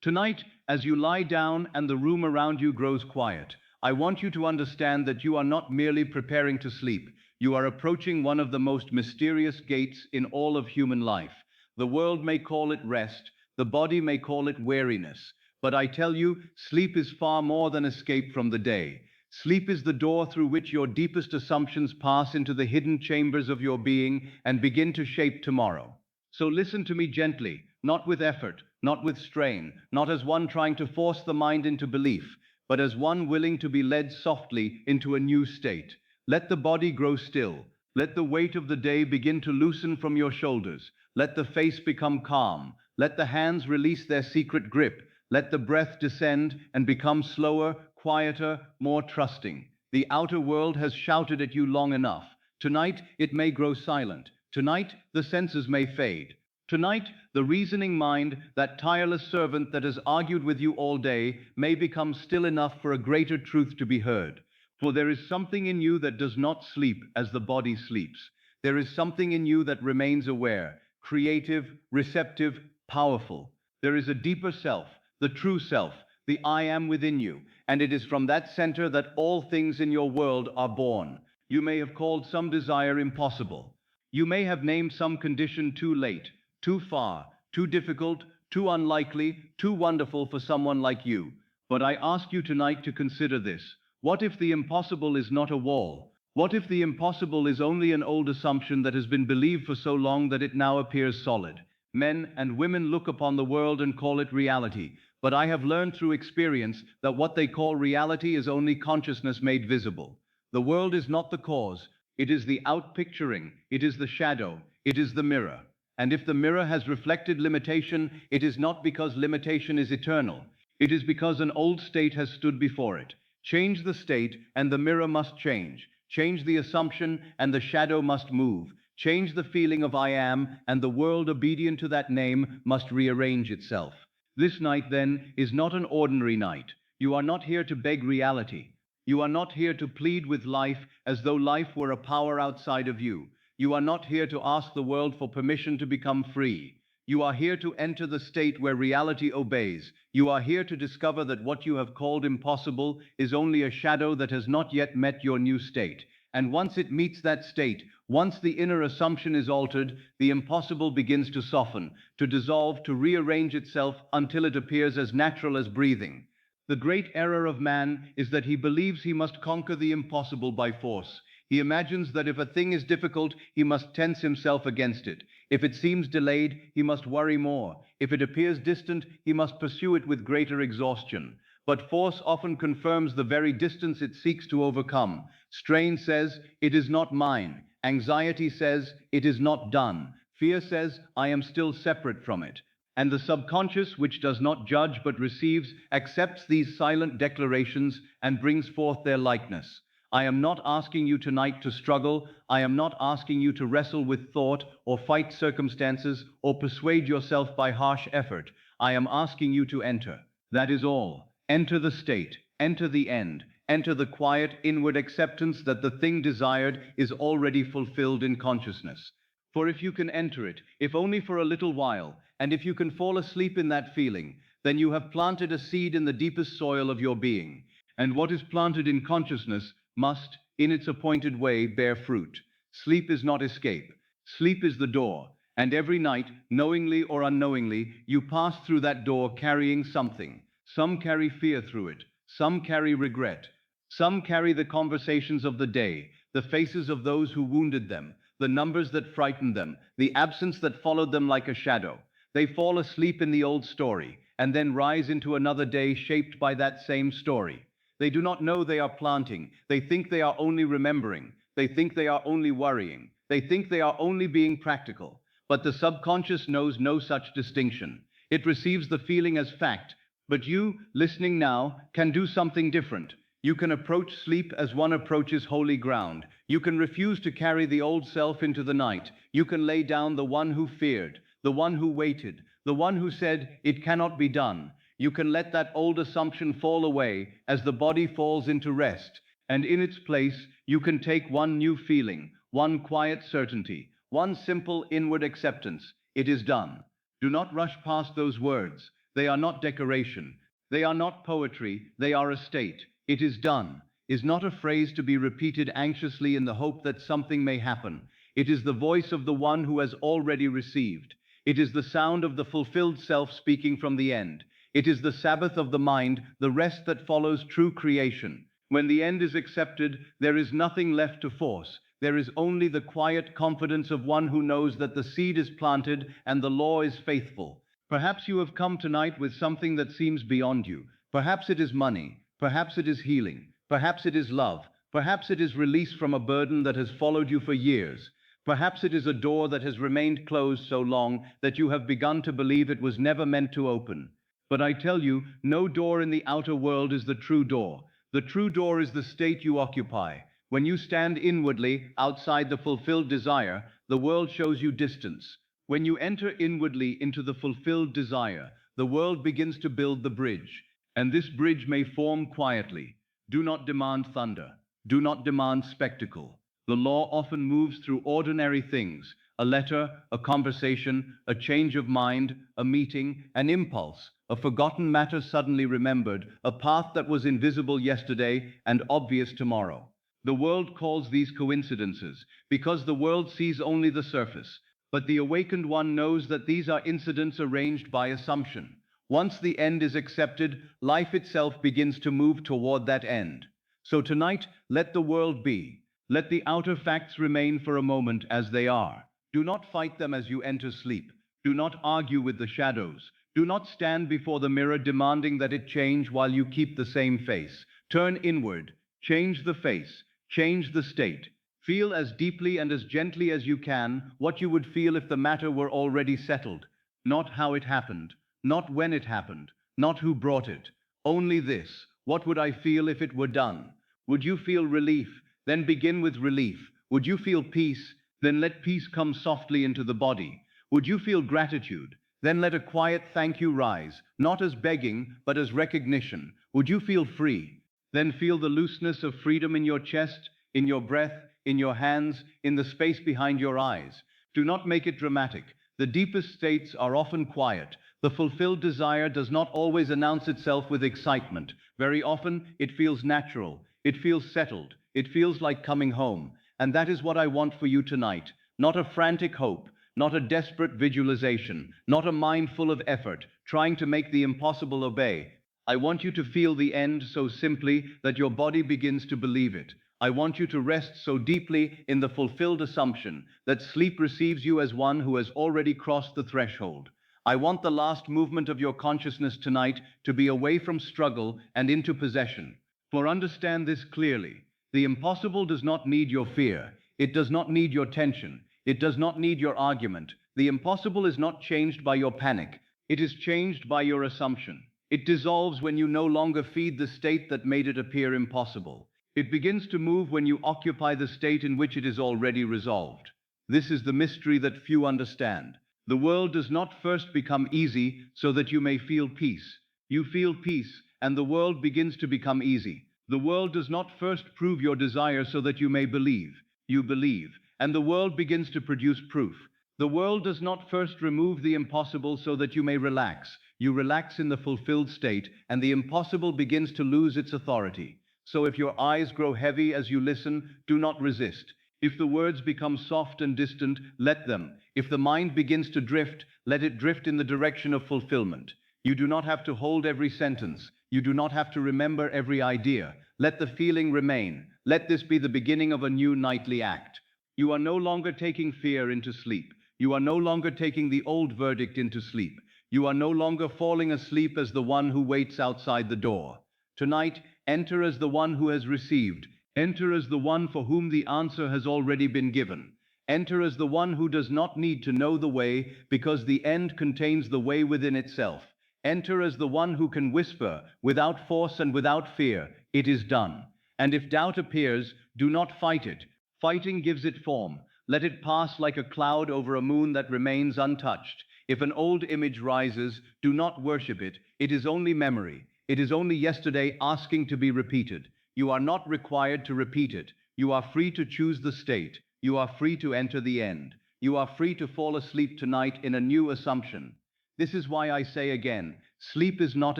Tonight, as you lie down and the room around you grows quiet, I want you to understand that you are not merely preparing to sleep. You are approaching one of the most mysterious gates in all of human life. The world may call it rest, the body may call it weariness, but I tell you, sleep is far more than escape from the day. Sleep is the door through which your deepest assumptions pass into the hidden chambers of your being and begin to shape tomorrow. So listen to me gently, not with effort, not with strain, not as one trying to force the mind into belief, but as one willing to be led softly into a new state. Let the body grow still. Let the weight of the day begin to loosen from your shoulders. Let the face become calm. Let the hands release their secret grip. Let the breath descend and become slower, quieter, more trusting. The outer world has shouted at you long enough. Tonight, it may grow silent. Tonight, the senses may fade. Tonight, the reasoning mind, that tireless servant that has argued with you all day, may become still enough for a greater truth to be heard. For there is something in you that does not sleep as the body sleeps. There is something in you that remains aware, creative, receptive, powerful. There is a deeper self, the true self, the I am within you, and it is from that center that all things in your world are born. You may have called some desire impossible. You may have named some condition too late, too far, too difficult, too unlikely, too wonderful for someone like you. But I ask you tonight to consider this. What if the impossible is not a wall? What if the impossible is only an old assumption that has been believed for so long that it now appears solid? Men and women look upon the world and call it reality, but I have learned through experience that what they call reality is only consciousness made visible. The world is not the cause, it is the outpicturing, it is the shadow, it is the mirror. And if the mirror has reflected limitation, it is not because limitation is eternal. It is because an old state has stood before it. Change the state, and the mirror must change. Change the assumption, and the shadow must move. Change the feeling of I am, and the world obedient to that name must rearrange itself. This night, then, is not an ordinary night. You are not here to beg reality. You are not here to plead with life as though life were a power outside of you. You are not here to ask the world for permission to become free. You are here to enter the state where reality obeys. You are here to discover that what you have called impossible is only a shadow that has not yet met your new state. And once it meets that state, once the inner assumption is altered, the impossible begins to soften, to dissolve, to rearrange itself until it appears as natural as breathing. The great error of man is that he believes he must conquer the impossible by force. He imagines that if a thing is difficult, he must tense himself against it. If it seems delayed, he must worry more. If it appears distant, he must pursue it with greater exhaustion. But force often confirms the very distance it seeks to overcome. Strain says, "It is not mine." Anxiety says, "It is not done." Fear says, "I am still separate from it." And the subconscious, which does not judge but receives, accepts these silent declarations and brings forth their likeness. I am not asking you tonight to struggle. I am not asking you to wrestle with thought or fight circumstances or persuade yourself by harsh effort. I am asking you to enter. That is all. Enter the state. Enter the end. Enter the quiet inward acceptance that the thing desired is already fulfilled in consciousness. For if you can enter it, if only for a little while, and if you can fall asleep in that feeling, then you have planted a seed in the deepest soil of your being. And what is planted in consciousness must, in its appointed way, bear fruit. Sleep is not escape. Sleep is the door. And every night, knowingly or unknowingly, you pass through that door carrying something. Some carry fear through it. Some carry regret. Some carry the conversations of the day, the faces of those who wounded them, the numbers that frightened them, the absence that followed them like a shadow. They fall asleep in the old story, and then rise into another day shaped by that same story. They do not know they are planting. They think they are only remembering. They think they are only worrying. They think they are only being practical. But the subconscious knows no such distinction. It receives the feeling as fact. But you, listening now, can do something different. You can approach sleep as one approaches holy ground. You can refuse to carry the old self into the night. You can lay down the one who feared, the one who waited, the one who said, "It cannot be done." You can let that old assumption fall away as the body falls into rest, and in its place, you can take one new feeling, one quiet certainty, one simple inward acceptance. It is done. Do not rush past those words. They are not decoration. They are not poetry. They are a state. It is done is not a phrase to be repeated anxiously in the hope that something may happen. It is the voice of the one who has already received. It is the sound of the fulfilled self speaking from the end. It is the Sabbath of the mind, the rest that follows true creation. When the end is accepted, there is nothing left to force. There is only the quiet confidence of one who knows that the seed is planted and the law is faithful. Perhaps you have come tonight with something that seems beyond you. Perhaps it is money. Perhaps it is healing. Perhaps it is love. Perhaps it is release from a burden that has followed you for years. Perhaps it is a door that has remained closed so long that you have begun to believe it was never meant to open. But I tell you, no door in the outer world is the true door. The true door is the state you occupy. When you stand inwardly, outside the fulfilled desire, the world shows you distance. When you enter inwardly into the fulfilled desire, the world begins to build the bridge. And this bridge may form quietly. Do not demand thunder. Do not demand spectacle. The law often moves through ordinary things: a letter, a conversation, a change of mind, a meeting, an impulse, a forgotten matter suddenly remembered, a path that was invisible yesterday and obvious tomorrow. The world calls these coincidences because the world sees only the surface. But the awakened one knows that these are incidents arranged by assumption. Once the end is accepted, life itself begins to move toward that end. So tonight, let the world be. Let the outer facts remain for a moment as they are. Do not fight them as you enter sleep. Do not argue with the shadows. Do not stand before the mirror demanding that it change while you keep the same face. Turn inward. Change the face. Change the state. Feel as deeply and as gently as you can what you would feel if the matter were already settled. Not how it happened. Not when it happened, not who brought it. Only this: what would I feel if it were done? Would you feel relief? Then begin with relief. Would you feel peace? Then let peace come softly into the body. Would you feel gratitude? Then let a quiet thank you rise, not as begging, but as recognition. Would you feel free? Then feel the looseness of freedom in your chest, in your breath, in your hands, in the space behind your eyes. Do not make it dramatic. The deepest states are often quiet. The fulfilled desire does not always announce itself with excitement. Very often, it feels natural. It feels settled. It feels like coming home. And that is what I want for you tonight. Not a frantic hope, not a desperate visualization, not a mind full of effort, trying to make the impossible obey. I want you to feel the end so simply that your body begins to believe it. I want you to rest so deeply in the fulfilled assumption that sleep receives you as one who has already crossed the threshold. I want the last movement of your consciousness tonight to be away from struggle and into possession. For understand this clearly: the impossible does not need your fear. It does not need your tension. It does not need your argument. The impossible is not changed by your panic. It is changed by your assumption. It dissolves when you no longer feed the state that made it appear impossible. It begins to move when you occupy the state in which it is already resolved. This is the mystery that few understand. The world does not first become easy so that you may feel peace. You feel peace, and the world begins to become easy. The world does not first prove your desire so that you may believe. You believe, and the world begins to produce proof. The world does not first remove the impossible so that you may relax. You relax in the fulfilled state, and the impossible begins to lose its authority. So if your eyes grow heavy as you listen, do not resist. If the words become soft and distant, let them. If the mind begins to drift, let it drift in the direction of fulfillment. You do not have to hold every sentence. You do not have to remember every idea. Let the feeling remain. Let this be the beginning of a new nightly act. You are no longer taking fear into sleep. You are no longer taking the old verdict into sleep. You are no longer falling asleep as the one who waits outside the door. Tonight, enter as the one who has received. Enter as the one for whom the answer has already been given. Enter as the one who does not need to know the way, because the end contains the way within itself. Enter as the one who can whisper, without force and without fear, "It is done." And if doubt appears, do not fight it. Fighting gives it form. Let it pass like a cloud over a moon that remains untouched. If an old image rises, do not worship it. It is only memory. It is only yesterday asking to be repeated. You are not required to repeat it. You are free to choose the state. You are free to enter the end. You are free to fall asleep tonight in a new assumption. This is why I say again, Sleep is not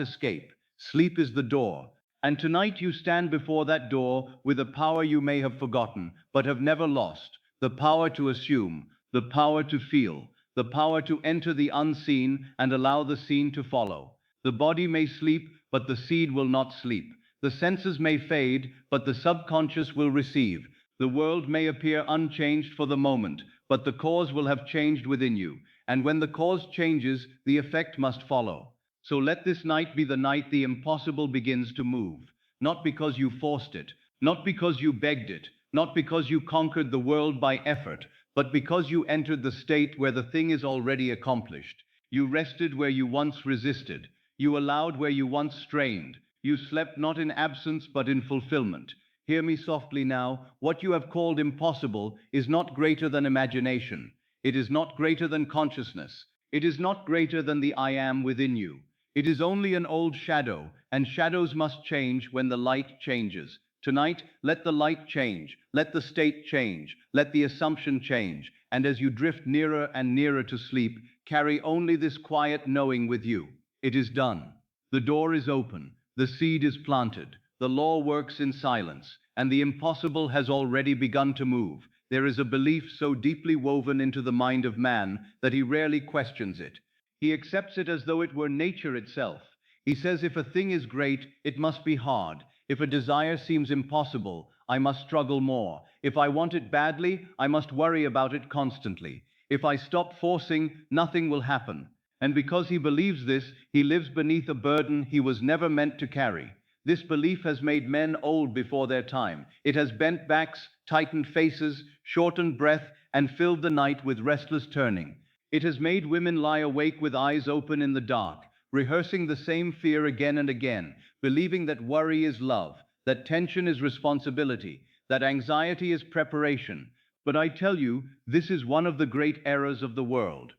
escape. Sleep is the door. And tonight you stand before that door with a power you may have forgotten, but have never lost. The power to assume, the power to feel, the power to enter the unseen and allow the seen to follow. The body may sleep, but the seed will not sleep. The senses may fade, but the subconscious will receive. The world may appear unchanged for the moment, but the cause will have changed within you. And when the cause changes, the effect must follow. So let this night be the night the impossible begins to move. Not because you forced it, not because you begged it, not because you conquered the world by effort, but because you entered the state where the thing is already accomplished. You rested where you once resisted. You allowed where you once strained. You slept not in absence but in fulfillment. Hear me softly now. What you have called impossible is not greater than imagination. It is not greater than consciousness. It is not greater than the I am within you. It is only an old shadow, and shadows must change when the light changes. Tonight, let the light change, let the state change, let the assumption change, and as you drift nearer and nearer to sleep, carry only this quiet knowing with you. It is done. The door is open, the seed is planted, the law works in silence, and the impossible has already begun to move. There is a belief so deeply woven into the mind of man that he rarely questions it. He accepts it as though it were nature itself. He says if a thing is great, it must be hard. If a desire seems impossible, I must struggle more. If I want it badly, I must worry about it constantly. If I stop forcing, nothing will happen. And because he believes this, he lives beneath a burden he was never meant to carry. This belief has made men old before their time. It has bent backs, tightened faces, shortened breath, and filled the night with restless turning. It has made women lie awake with eyes open in the dark, rehearsing the same fear again and again, believing that worry is love, that tension is responsibility, that anxiety is preparation. But I tell you, this is one of the great errors of the world.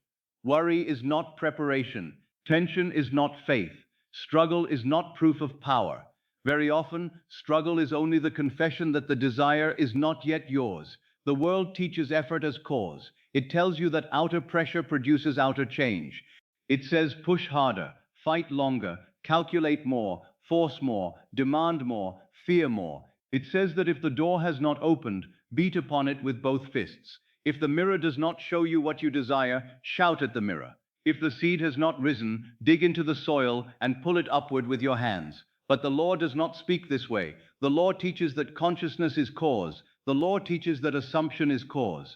Worry is not preparation. Tension is not faith. Struggle is not proof of power. Very often, struggle is only the confession that the desire is not yet yours. The world teaches effort as cause. It tells you that outer pressure produces outer change. It says push harder, fight longer, calculate more, force more, demand more, fear more. It says that if the door has not opened, beat upon it with both fists. If the mirror does not show you what you desire, shout at the mirror. If the seed has not risen, dig into the soil and pull it upward with your hands. But the law does not speak this way. The law teaches that consciousness is cause. The law teaches that assumption is cause.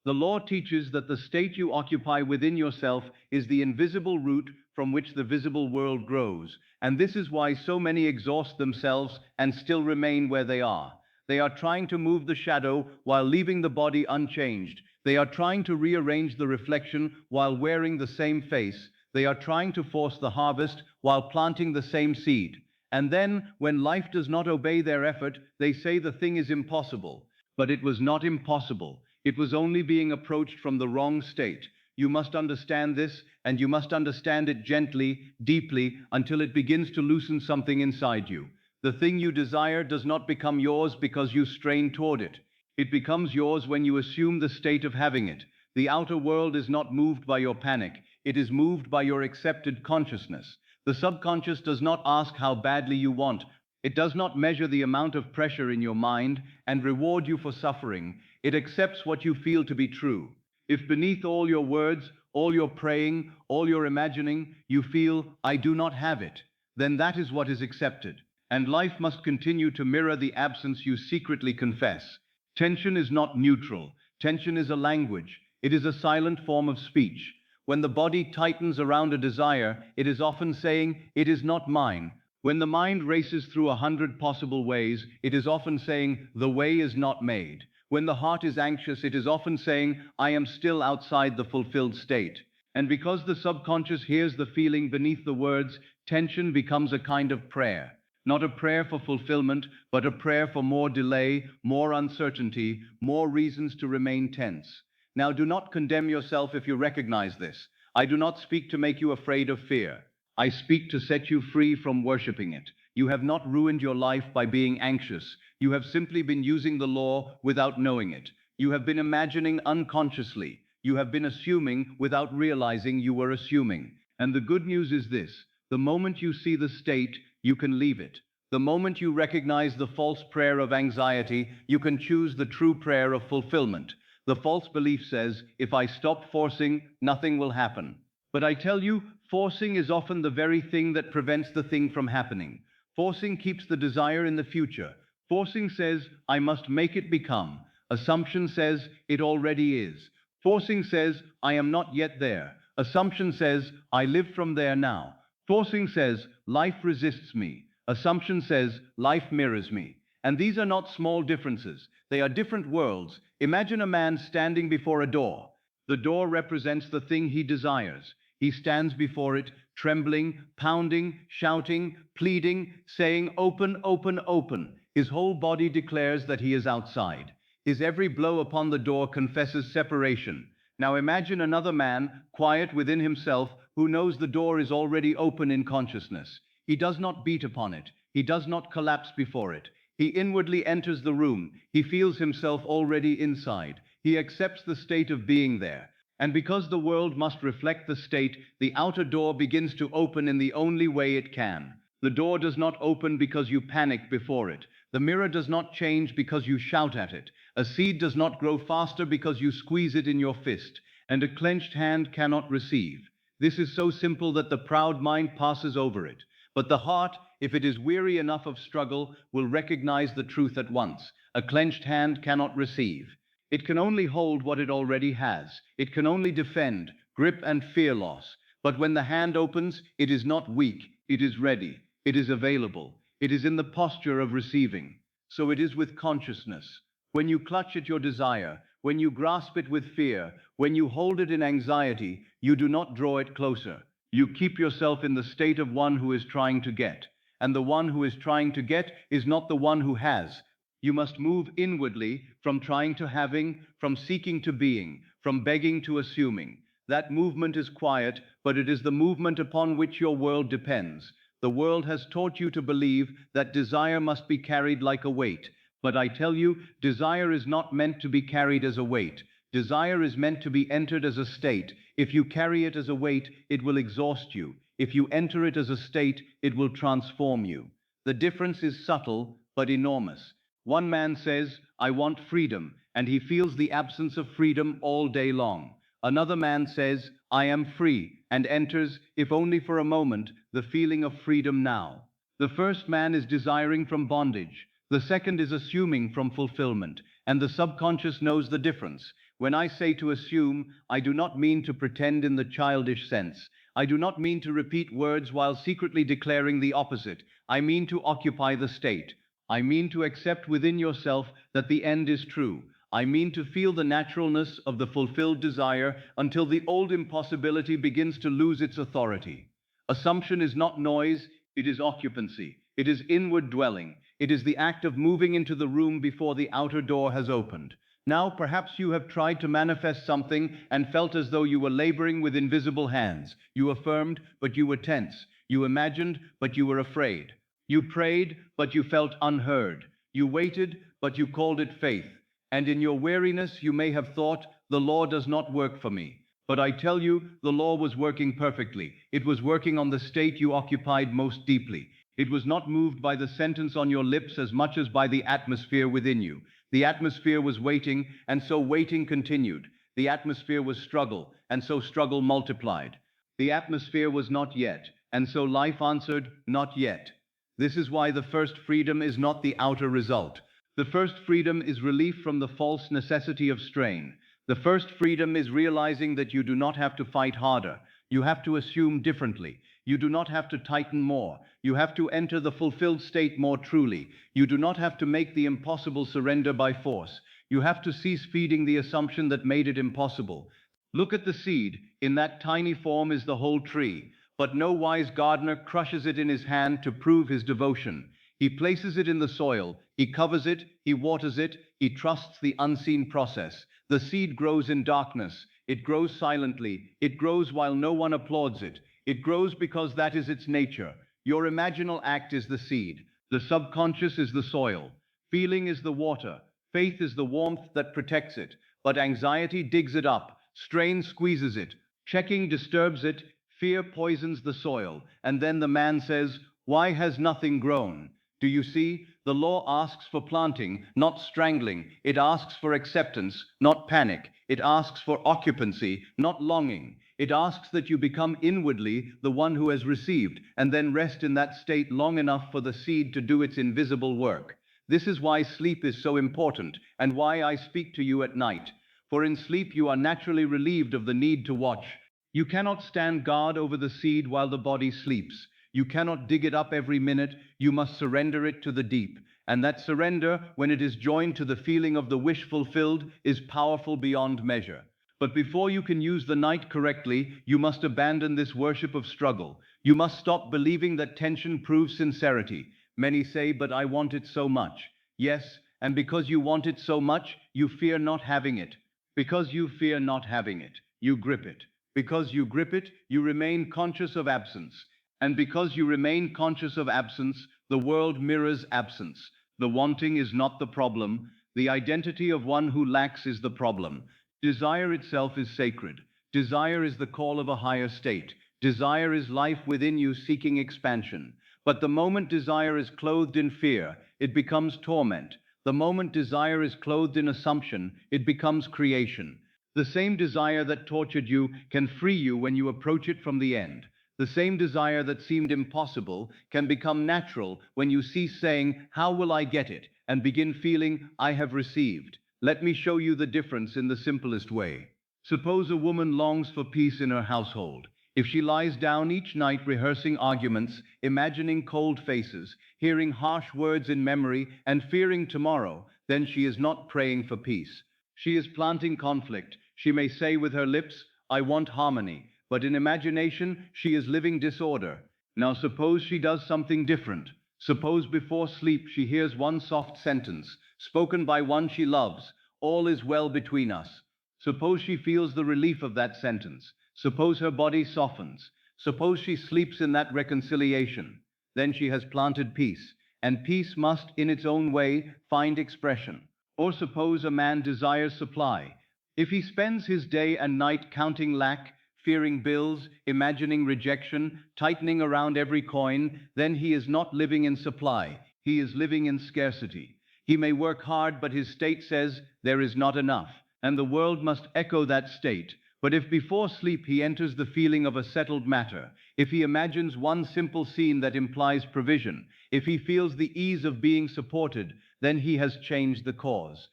The law teaches that the state you occupy within yourself is the invisible root from which the visible world grows. And this is why so many exhaust themselves and still remain where they are. They are trying to move the shadow while leaving the body unchanged. They are trying to rearrange the reflection while wearing the same face. They are trying to force the harvest while planting the same seed. And then, when life does not obey their effort, they say the thing is impossible. But it was not impossible. It was only being approached from the wrong state. You must understand this, and you must understand it gently, deeply, until it begins to loosen something inside you. The thing you desire does not become yours because you strain toward it. It becomes yours when you assume the state of having it. The outer world is not moved by your panic. It is moved by your accepted consciousness. The subconscious does not ask how badly you want. It does not measure the amount of pressure in your mind and reward you for suffering. It accepts what you feel to be true. If beneath all your words, all your praying, all your imagining, you feel, I do not have it, then that is what is accepted. And life must continue to mirror the absence you secretly confess. Tension is not neutral. Tension is a language. It is a silent form of speech. When the body tightens around a desire, it is often saying, it is not mine. When the mind races through 100 possible ways, it is often saying, the way is not made. When the heart is anxious, it is often saying, I am still outside the fulfilled state. And because the subconscious hears the feeling beneath the words, tension becomes a kind of prayer. Not a prayer for fulfillment, but a prayer for more delay, more uncertainty, more reasons to remain tense. Now, do not condemn yourself if you recognize this. I do not speak to make you afraid of fear. I speak to set you free from worshiping it. You have not ruined your life by being anxious. You have simply been using the law without knowing it. You have been imagining unconsciously. You have been assuming without realizing you were assuming. And the good news is this. The moment you see the state, you can leave it. The moment you recognize the false prayer of anxiety, you can choose the true prayer of fulfillment. The false belief says, if I stop forcing, nothing will happen. But I tell you, forcing is often the very thing that prevents the thing from happening. Forcing keeps the desire in the future. Forcing says, I must make it become. Assumption says, it already is. Forcing says, I am not yet there. Assumption says, I live from there now. Forcing says, life resists me. Assumption says, life mirrors me. And these are not small differences. They are different worlds. Imagine a man standing before a door. The door represents the thing he desires. He stands before it, trembling, pounding, shouting, pleading, saying, open, open, open. His whole body declares that he is outside. His every blow upon the door confesses separation. Now imagine another man, quiet within himself, who knows the door is already open in consciousness. He does not beat upon it. He does not collapse before it. He inwardly enters the room. He feels himself already inside. He accepts the state of being there. And because the world must reflect the state, the outer door begins to open in the only way it can. The door does not open because you panic before it. The mirror does not change because you shout at it. A seed does not grow faster because you squeeze it in your fist. And a clenched hand cannot receive. This is so simple that the proud mind passes over it. But the heart, if it is weary enough of struggle, will recognize the truth at once. A clenched hand cannot receive. It can only hold what it already has. It can only defend, grip, and fear loss. But when the hand opens, it is not weak. It is ready. It is available. It is in the posture of receiving. So it is with consciousness. When you clutch at your desire, when you grasp it with fear, when you hold it in anxiety, you do not draw it closer. You keep yourself in the state of one who is trying to get. And the one who is trying to get is not the one who has. You must move inwardly from trying to having, from seeking to being, from begging to assuming. That movement is quiet, but it is the movement upon which your world depends. The world has taught you to believe that desire must be carried like a weight. But I tell you, desire is not meant to be carried as a weight. Desire is meant to be entered as a state. If you carry it as a weight, it will exhaust you. If you enter it as a state, it will transform you. The difference is subtle, but enormous. One man says, I want freedom, and he feels the absence of freedom all day long. Another man says, I am free, and enters, if only for a moment, the feeling of freedom now. The first man is desiring from bondage. The second is assuming from fulfillment, and the subconscious knows the difference. When I say to assume, I do not mean to pretend in the childish sense. I do not mean to repeat words while secretly declaring the opposite. I mean to occupy the state. I mean to accept within yourself that the end is true. I mean to feel the naturalness of the fulfilled desire until the old impossibility begins to lose its authority. Assumption is not noise, it is occupancy. It is inward dwelling. It is the act of moving into the room before the outer door has opened. Now, perhaps you have tried to manifest something and felt as though you were laboring with invisible hands. You affirmed, but you were tense. You imagined, but you were afraid. You prayed, but you felt unheard. You waited, but you called it faith. And in your weariness, you may have thought, the law does not work for me. But I tell you, the law was working perfectly. It was working on the state you occupied most deeply. It was not moved by the sentence on your lips as much as by the atmosphere within you. The atmosphere was waiting, and so waiting continued. The atmosphere was struggle, and so struggle multiplied. The atmosphere was not yet, and so life answered, not yet. This is why the first freedom is not the outer result. The first freedom is relief from the false necessity of strain. The first freedom is realizing that you do not have to fight harder. You have to assume differently. You do not have to tighten more. You have to enter the fulfilled state more truly. You do not have to make the impossible surrender by force. You have to cease feeding the assumption that made it impossible. Look at the seed. In that tiny form is the whole tree. But no wise gardener crushes it in his hand to prove his devotion. He places it in the soil. He covers it. He waters it. He trusts the unseen process. The seed grows in darkness. It grows silently. It grows while no one applauds it. It grows because that is its nature. Your imaginal act is the seed. The subconscious is the soil. Feeling is the water. Faith is the warmth that protects it. But anxiety digs it up. Strain squeezes it. Checking disturbs it. Fear poisons the soil, and then the man says, "Why has nothing grown?" Do you see? The law asks for planting, not strangling. It asks for acceptance, not panic. It asks for occupancy, not longing. It asks that you become inwardly the one who has received, and then rest in that state long enough for the seed to do its invisible work. This is why sleep is so important, and why I speak to you at night. For in sleep you are naturally relieved of the need to watch. You cannot stand guard over the seed while the body sleeps. You cannot dig it up every minute. You must surrender it to the deep. And that surrender, when it is joined to the feeling of the wish fulfilled, is powerful beyond measure. But before you can use the night correctly, you must abandon this worship of struggle. You must stop believing that tension proves sincerity. Many say, "But I want it so much." Yes, and because you want it so much, you fear not having it. Because you fear not having it, you grip it. Because you grip it, you remain conscious of absence. And because you remain conscious of absence, the world mirrors absence. The wanting is not the problem. The identity of one who lacks is the problem. Desire itself is sacred. Desire is the call of a higher state. Desire is life within you seeking expansion. But the moment desire is clothed in fear, it becomes torment. The moment desire is clothed in assumption, it becomes creation. The same desire that tortured you can free you when you approach it from the end. The same desire that seemed impossible can become natural when you cease saying, "How will I get it?" and begin feeling, "I have received." Let me show you the difference in the simplest way. Suppose a woman longs for peace in her household. If she lies down each night rehearsing arguments, imagining cold faces, hearing harsh words in memory, and fearing tomorrow, then she is not praying for peace. She is planting conflict. She may say with her lips, "I want harmony," but in imagination she is living disorder. Now suppose she does something different. Suppose before sleep she hears one soft sentence, spoken by one she loves, "All is well between us." Suppose she feels the relief of that sentence. Suppose her body softens. Suppose she sleeps in that reconciliation. Then she has planted peace, and peace must, in its own way, find expression. Or suppose a man desires supply. If he spends his day and night counting lack, fearing bills, imagining rejection, tightening around every coin, then he is not living in supply. He is living in scarcity. He may work hard, but his state says there is not enough, and the world must echo that state. But if before sleep he enters the feeling of a settled matter, if he imagines one simple scene that implies provision, if he feels the ease of being supported, then he has changed the cause.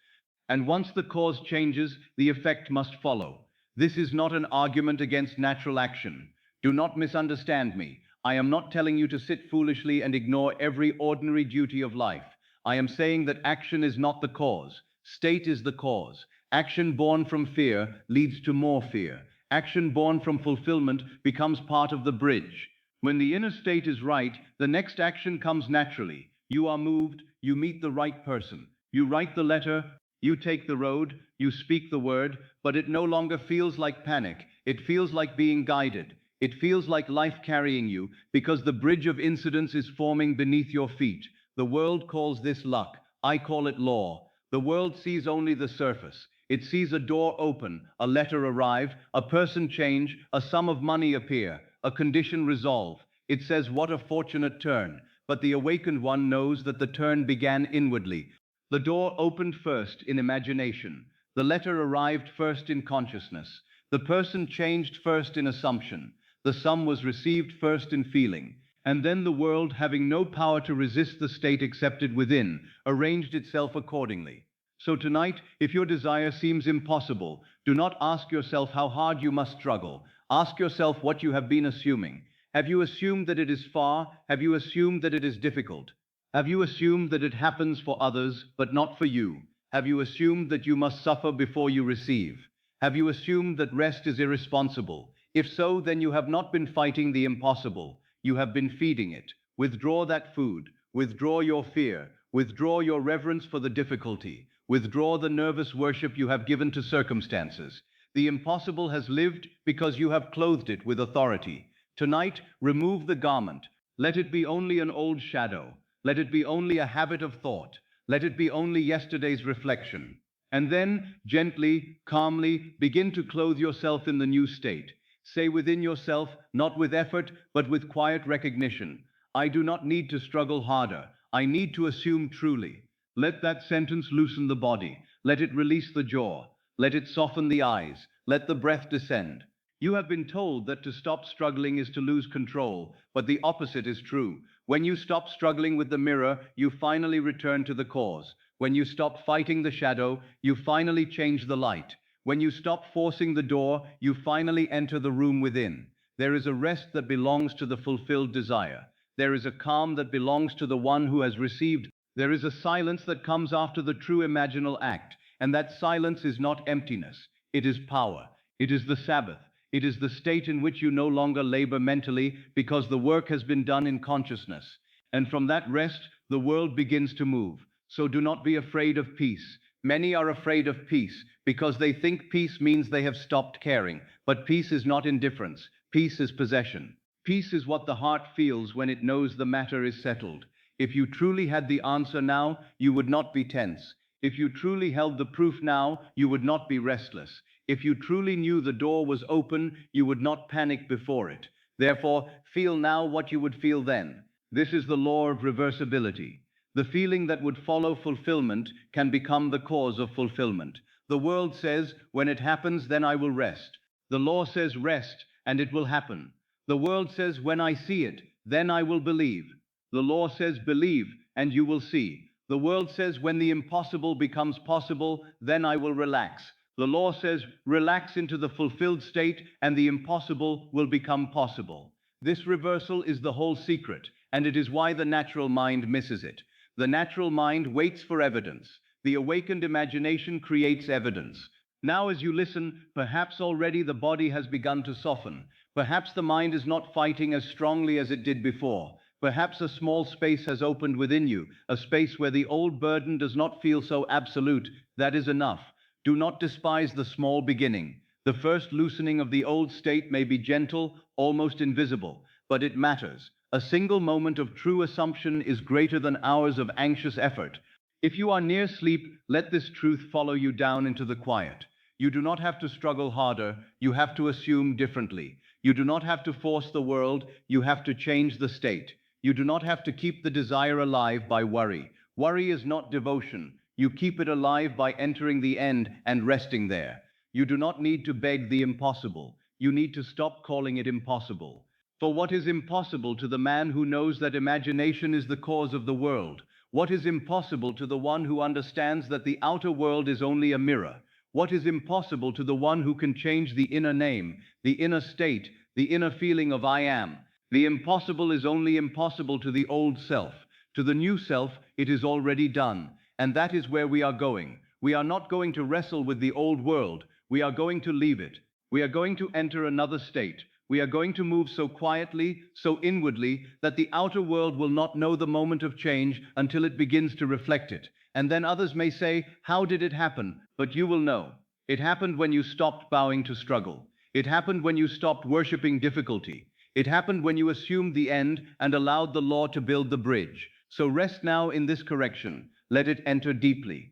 And once the cause changes, the effect must follow. This is not an argument against natural action. Do not misunderstand me. I am not telling you to sit foolishly and ignore every ordinary duty of life. I am saying that action is not the cause. State is the cause. Action born from fear leads to more fear. Action born from fulfillment becomes part of the bridge. When the inner state is right, the next action comes naturally. You are moved, you meet the right person. You write the letter, you take the road, you speak the word, but it no longer feels like panic. It feels like being guided. It feels like life carrying you, because the bridge of incidents is forming beneath your feet. The world calls this luck. I call it law. The world sees only the surface. It sees a door open, a letter arrive, a person change, a sum of money appear, a condition resolve. It says, "What a fortunate turn." But the awakened one knows that the turn began inwardly. The door opened first in imagination. The letter arrived first in consciousness. The person changed first in assumption. The sum was received first in feeling. And then the world, having no power to resist the state accepted within, arranged itself accordingly. So tonight, if your desire seems impossible, do not ask yourself how hard you must struggle. Ask yourself what you have been assuming. Have you assumed that it is far? Have you assumed that it is difficult? Have you assumed that it happens for others, but not for you? Have you assumed that you must suffer before you receive? Have you assumed that rest is irresponsible? If so, then you have not been fighting the impossible. You have been feeding it. Withdraw that food. Withdraw your fear. Withdraw your reverence for the difficulty. Withdraw the nervous worship you have given to circumstances. The impossible has lived because you have clothed it with authority. Tonight, remove the garment. Let it be only an old shadow. Let it be only a habit of thought. Let it be only yesterday's reflection. And then, gently, calmly, begin to clothe yourself in the new state. Say within yourself, not with effort, but with quiet recognition, I do not need to struggle harder. I need to assume truly. Let that sentence loosen the body. Let it release the jaw. Let it soften the eyes. Let the breath descend. You have been told that to stop struggling is to lose control, but the opposite is true. When you stop struggling with the mirror, you finally return to the cause. When you stop fighting the shadow, you finally change the light. When you stop forcing the door, you finally enter the room within. There is a rest that belongs to the fulfilled desire. There is a calm that belongs to the one who has received. There is a silence that comes after the true imaginal act, and that silence is not emptiness. It is power. It is the Sabbath. It is the state in which you no longer labor mentally because the work has been done in consciousness. And from that rest, the world begins to move. So do not be afraid of peace. Many are afraid of peace because they think peace means they have stopped caring. But peace is not indifference. Peace is possession. Peace is what the heart feels when it knows the matter is settled. If you truly had the answer now, you would not be tense. If you truly held the proof now, you would not be restless. If you truly knew the door was open, you would not panic before it. Therefore, feel now what you would feel then. This is the law of reversibility. The feeling that would follow fulfillment can become the cause of fulfillment. The world says, when it happens, then I will rest. The law says, rest, and it will happen. The world says, when I see it, then I will believe. The law says, believe, and you will see. The world says, when the impossible becomes possible, then I will relax. The law says, relax into the fulfilled state, and the impossible will become possible. This reversal is the whole secret, and it is why the natural mind misses it. The natural mind waits for evidence. The awakened imagination creates evidence. Now as you listen, perhaps already the body has begun to soften. Perhaps the mind is not fighting as strongly as it did before. Perhaps a small space has opened within you, a space where the old burden does not feel so absolute. That is enough. Do not despise the small beginning. The first loosening of the old state may be gentle, almost invisible, but it matters. A single moment of true assumption is greater than hours of anxious effort. If you are near sleep, let this truth follow you down into the quiet. You do not have to struggle harder, you have to assume differently. You do not have to force the world, you have to change the state. You do not have to keep the desire alive by worry. Worry is not devotion. You keep it alive by entering the end and resting there. You do not need to beg the impossible. You need to stop calling it impossible. For what is impossible to the man who knows that imagination is the cause of the world? What is impossible to the one who understands that the outer world is only a mirror? What is impossible to the one who can change the inner name, the inner state, the inner feeling of I am? The impossible is only impossible to the old self. To the new self, it is already done. And that is where we are going. We are not going to wrestle with the old world. We are going to leave it. We are going to enter another state. We are going to move so quietly, so inwardly, that the outer world will not know the moment of change until it begins to reflect it. And then others may say, how did it happen? But you will know. It happened when you stopped bowing to struggle. It happened when you stopped worshiping difficulty. It happened when you assumed the end and allowed the law to build the bridge. So rest now in this correction. Let it enter deeply.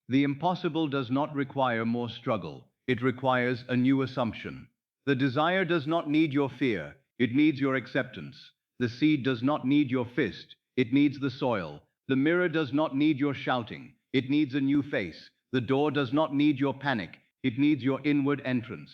The impossible does not require more struggle. It requires a new assumption. The desire does not need your fear. It needs your acceptance. The seed does not need your fist. It needs the soil. The mirror does not need your shouting. It needs a new face. The door does not need your panic. It needs your inward entrance.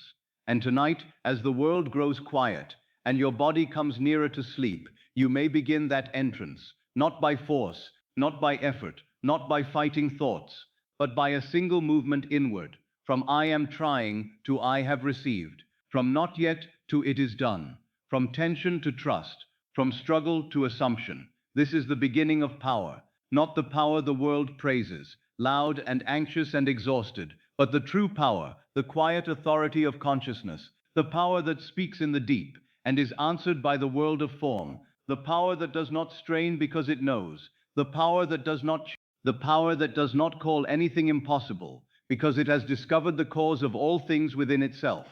And tonight, as the world grows quiet and your body comes nearer to sleep, you may begin that entrance, not by force, not by effort, not by fighting thoughts, but by a single movement inward, from I am trying to I have received, from not yet to it is done, from tension to trust, from struggle to assumption. This is the beginning of power, not the power the world praises, loud and anxious and exhausted, but the true power, the quiet authority of consciousness, the power that speaks in the deep and is answered by the world of form, the power that does not strain because it knows, the power that does not call anything impossible, because it has discovered the cause of all things within itself.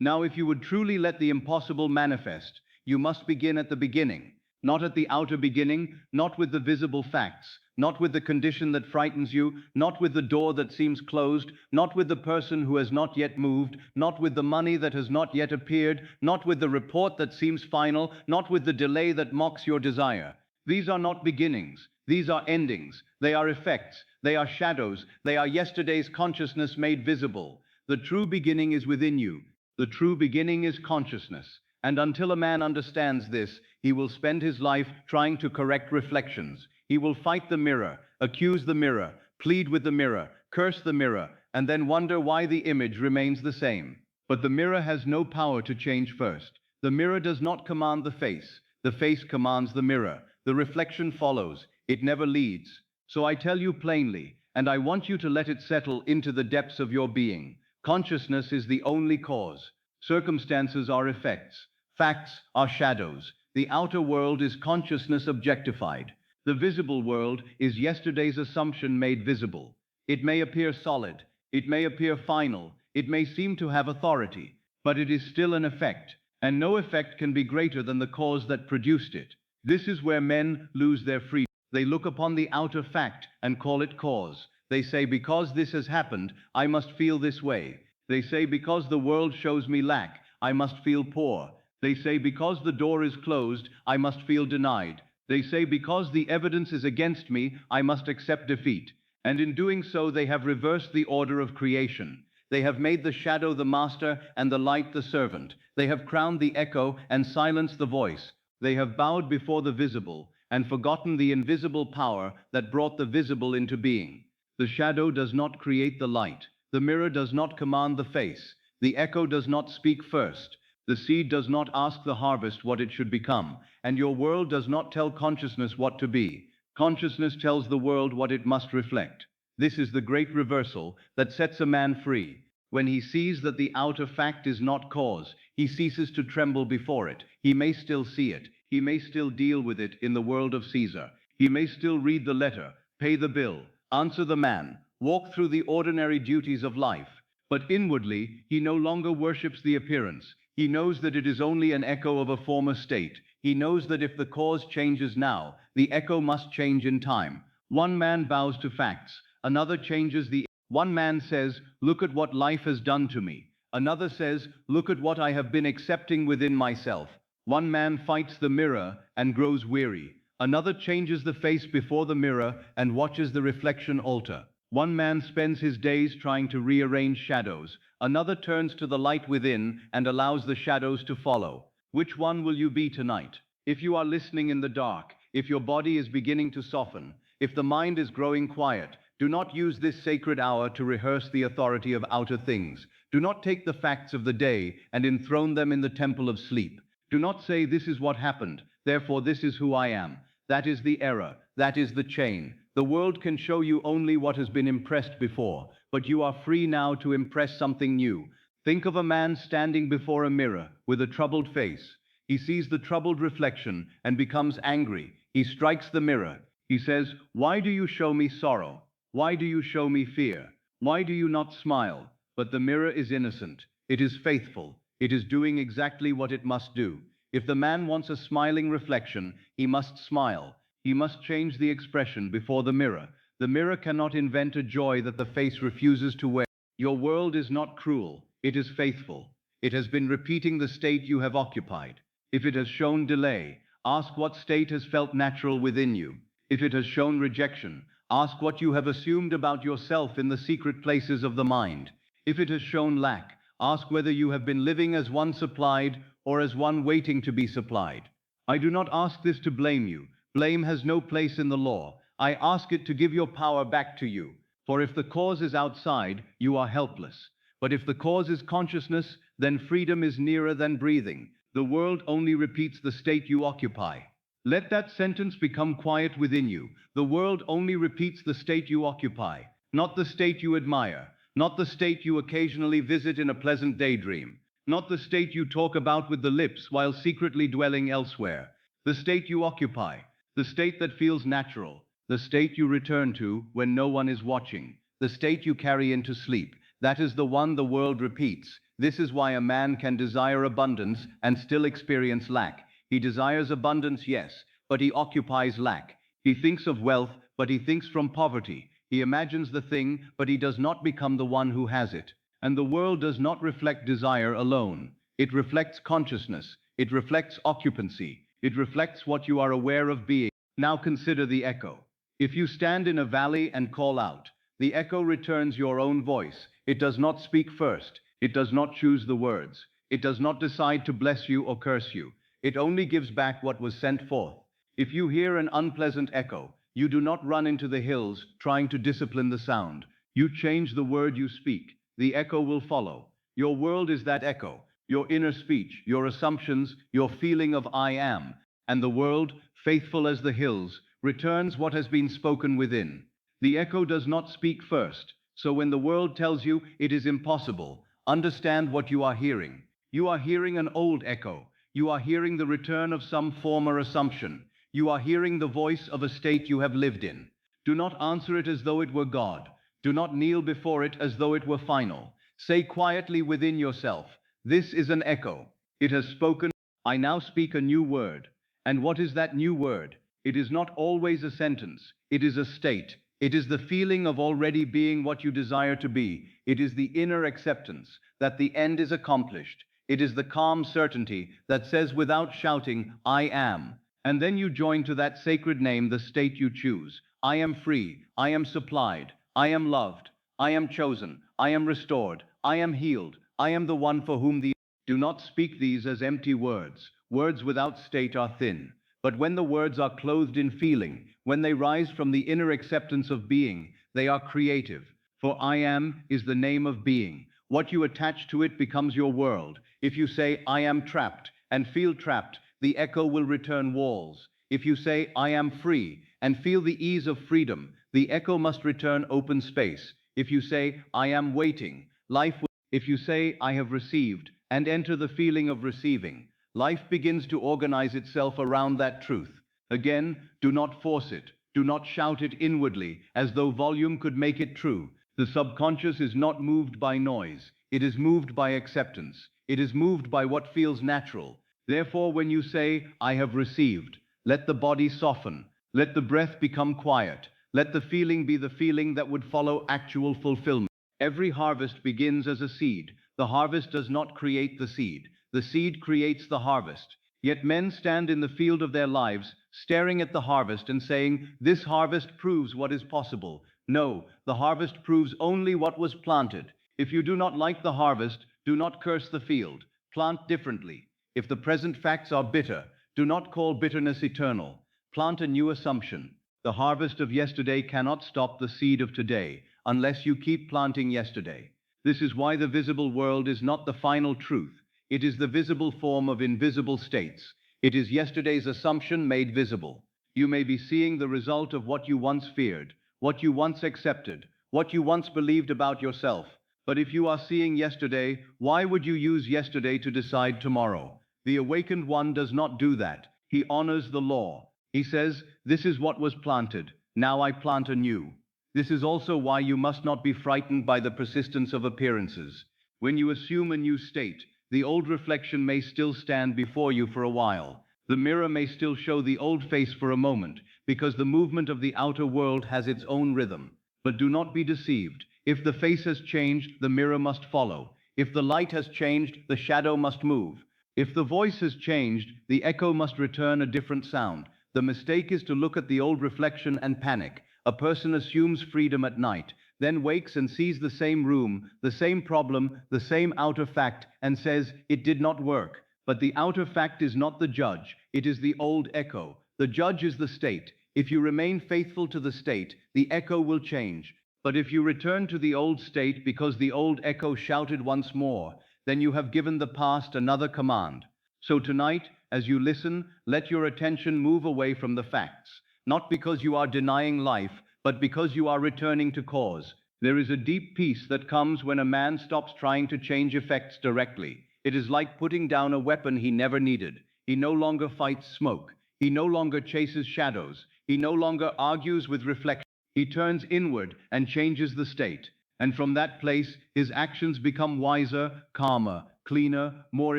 Now, if you would truly let the impossible manifest, you must begin at the beginning. Not at the outer beginning, not with the visible facts, not with the condition that frightens you, not with the door that seems closed, not with the person who has not yet moved, not with the money that has not yet appeared, not with the report that seems final, not with the delay that mocks your desire. These are not beginnings, these are endings, they are effects, they are shadows, they are yesterday's consciousness made visible. The true beginning is within you. The true beginning is consciousness. And until a man understands this, he will spend his life trying to correct reflections. He will fight the mirror, accuse the mirror, plead with the mirror, curse the mirror, and then wonder why the image remains the same. But the mirror has no power to change first. The mirror does not command the face commands the mirror. The reflection follows, it never leads. So I tell you plainly, and I want you to let it settle into the depths of your being. Consciousness is the only cause. Circumstances are effects. Facts are shadows. The outer world is consciousness objectified. The visible world is yesterday's assumption made visible. It may appear solid. It may appear final. It may seem to have authority. But it is still an effect. And no effect can be greater than the cause that produced it. This is where men lose their freedom. They look upon the outer fact and call it cause. They say, because this has happened, I must feel this way. They say, because the world shows me lack, I must feel poor. They say, because the door is closed, I must feel denied. They say, because the evidence is against me, I must accept defeat. And in doing so, they have reversed the order of creation. They have made the shadow the master and the light the servant. They have crowned the echo and silenced the voice. They have bowed before the visible and forgotten the invisible power that brought the visible into being. The shadow does not create the light. The mirror does not command the face. The echo does not speak first. The seed does not ask the harvest what it should become. And your world does not tell consciousness what to be. Consciousness tells the world what it must reflect. This is the great reversal that sets a man free. When he sees that the outer fact is not cause, he ceases to tremble before it. He may still see it. He may still deal with it in the world of Caesar. He may still read the letter, pay the bill, answer the man, walk through the ordinary duties of life. But inwardly, he no longer worships the appearance. He knows that it is only an echo of a former state. He knows that if the cause changes now, the echo must change in time. One man bows to facts. Another changes the... One man says, look at what life has done to me. Another says, look at what I have been accepting within myself. One man fights the mirror and grows weary. Another changes the face before the mirror and watches the reflection alter. One man spends his days trying to rearrange shadows. Another turns to the light within and allows the shadows to follow. Which one will you be tonight? If you are listening in the dark, if your body is beginning to soften, if the mind is growing quiet, do not use this sacred hour to rehearse the authority of outer things. Do not take the facts of the day and enthrone them in the temple of sleep. Do not say, this is what happened, therefore this is who I am. That is the error. That is the chain. The world can show you only what has been impressed before, but you are free now to impress something new. Think of a man standing before a mirror with a troubled face. He sees the troubled reflection and becomes angry. He strikes the mirror. He says, why do you show me sorrow? Why do you show me fear? Why do you not smile? But the mirror is innocent. It is faithful. It is doing exactly what it must do. If the man wants a smiling reflection, he must smile. He must change the expression before the mirror. The mirror cannot invent a joy that the face refuses to wear. Your world is not cruel. It is faithful. It has been repeating the state you have occupied. If it has shown delay, ask what state has felt natural within you. If it has shown rejection, ask what you have assumed about yourself in the secret places of the mind. If it has shown lack, ask whether you have been living as one supplied or as one waiting to be supplied. I do not ask this to blame you. Blame has no place in the law. I ask it to give your power back to you. For if the cause is outside, you are helpless. But if the cause is consciousness, then freedom is nearer than breathing. The world only repeats the state you occupy. Let that sentence become quiet within you. The world only repeats the state you occupy, not the state you admire, not the state you occasionally visit in a pleasant daydream, not the state you talk about with the lips while secretly dwelling elsewhere. The state you occupy, the state that feels natural, the state you return to when no one is watching, the state you carry into sleep. That is the one the world repeats. This is why a man can desire abundance and still experience lack. He desires abundance, yes, but he occupies lack. He thinks of wealth, but he thinks from poverty. He imagines the thing, but he does not become the one who has it. And the world does not reflect desire alone. It reflects consciousness. It reflects occupancy. It reflects what you are aware of being. Now consider the echo. If you stand in a valley and call out, the echo returns your own voice. It does not speak first. It does not choose the words. It does not decide to bless you or curse you. It only gives back what was sent forth. If you hear an unpleasant echo, you do not run into the hills trying to discipline the sound. You change the word you speak. The echo will follow. Your world is that echo, your inner speech, your assumptions, your feeling of I am. And the world, faithful as the hills, returns what has been spoken within. The echo does not speak first. So when the world tells you it is impossible, understand what you are hearing. You are hearing an old echo. You are hearing the return of some former assumption. You are hearing the voice of a state you have lived in. Do not answer it as though it were God. Do not kneel before it as though it were final. Say quietly within yourself, this is an echo. It has spoken. I now speak a new word. And what is that new word? It is not always a sentence. It is a state. It is the feeling of already being what you desire to be. It is the inner acceptance that the end is accomplished. It is the calm certainty that says without shouting, I am. And then you join to that sacred name the state you choose. I am free. I am supplied. I am loved. I am chosen. I am restored. I am healed. I am the one for whom the... Do not speak these as empty words. Words without state are thin. But when the words are clothed in feeling, when they rise from the inner acceptance of being, they are creative. For I am is the name of being. What you attach to it becomes your world. If you say, I am trapped, and feel trapped, the echo will return walls. If you say, I am free, and feel the ease of freedom, the echo must return open space. If you say, I am waiting, life will... If you say, I have received, and enter the feeling of receiving, life begins to organize itself around that truth. Again, do not force it. Do not shout it inwardly, as though volume could make it true. The subconscious is not moved by noise. It is moved by acceptance. It is moved by what feels natural. Therefore, when you say, I have received, let the body soften. Let the breath become quiet. Let the feeling be the feeling that would follow actual fulfillment. Every harvest begins as a seed. The harvest does not create the seed. The seed creates the harvest. Yet men stand in the field of their lives, staring at the harvest and saying, this harvest proves what is possible. No, the harvest proves only what was planted. If you do not like the harvest, do not curse the field. Plant differently. If the present facts are bitter, do not call bitterness eternal. Plant a new assumption. The harvest of yesterday cannot stop the seed of today, unless you keep planting yesterday. This is why the visible world is not the final truth. It is the visible form of invisible states. It is yesterday's assumption made visible. You may be seeing the result of what you once feared, what you once accepted, what you once believed about yourself. But if you are seeing yesterday, why would you use yesterday to decide tomorrow? The awakened one does not do that. He honors the law. He says, this is what was planted. Now I plant anew. This is also why you must not be frightened by the persistence of appearances. When you assume a new state, the old reflection may still stand before you for a while. The mirror may still show the old face for a moment, because the movement of the outer world has its own rhythm. But do not be deceived. If the face has changed, the mirror must follow. If the light has changed, the shadow must move. If the voice has changed, the echo must return a different sound. The mistake is to look at the old reflection and panic. A person assumes freedom at night, then wakes and sees the same room, the same problem, the same outer fact, and says, it did not work. But the outer fact is not the judge, it is the old echo. The judge is the state. If you remain faithful to the state, the echo will change. But if you return to the old state because the old echo shouted once more, then you have given the past another command. So tonight, as you listen, let your attention move away from the facts. Not because you are denying life, but because you are returning to cause. There is a deep peace that comes when a man stops trying to change effects directly. It is like putting down a weapon he never needed. He no longer fights smoke. He no longer chases shadows. He no longer argues with reflection. He turns inward and changes the state. And from that place, his actions become wiser, calmer, cleaner, more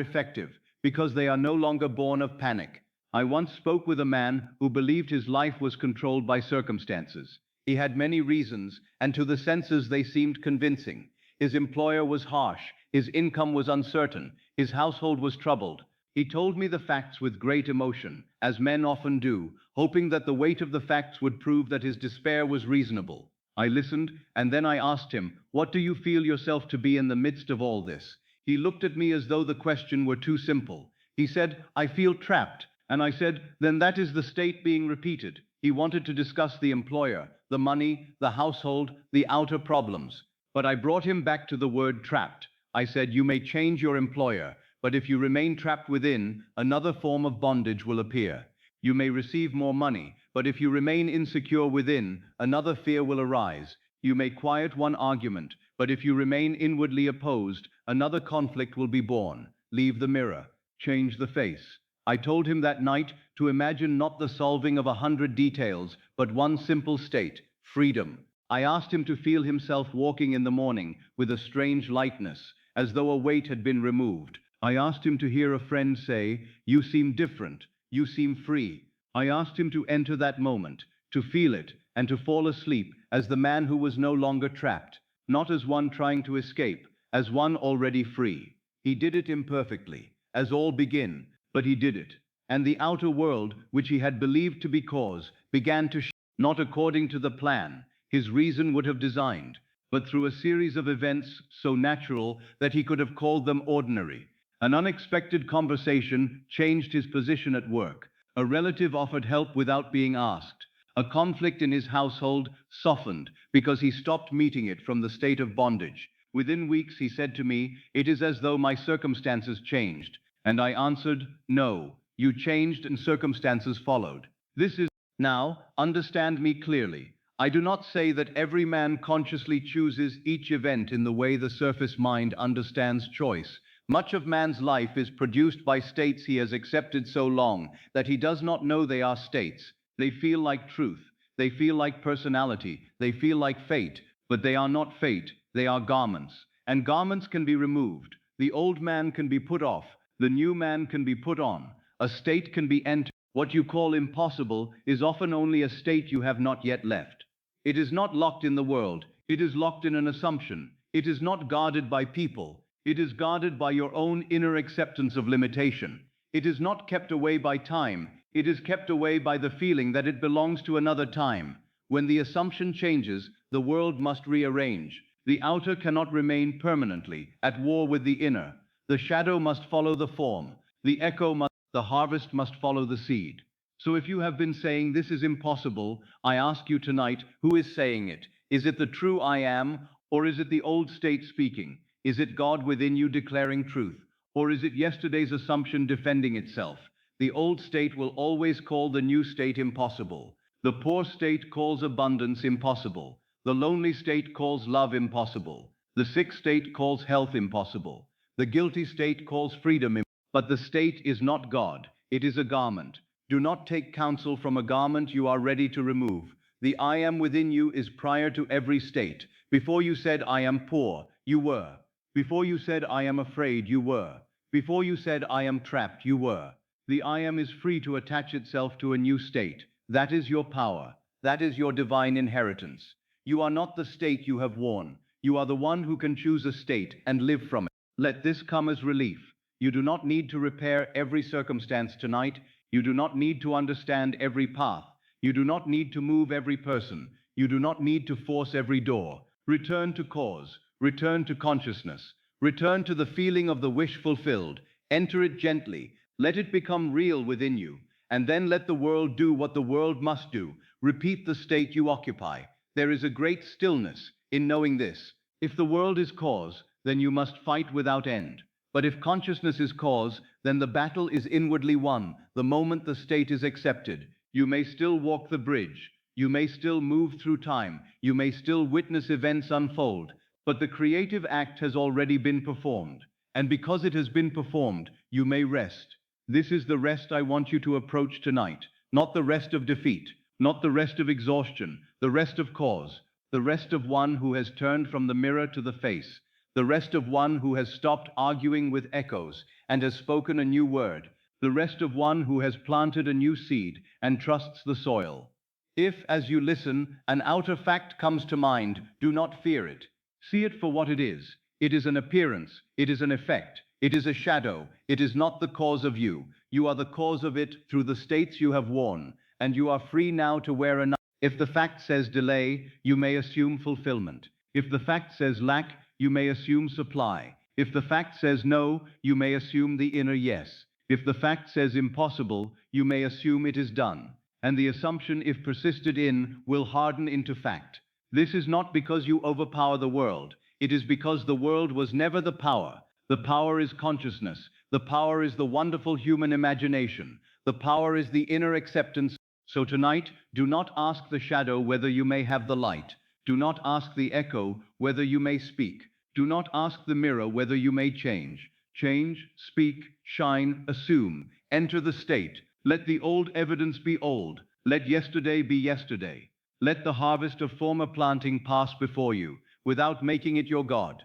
effective. because they are no longer born of panic. I once spoke with a man who believed his life was controlled by circumstances. He had many reasons, and to the senses they seemed convincing. His employer was harsh, his income was uncertain, his household was troubled. He told me the facts with great emotion, as men often do, hoping that the weight of the facts would prove that his despair was reasonable. I listened, and then I asked him, "What do you feel yourself to be in the midst of all this?" He looked at me as though the question were too simple. He said, "I feel trapped." And I said, "Then that is the state being repeated." He wanted to discuss the employer, the money, the household, the outer problems. But I brought him back to the word trapped. I said, "You may change your employer, but if you remain trapped within, another form of bondage will appear. You may receive more money, but if you remain insecure within, another fear will arise. You may quiet one argument, but if you remain inwardly opposed, another conflict will be born. Leave the mirror. Change the face." I told him that night to imagine not the solving of 100 details, but one simple state: freedom. I asked him to feel himself walking in the morning with a strange lightness, as though a weight had been removed. I asked him to hear a friend say, "You seem different, you seem free." I asked him to enter that moment, to feel it, and to fall asleep as the man who was no longer trapped, not as one trying to escape, as one already free. He did it imperfectly, as all begin, but he did it. And the outer world, which he had believed to be cause, began to not according to the plan his reason would have designed, but through a series of events so natural that he could have called them ordinary. An unexpected conversation changed his position at work. A relative offered help without being asked. A conflict in his household softened because he stopped meeting it from the state of bondage. Within weeks, he said to me, "It is as though my circumstances changed." And I answered, "No, you changed and circumstances followed." This is now, understand me clearly. I do not say that every man consciously chooses each event in the way the surface mind understands choice. Much of man's life is produced by states he has accepted so long that he does not know they are states. They feel like truth, they feel like personality, they feel like fate, but they are not fate, they are garments. And garments can be removed. The old man can be put off. The new man can be put on. A state can be entered. What you call impossible is often only a state you have not yet left. It is not locked in the world. It is locked in an assumption. It is not guarded by people. It is guarded by your own inner acceptance of limitation. It is not kept away by time. It is kept away by the feeling that it belongs to another time. When the assumption changes, the world must rearrange. The outer cannot remain permanently at war with the inner. The shadow must follow the form. The harvest must follow the seed. So if you have been saying this is impossible, I ask you tonight, who is saying it? Is it the true I am, or is it the old state speaking? Is it God within you declaring truth, or is it yesterday's assumption defending itself? The old state will always call the new state impossible. The poor state calls abundance impossible. The lonely state calls love impossible. The sick state calls health impossible. The guilty state calls freedom. But the state is not God. It is a garment. Do not take counsel from a garment you are ready to remove. The I am within you is prior to every state. Before you said I am poor, you were. Before you said I am afraid, you were. Before you said I am trapped, you were. The I am is free to attach itself to a new state. That is your power. That is your divine inheritance. You are not the state you have worn. You are the one who can choose a state and live from it. Let this come as relief. You do not need to repair every circumstance tonight. You do not need to understand every path. You do not need to move every person. You do not need to force every door. Return to cause. Return to consciousness. Return to the feeling of the wish fulfilled. Enter it gently. Let it become real within you. And then let the world do what the world must do. Repeat the state you occupy. There is a great stillness in knowing this. If the world is cause, then you must fight without end. But if consciousness is cause, then the battle is inwardly won. The moment the state is accepted, you may still walk the bridge. You may still move through time. You may still witness events unfold. But the creative act has already been performed. And because it has been performed, you may rest. This is the rest I want you to approach tonight. Not the rest of defeat. Not the rest of exhaustion. The rest of cause. The rest of one who has turned from the mirror to the face. The rest of one who has stopped arguing with echoes and has spoken a new word. The rest of one who has planted a new seed and trusts the soil. If, as you listen, an outer fact comes to mind, do not fear it. See it for what it is. It is an appearance, it is an effect, it is a shadow, it is not the cause of you. You are the cause of it through the states you have worn, and you are free now to wear another. If the fact says delay, you may assume fulfillment. If the fact says lack, you may assume supply. If the fact says no, you may assume the inner yes. If the fact says impossible, you may assume it is done. And the assumption, if persisted in, will harden into fact. This is not because you overpower the world. It is because the world was never the power. The power is consciousness. The power is the wonderful human imagination. The power is the inner acceptance. So tonight, do not ask the shadow whether you may have the light. Do not ask the echo whether you may speak. Do not ask the mirror whether you may change. Change, speak, shine, assume, enter the state. Let the old evidence be old. Let yesterday be yesterday. Let the harvest of former planting pass before you, without making it your God.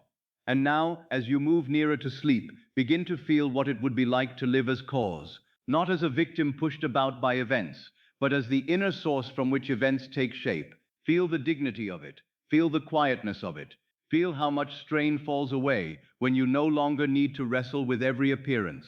And now, as you move nearer to sleep, begin to feel what it would be like to live as cause, not as a victim pushed about by events, but as the inner source from which events take shape. Feel the dignity of it. Feel the quietness of it. Feel how much strain falls away when you no longer need to wrestle with every appearance.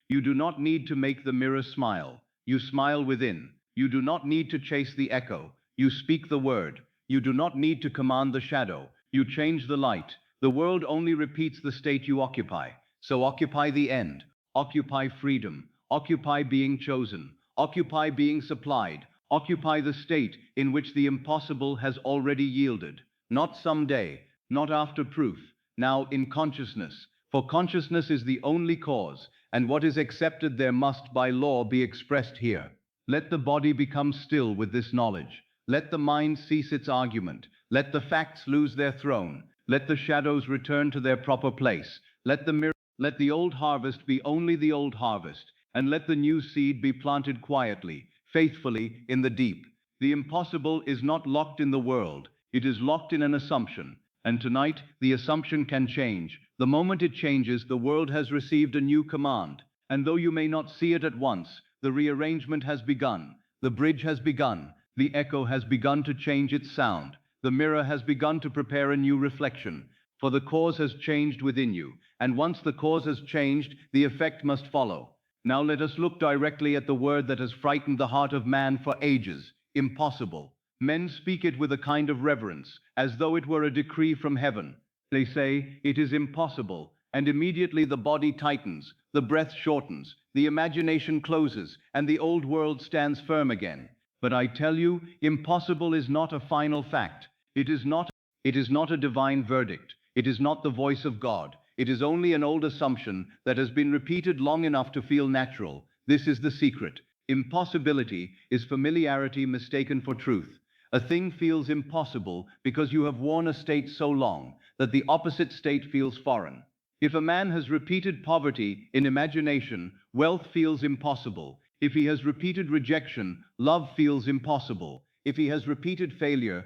You do not need to make the mirror smile. You smile within. You do not need to chase the echo. You speak the word. You do not need to command the shadow. You change the light. The world only repeats the state you occupy. So occupy the end. Occupy freedom. Occupy being chosen. Occupy being supplied. Occupy the state in which the impossible has already yielded. Not someday, not after proof, now in consciousness. For consciousness is the only cause, and what is accepted there must by law be expressed here. Let the body become still with this knowledge. Let the mind cease its argument. Let the facts lose their throne. Let the shadows return to their proper place. Let the old harvest be only the old harvest, and let the new seed be planted quietly, faithfully, in the deep. The impossible is not locked in the world. It is locked in an assumption. And tonight, the assumption can change. The moment it changes, the world has received a new command. And though you may not see it at once, the rearrangement has begun. The bridge has begun. The echo has begun to change its sound. The mirror has begun to prepare a new reflection. For the cause has changed within you. And once the cause has changed, the effect must follow. Now let us look directly at the word that has frightened the heart of man for ages: impossible. Men speak it with a kind of reverence, as though it were a decree from heaven. They say, it is impossible, and immediately the body tightens, the breath shortens, the imagination closes, and the old world stands firm again. But I tell you, impossible is not a final fact. It is not a divine verdict. It is not the voice of God. It is only an old assumption that has been repeated long enough to feel natural. This is the secret. Impossibility is familiarity mistaken for truth. A thing feels impossible because you have worn a state so long that the opposite state feels foreign. If a man has repeated poverty in imagination, wealth feels impossible. If he has repeated rejection, love feels impossible. If he has repeated failure,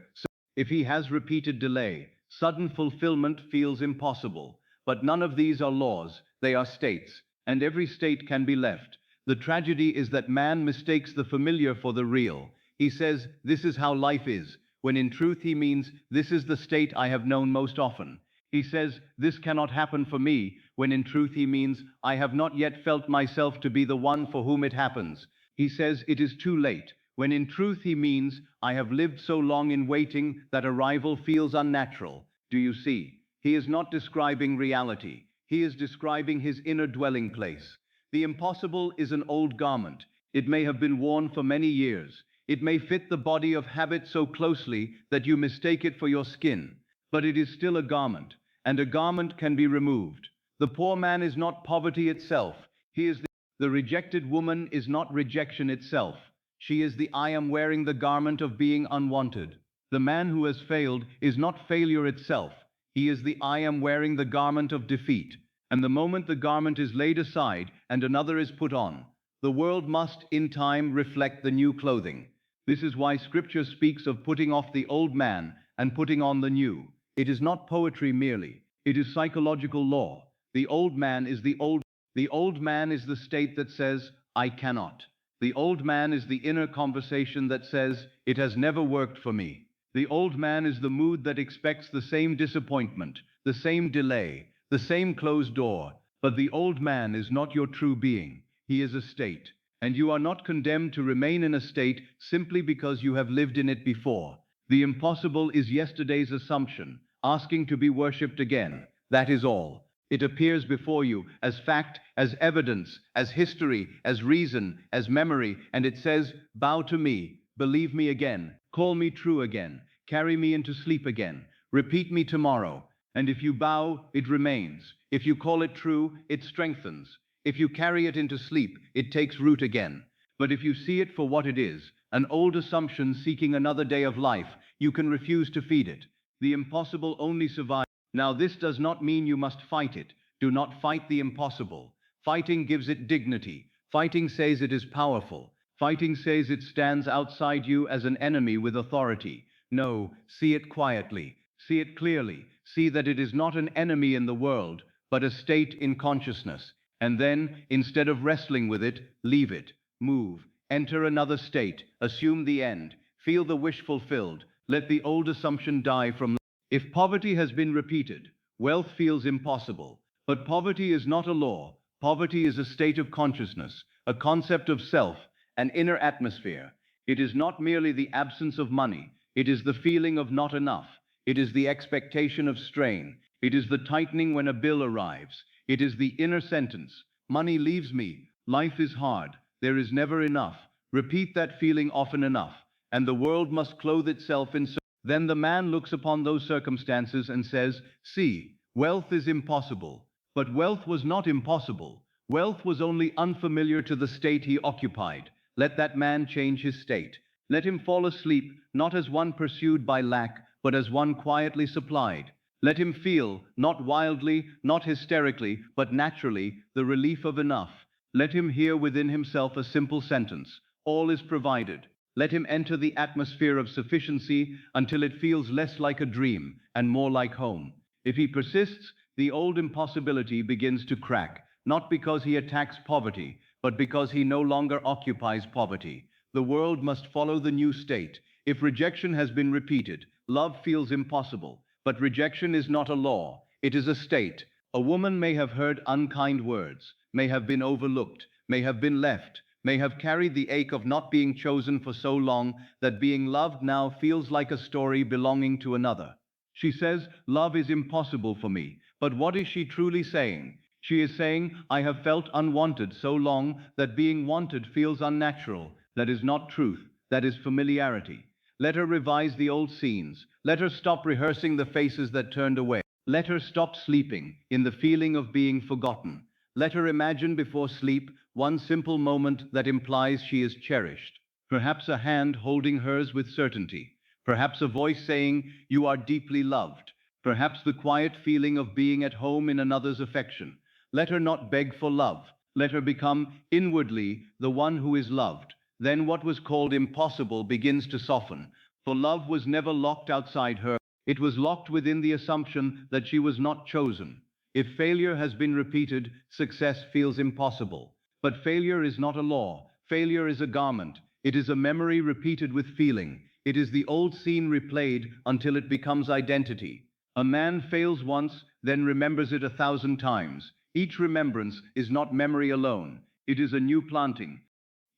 if he has repeated delay, sudden fulfillment feels impossible. But none of these are laws, they are states, and every state can be left. The tragedy is that man mistakes the familiar for the real. He says, this is how life is, when in truth he means, this is the state I have known most often. He says, this cannot happen for me, when in truth he means, I have not yet felt myself to be the one for whom it happens. He says, it is too late, when in truth he means, I have lived so long in waiting that arrival feels unnatural. Do you see? He is not describing reality. He is describing his inner dwelling place. The impossible is an old garment. It may have been worn for many years. It may fit the body of habit so closely that you mistake it for your skin. But it is still a garment, and a garment can be removed. The poor man is not poverty itself. He is the rejected woman is not rejection itself. She is the I am wearing the garment of being unwanted. The man who has failed is not failure itself. He is the I am wearing the garment of defeat. And the moment the garment is laid aside and another is put on, the world must, in time, reflect the new clothing. This is why Scripture speaks of putting off the old man and putting on the new. It is not poetry merely. It is psychological law. The old man is the old man is the state that says, I cannot. The old man is the inner conversation that says, it has never worked for me. The old man is the mood that expects the same disappointment, the same delay, the same closed door. But the old man is not your true being. He is a state. And you are not condemned to remain in a state simply because you have lived in it before. The impossible is yesterday's assumption, asking to be worshipped again. That is all. It appears before you as fact, as evidence, as history, as reason, as memory, and it says, bow to me, believe me again, call me true again, carry me into sleep again, repeat me tomorrow. And if you bow, it remains. If you call it true, it strengthens. If you carry it into sleep, it takes root again. But if you see it for what it is, an old assumption seeking another day of life, you can refuse to feed it. The impossible only survives. Now, this does not mean you must fight it. Do not fight the impossible. Fighting gives it dignity. Fighting says it is powerful. Fighting says it stands outside you as an enemy with authority. No, see it quietly. See it clearly. See that it is not an enemy in the world, but a state in consciousness. And then, instead of wrestling with it, leave it. Move. Enter another state. Assume the end. Feel the wish fulfilled. Let the old assumption die from. If poverty has been repeated, wealth feels impossible. But poverty is not a law. Poverty is a state of consciousness, a concept of self, an inner atmosphere. It is not merely the absence of money. It is the feeling of not enough. It is the expectation of strain. It is the tightening when a bill arrives. It is the inner sentence. Money leaves me. Life is hard. There is never enough. Repeat that feeling often enough, and the world must clothe itself in. Then the man looks upon those circumstances and says, see, wealth is impossible. But wealth was not impossible. Wealth was only unfamiliar to the state he occupied. Let that man change his state. Let him fall asleep, not as one pursued by lack, but as one quietly supplied. Let him feel, not wildly, not hysterically, but naturally, the relief of enough. Let him hear within himself a simple sentence, all is provided. Let him enter the atmosphere of sufficiency until it feels less like a dream and more like home. If he persists, the old impossibility begins to crack, not because he attacks poverty, but because he no longer occupies poverty. The world must follow the new state. If rejection has been repeated, love feels impossible. But rejection is not a law, it is a state. A woman may have heard unkind words, may have been overlooked, may have been left, may have carried the ache of not being chosen for so long that being loved now feels like a story belonging to another. She says, love is impossible for me. But what is she truly saying? She is saying, I have felt unwanted so long that being wanted feels unnatural. That is not truth, that is familiarity. Let her revise the old scenes. Let her stop rehearsing the faces that turned away. Let her stop sleeping in the feeling of being forgotten. Let her imagine before sleep one simple moment that implies she is cherished. Perhaps a hand holding hers with certainty. Perhaps a voice saying, you are deeply loved. Perhaps the quiet feeling of being at home in another's affection. Let her not beg for love. Let her become inwardly the one who is loved. Then what was called impossible begins to soften, for love was never locked outside her. It was locked within the assumption that she was not chosen. If failure has been repeated, success feels impossible. But failure is not a law. Failure is a garment. It is a memory repeated with feeling. It is the old scene replayed until it becomes identity. A man fails once, then remembers it 1,000 times. Each remembrance is not memory alone. It is a new planting.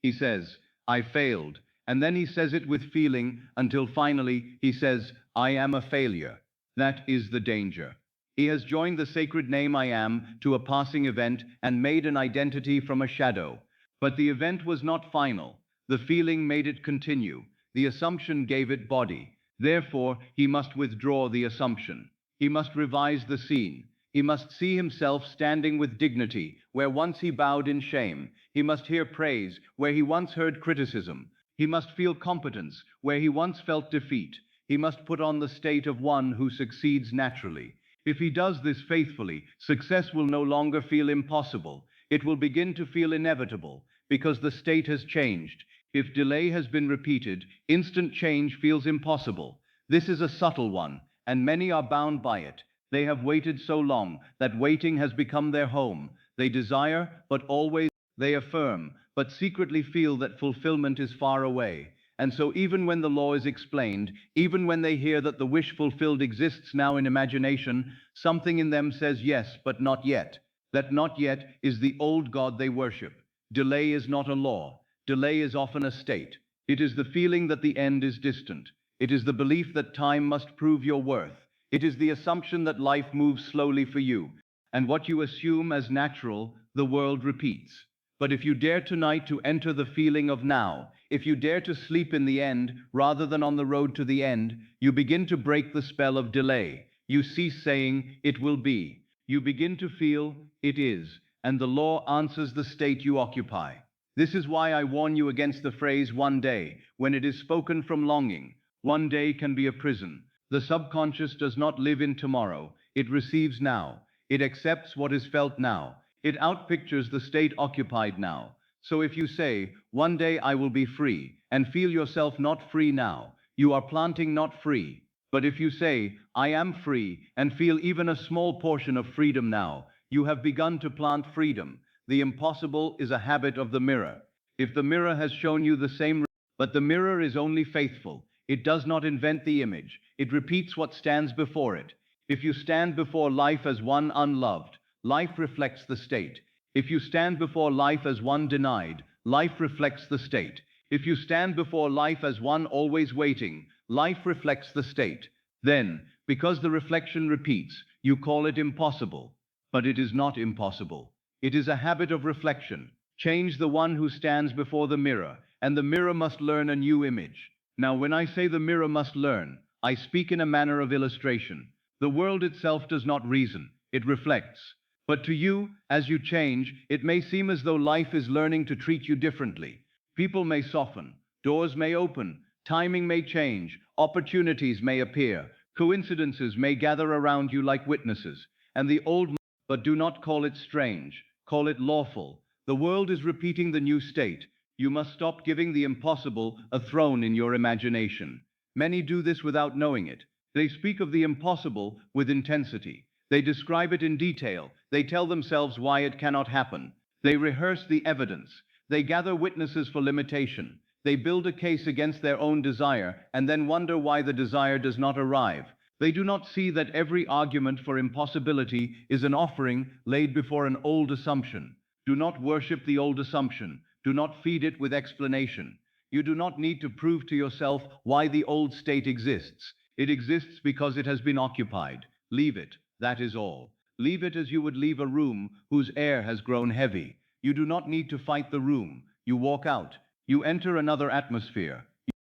He says, I failed. And then he says it with feeling until finally he says, I am a failure. That is the danger. He has joined the sacred name I am to a passing event and made an identity from a shadow. But the event was not final. The feeling made it continue. The assumption gave it body. Therefore, he must withdraw the assumption. He must revise the scene. He must see himself standing with dignity where once he bowed in shame. He must hear praise where he once heard criticism. He must feel competence where he once felt defeat. He must put on the state of one who succeeds naturally. If he does this faithfully, success will no longer feel impossible. It will begin to feel inevitable because the state has changed. If delay has been repeated, instant change feels impossible. This is a subtle one, and many are bound by it. They have waited so long that waiting has become their home. They desire, but always they affirm, but secretly feel that fulfillment is far away. And so even when the law is explained, even when they hear that the wish fulfilled exists now in imagination, something in them says yes, but not yet. That not yet is the old God they worship. Delay is not a law. Delay is often a state. It is the feeling that the end is distant. It is the belief that time must prove your worth. It is the assumption that life moves slowly for you. And what you assume as natural, the world repeats. But if you dare tonight to enter the feeling of now, if you dare to sleep in the end rather than on the road to the end, you begin to break the spell of delay. You cease saying, "It will be." You begin to feel, "It is," and the law answers the state you occupy. This is why I warn you against the phrase "one day," when it is spoken from longing. One day can be a prison. The subconscious does not live in tomorrow. It receives now. It accepts what is felt now. It outpictures the state occupied now. So if you say, "One day I will be free," and feel yourself not free now, you are planting not free. But if you say, "I am free," and feel even a small portion of freedom now, you have begun to plant freedom. The impossible is a habit of the mirror. If the mirror has shown you the same, but the mirror is only faithful. It does not invent the image. It repeats what stands before it. If you stand before life as one unloved, life reflects the state. If you stand before life as one denied, life reflects the state. If you stand before life as one always waiting, life reflects the state. Then, because the reflection repeats, you call it impossible. But it is not impossible. It is a habit of reflection. Change the one who stands before the mirror, and the mirror must learn a new image. Now, when I say the mirror must learn, I speak in a manner of illustration. The world itself does not reason, it reflects. But to you, as you change, it may seem as though life is learning to treat you differently. People may soften, doors may open, timing may change, opportunities may appear, coincidences may gather around you like witnesses, and the old, but do not call it strange, call it lawful. The world is repeating the new state. You must stop giving the impossible a throne in your imagination. Many do this without knowing it. They speak of the impossible with intensity. They describe it in detail. They tell themselves why it cannot happen. They rehearse the evidence. They gather witnesses for limitation. They build a case against their own desire and then wonder why the desire does not arrive. They do not see that every argument for impossibility is an offering laid before an old assumption. Do not worship the old assumption. Do not feed it with explanation. You do not need to prove to yourself why the old state exists. It exists because it has been occupied. Leave it. That is all. Leave it as you would leave a room whose air has grown heavy. You do not need to fight the room. You walk out. You enter another atmosphere.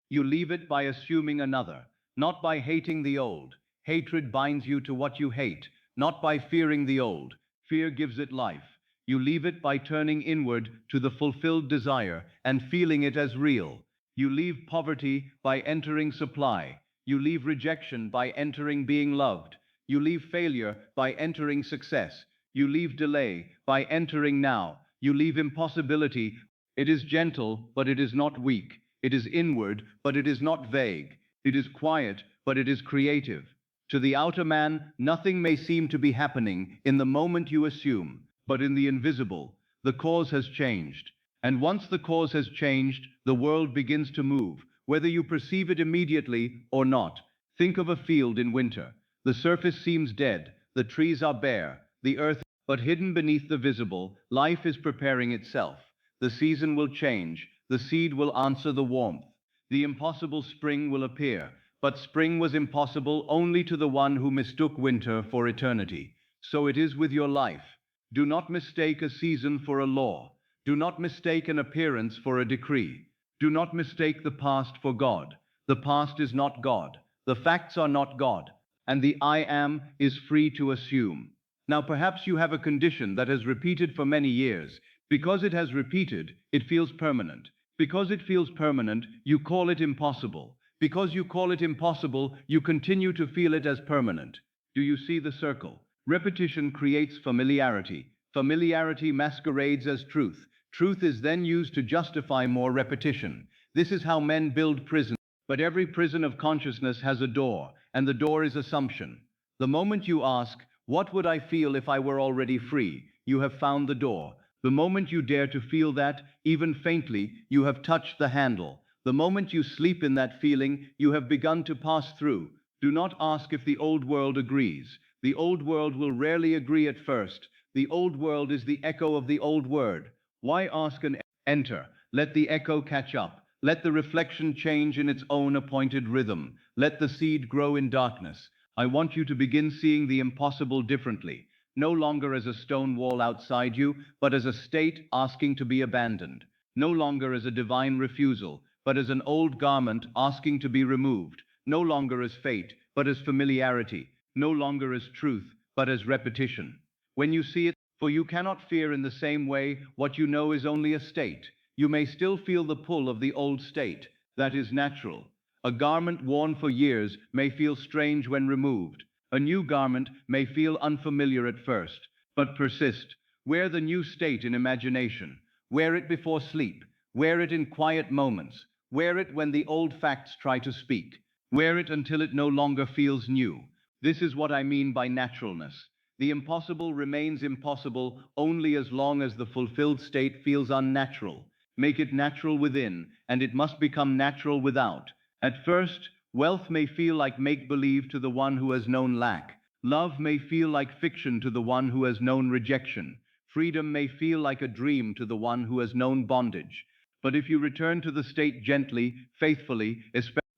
You leave it by assuming another, not by hating the old. Hatred binds you to what you hate, not by fearing the old. Fear gives it life. You leave it by turning inward to the fulfilled desire and feeling it as real. You leave poverty by entering supply. You leave rejection by entering being loved. You leave failure by entering success. You leave delay by entering now. You leave impossibility. It is gentle, but it is not weak. It is inward, but it is not vague. It is quiet, but it is creative. To the outer man, nothing may seem to be happening in the moment you assume, but in the invisible, the cause has changed. And once the cause has changed, the world begins to move, whether you perceive it immediately or not. Think of a field in winter. The surface seems dead, the trees are bare, the earth, but hidden beneath the visible, life is preparing itself. The season will change, the seed will answer the warmth. The impossible spring will appear, but spring was impossible only to the one who mistook winter for eternity. So it is with your life. Do not mistake a season for a law. Do not mistake an appearance for a decree. Do not mistake the past for God. The past is not God. The facts are not God. And the I am is free to assume. Now perhaps you have a condition that has repeated for many years. Because it has repeated, it feels permanent. Because it feels permanent, you call it impossible. Because you call it impossible, you continue to feel it as permanent. Do you see the circle? Repetition creates familiarity. Familiarity masquerades as truth. Truth is then used to justify more repetition. This is how men build prisons. But every prison of consciousness has a door, and the door is assumption. The moment you ask, what would I feel if I were already free? You have found the door. The moment you dare to feel that, even faintly, you have touched the handle. The moment you sleep in that feeling, you have begun to pass through. Do not ask if the old world agrees. The old world will rarely agree at first. The old world is the echo of the old word. Why ask and enter? Let the echo catch up. Let the reflection change in its own appointed rhythm. Let the seed grow in darkness. I want you to begin seeing the impossible differently, no longer as a stone wall outside you, but as a state asking to be abandoned, no longer as a divine refusal, but as an old garment asking to be removed, no longer as fate, but as familiarity, no longer as truth, but as repetition. When you see it, for you cannot fear in the same way what you know is only a state. You may still feel the pull of the old state. That is natural. A garment worn for years may feel strange when removed. A new garment may feel unfamiliar at first, but persist. Wear the new state in imagination. Wear it before sleep. Wear it in quiet moments. Wear it when the old facts try to speak. Wear it until it no longer feels new. This is what I mean by naturalness. The impossible remains impossible only as long as the fulfilled state feels unnatural. Make it natural within, and it must become natural without. At first, wealth may feel like make-believe to the one who has known lack. Love may feel like fiction to the one who has known rejection. Freedom may feel like a dream to the one who has known bondage. But if you return to the state gently, faithfully,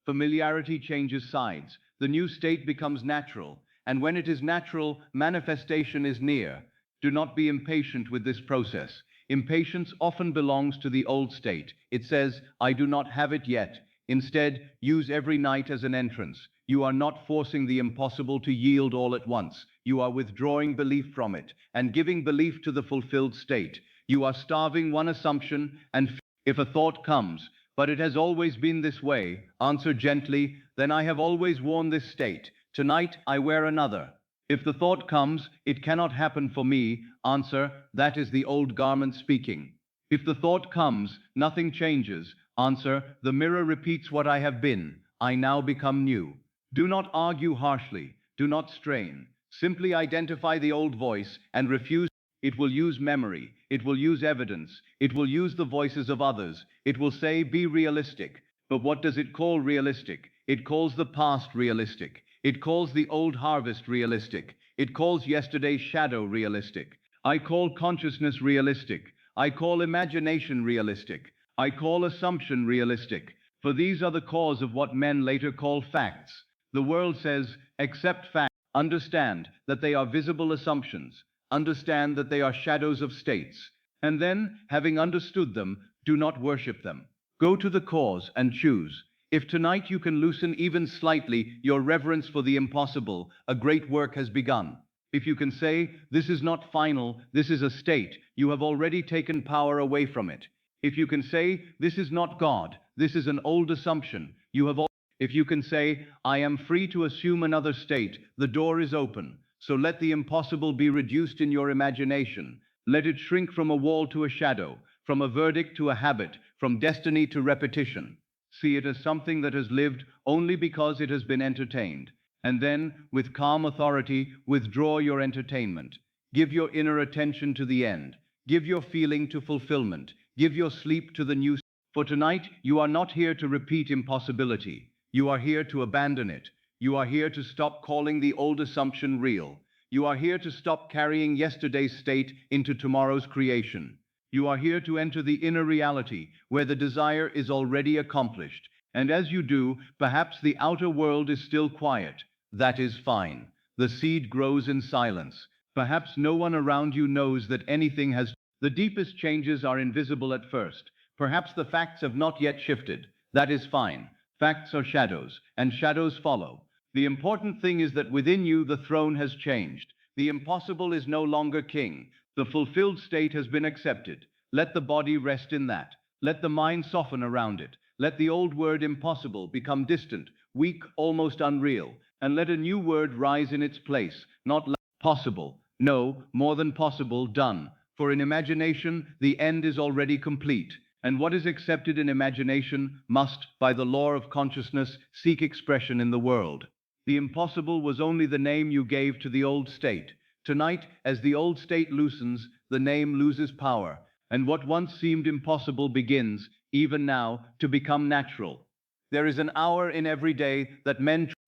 familiarity changes sides. The new state becomes natural. And when it is natural, manifestation is near. Do not be impatient with this process. Impatience often belongs to the old state. It says, I do not have it yet. Instead, use every night as an entrance. You are not forcing the impossible to yield all at once. You are withdrawing belief from it and giving belief to the fulfilled state. You are starving one assumption and if a thought comes, but it has always been this way, answer gently, then I have always worn this state. Tonight I wear another. If the thought comes, it cannot happen for me, answer, that is the old garment speaking. If the thought comes, nothing changes, answer, the mirror repeats what I have been, I now become new. Do not argue harshly, do not strain. Simply identify the old voice and refuse. It will use memory, it will use evidence, it will use the voices of others. It will say, be realistic. But what does it call realistic? It calls the past realistic. It calls the old harvest realistic. It calls yesterday's shadow realistic. I call consciousness realistic. I call imagination realistic. I call assumption realistic. For these are the cause of what men later call facts. The world says, accept facts. Understand that they are visible assumptions. Understand that they are shadows of states. And then, having understood them, do not worship them. Go to the cause and choose. If tonight you can loosen even slightly your reverence for the impossible, a great work has begun. If you can say, this is not final, this is a state, you have already taken power away from it. If you can say, this is not God, this is an old assumption, you have if you can say, I am free to assume another state, the door is open. So let the impossible be reduced in your imagination. Let it shrink from a wall to a shadow, from a verdict to a habit, from destiny to repetition. See it as something that has lived only because it has been entertained. And then, with calm authority, withdraw your entertainment. Give your inner attention to the end. Give your feeling to fulfillment. Give your sleep to the new. For tonight, you are not here to repeat impossibility. You are here to abandon it. You are here to stop calling the old assumption real. You are here to stop carrying yesterday's state into tomorrow's creation. You are here to enter the inner reality, where the desire is already accomplished. And as you do, perhaps the outer world is still quiet. That is fine. The seed grows in silence. Perhaps no one around you knows that anything has. The deepest changes are invisible at first. Perhaps the facts have not yet shifted. That is fine. Facts are shadows, and shadows follow. The important thing is that within you the throne has changed. The impossible is no longer king. The fulfilled state has been accepted. Let the body rest in that. Let the mind soften around it. Let the old word impossible become distant, weak, almost unreal. And let a new word rise in its place, not possible. No, more than possible, done. For in imagination, the end is already complete. And what is accepted in imagination must, by the law of consciousness, seek expression in the world. The impossible was only the name you gave to the old state. Tonight, as the old state loosens, the name loses power, and what once seemed impossible begins, even now, to become natural. There is an hour in every day that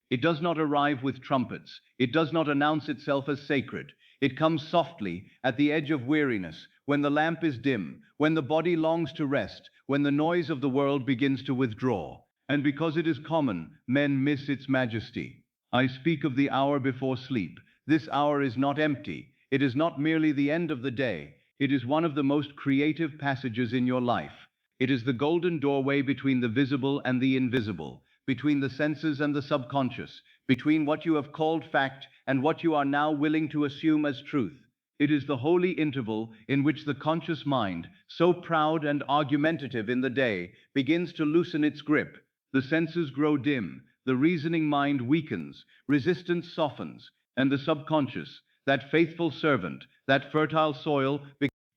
it does not arrive with trumpets. It does not announce itself as sacred. It comes softly, at the edge of weariness, when the lamp is dim, when the body longs to rest, when the noise of the world begins to withdraw. And because it is common, men miss its majesty. I speak of the hour before sleep. This hour is not empty. It is not merely the end of the day. It is one of the most creative passages in your life. It is the golden doorway between the visible and the invisible, between the senses and the subconscious, between what you have called fact and what you are now willing to assume as truth. It is the holy interval in which the conscious mind, so proud and argumentative in the day, begins to loosen its grip. The senses grow dim, the reasoning mind weakens, resistance softens, and the subconscious, that faithful servant, that fertile soil,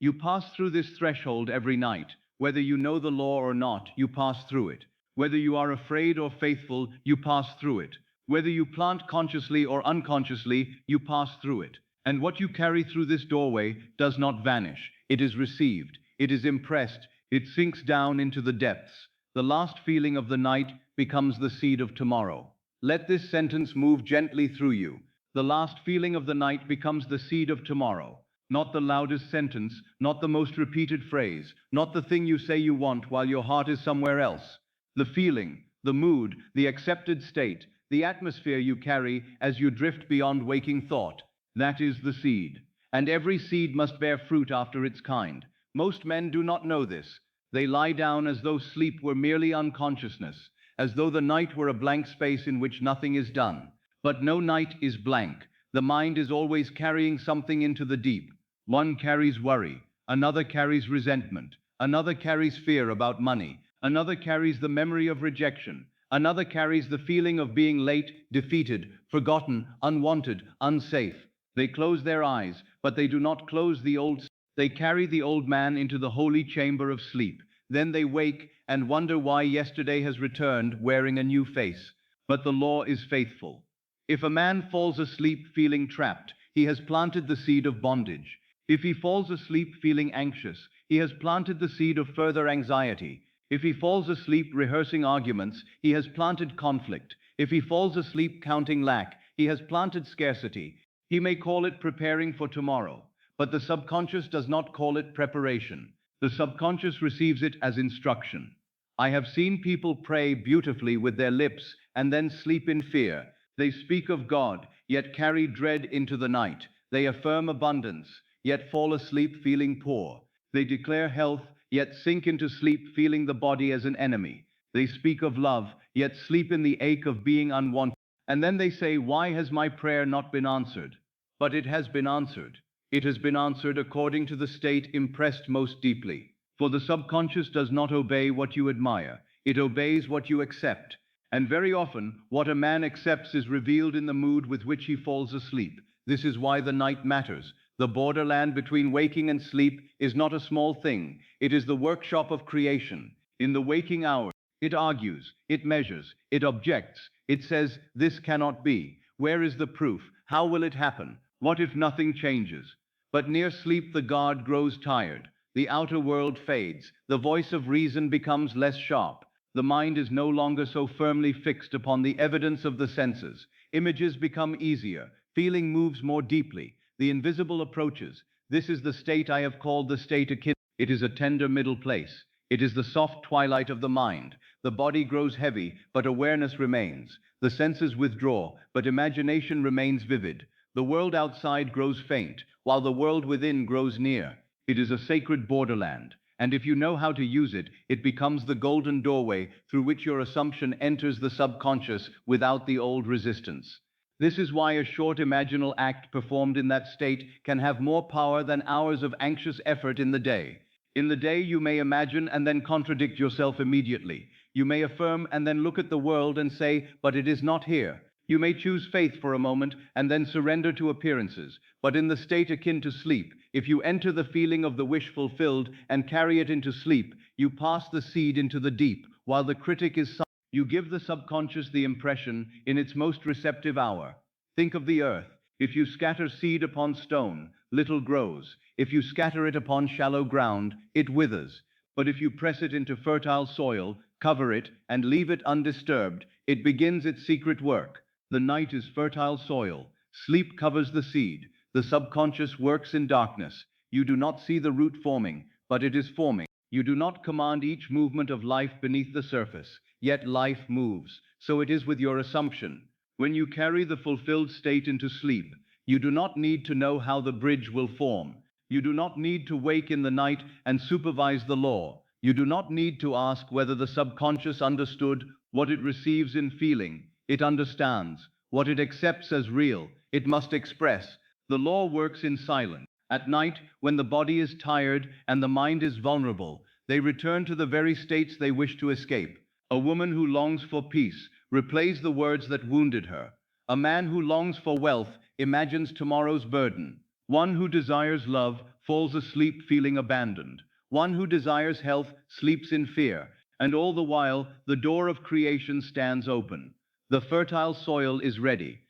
you pass through this threshold every night. Whether you know the law or not, you pass through it. Whether you are afraid or faithful, you pass through it. Whether you plant consciously or unconsciously, you pass through it. And what you carry through this doorway does not vanish. It is received. It is impressed. It sinks down into the depths. The last feeling of the night becomes the seed of tomorrow. Let this sentence move gently through you. The last feeling of the night becomes the seed of tomorrow. Not the loudest sentence, not the most repeated phrase, not the thing you say you want while your heart is somewhere else. The feeling, the mood, the accepted state, the atmosphere you carry as you drift beyond waking thought. That is the seed. And every seed must bear fruit after its kind. Most men do not know this. They lie down as though sleep were merely unconsciousness, as though the night were a blank space in which nothing is done. But no night is blank. The mind is always carrying something into the deep. One carries worry, another carries resentment, another carries fear about money, another carries the memory of rejection, another carries the feeling of being late, defeated, forgotten, unwanted, unsafe. They close their eyes, but they do not close the old. They carry the old man into the holy chamber of sleep. Then they wake and wonder why yesterday has returned wearing a new face. But the law is faithful. If a man falls asleep feeling trapped, he has planted the seed of bondage. If he falls asleep feeling anxious, he has planted the seed of further anxiety. If he falls asleep rehearsing arguments, he has planted conflict. If he falls asleep counting lack, he has planted scarcity. He may call it preparing for tomorrow, but the subconscious does not call it preparation. The subconscious receives it as instruction. I have seen people pray beautifully with their lips and then sleep in fear. They speak of God, yet carry dread into the night. They affirm abundance, yet fall asleep feeling poor. They declare health, yet sink into sleep feeling the body as an enemy. They speak of love, yet sleep in the ache of being unwanted. And then they say, why has my prayer not been answered? But it has been answered. It has been answered according to the state impressed most deeply. For the subconscious does not obey what you admire. It obeys what you accept. And very often, what a man accepts is revealed in the mood with which he falls asleep. This is why the night matters. The borderland between waking and sleep is not a small thing. It is the workshop of creation. In the waking hours, it argues, it measures, it objects, it says, this cannot be. Where is the proof? How will it happen? What if nothing changes? But near sleep the guard grows tired. The outer world fades. The voice of reason becomes less sharp. The mind is no longer so firmly fixed upon the evidence of the senses. Images become easier. Feeling moves more deeply. The invisible approaches. This is the state I have called the state akin. It is a tender middle place. It is the soft twilight of the mind. The body grows heavy, but awareness remains. The senses withdraw, but imagination remains vivid. The world outside grows faint, while the world within grows near. It is a sacred borderland, and if you know how to use it, it becomes the golden doorway through which your assumption enters the subconscious without the old resistance. This is why a short imaginal act performed in that state can have more power than hours of anxious effort in the day. In the day you may imagine and then contradict yourself immediately. You may affirm and then look at the world and say, but it is not here. You may choose faith for a moment and then surrender to appearances. But in the state akin to sleep, if you enter the feeling of the wish fulfilled and carry it into sleep, you pass the seed into the deep, while the critic is silent. You give the subconscious the impression in its most receptive hour. Think of the earth. If you scatter seed upon stone, little grows. If you scatter it upon shallow ground, it withers. But if you press it into fertile soil, cover it, and leave it undisturbed, it begins its secret work. The night is fertile soil. Sleep covers the seed. The subconscious works in darkness. You do not see the root forming, but it is forming. You do not command each movement of life beneath the surface, yet life moves. So it is with your assumption. When you carry the fulfilled state into sleep, you do not need to know how the bridge will form. You do not need to wake in the night and supervise the law. You do not need to ask whether the subconscious understood what it receives in feeling. It understands. What it accepts as real, it must express. The law works in silence. At night, when the body is tired and the mind is vulnerable, they return to the very states they wish to escape. A woman who longs for peace replays the words that wounded her. A man who longs for wealth imagines tomorrow's burden. One who desires love falls asleep feeling abandoned. One who desires health sleeps in fear. And all the while, the door of creation stands open. The fertile soil is ready.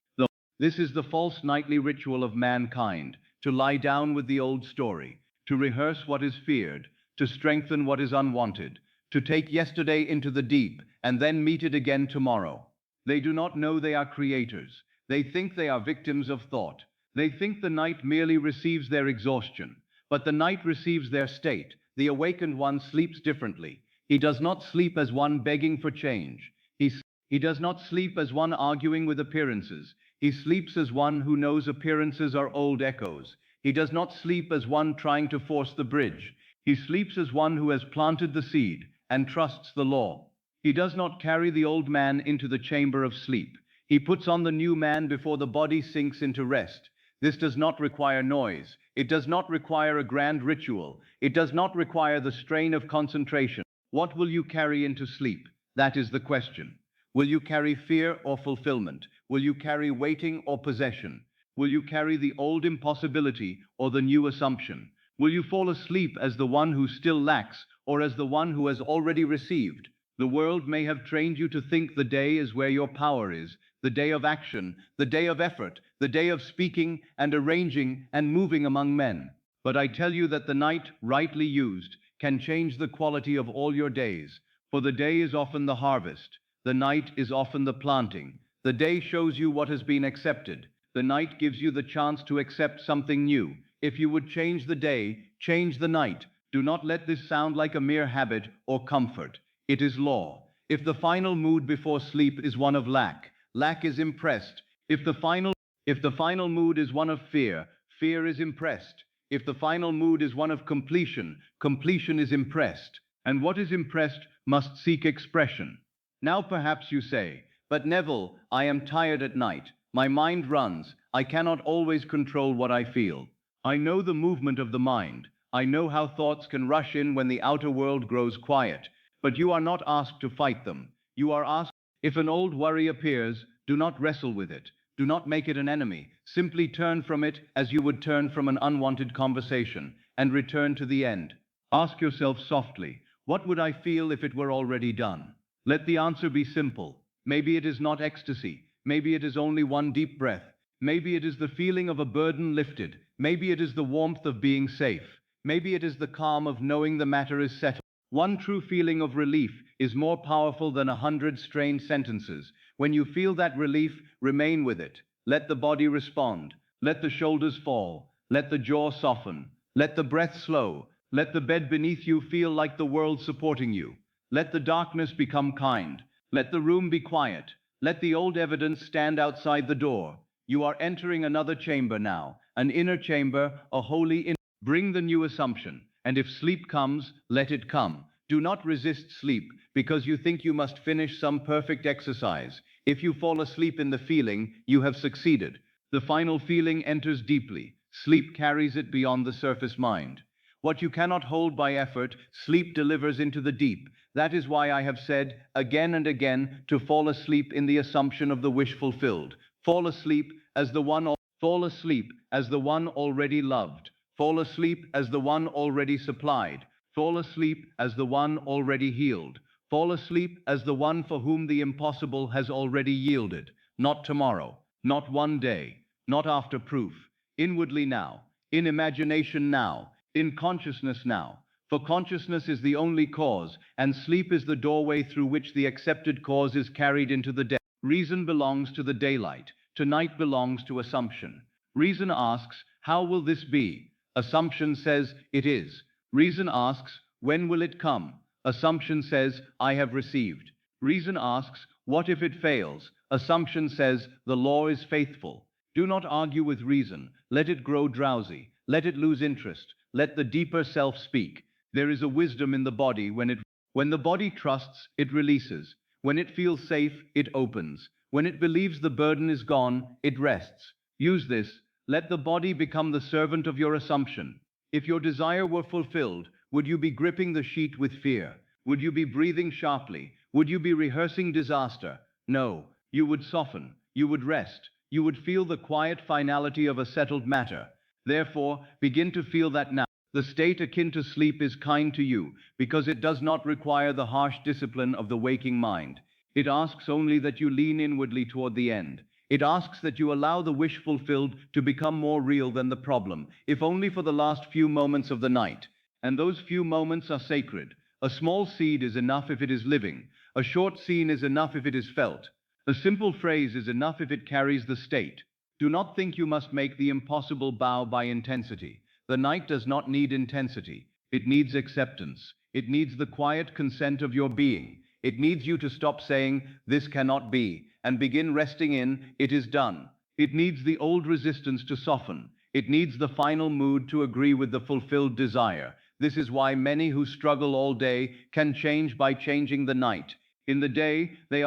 This is the false nightly ritual of mankind, to lie down with the old story, to rehearse what is feared, to strengthen what is unwanted, to take yesterday into the deep and then meet it again tomorrow. They do not know they are creators. They think they are victims of thought. They think the night merely receives their exhaustion, but the night receives their state. The awakened one sleeps differently. He does not sleep as one begging for change. He does not sleep as one arguing with appearances. He sleeps as one who knows appearances are old echoes. He does not sleep as one trying to force the bridge. He sleeps as one who has planted the seed and trusts the law. He does not carry the old man into the chamber of sleep. He puts on the new man before the body sinks into rest. This does not require noise. It does not require a grand ritual. It does not require the strain of concentration. What will you carry into sleep? That is the question. Will you carry fear or fulfillment? Will you carry waiting or possession? Will you carry the old impossibility or the new assumption? Will you fall asleep as the one who still lacks or as the one who has already received? The world may have trained you to think the day is where your power is, the day of action, the day of effort, the day of speaking and arranging and moving among men. But I tell you that the night, rightly used, can change the quality of all your days, for the day is often the harvest. The night is often the planting. The day shows you what has been accepted. The night gives you the chance to accept something new. If you would change the day, change the night. Do not let this sound like a mere habit or comfort. It is law. If the final mood before sleep is one of lack, lack is impressed. If the final mood is one of fear, fear is impressed. If the final mood is one of completion, completion is impressed. And what is impressed must seek expression. Now perhaps you say, but Neville, I am tired at night. My mind runs. I cannot always control what I feel. I know the movement of the mind. I know how thoughts can rush in when the outer world grows quiet. But you are not asked to fight them. You are asked, if an old worry appears, do not wrestle with it. Do not make it an enemy. Simply turn from it as you would turn from an unwanted conversation, and return to the end. Ask yourself softly, what would I feel if it were already done? Let the answer be simple. Maybe it is not ecstasy. Maybe it is only one deep breath. Maybe it is the feeling of a burden lifted. Maybe it is the warmth of being safe. Maybe it is the calm of knowing the matter is settled. One true feeling of relief is more powerful than 100 strained sentences. When you feel that relief, remain with it. Let the body respond. Let the shoulders fall. Let the jaw soften. Let the breath slow. Let the bed beneath you feel like the world supporting you. Let the darkness become kind. Let the room be quiet. Let the old evidence stand outside the door. You are entering another chamber now, an inner chamber, a holy inner. Bring the new assumption, and if sleep comes, let it come. Do not resist sleep because you think you must finish some perfect exercise. If you fall asleep in the feeling, you have succeeded. The final feeling enters deeply. Sleep carries it beyond the surface mind. What you cannot hold by effort, sleep delivers into the deep. That is why I have said again and again to fall asleep in the assumption of the wish fulfilled. Fall asleep as the one already loved. Fall asleep as the one already supplied. Fall asleep as the one already healed. Fall asleep as the one for whom the impossible has already yielded. Not tomorrow, not one day, not after proof. Inwardly now, in imagination now, in consciousness now. For consciousness is the only cause, and sleep is the doorway through which the accepted cause is carried into the day. Reason belongs to the daylight. Tonight belongs to assumption. Reason asks, how will this be? Assumption says, it is. Reason asks, when will it come? Assumption says, I have received. Reason asks, what if it fails? Assumption says, the law is faithful. Do not argue with reason. Let it grow drowsy. Let it lose interest. Let the deeper self speak. There is a wisdom in the body when the body trusts, it releases. When it feels safe, it opens. When it believes the burden is gone, it rests. Use this. Let the body become the servant of your assumption. If your desire were fulfilled, would you be gripping the sheet with fear? Would you be breathing sharply? Would you be rehearsing disaster? No. You would soften. You would rest. You would feel the quiet finality of a settled matter. Therefore, begin to feel that now. The state akin to sleep is kind to you because it does not require the harsh discipline of the waking mind. It asks only that you lean inwardly toward the end. It asks that you allow the wish fulfilled to become more real than the problem, if only for the last few moments of the night. And those few moments are sacred. A small seed is enough if it is living. A short scene is enough if it is felt. A simple phrase is enough if it carries the state. Do not think you must make the impossible bow by intensity. The night does not need intensity. It needs acceptance. It needs the quiet consent of your being. It needs you to stop saying, this cannot be, and begin resting in, it is done. It needs the old resistance to soften. It needs the final mood to agree with the fulfilled desire. This is why many who struggle all day can change by changing the night. In the day, they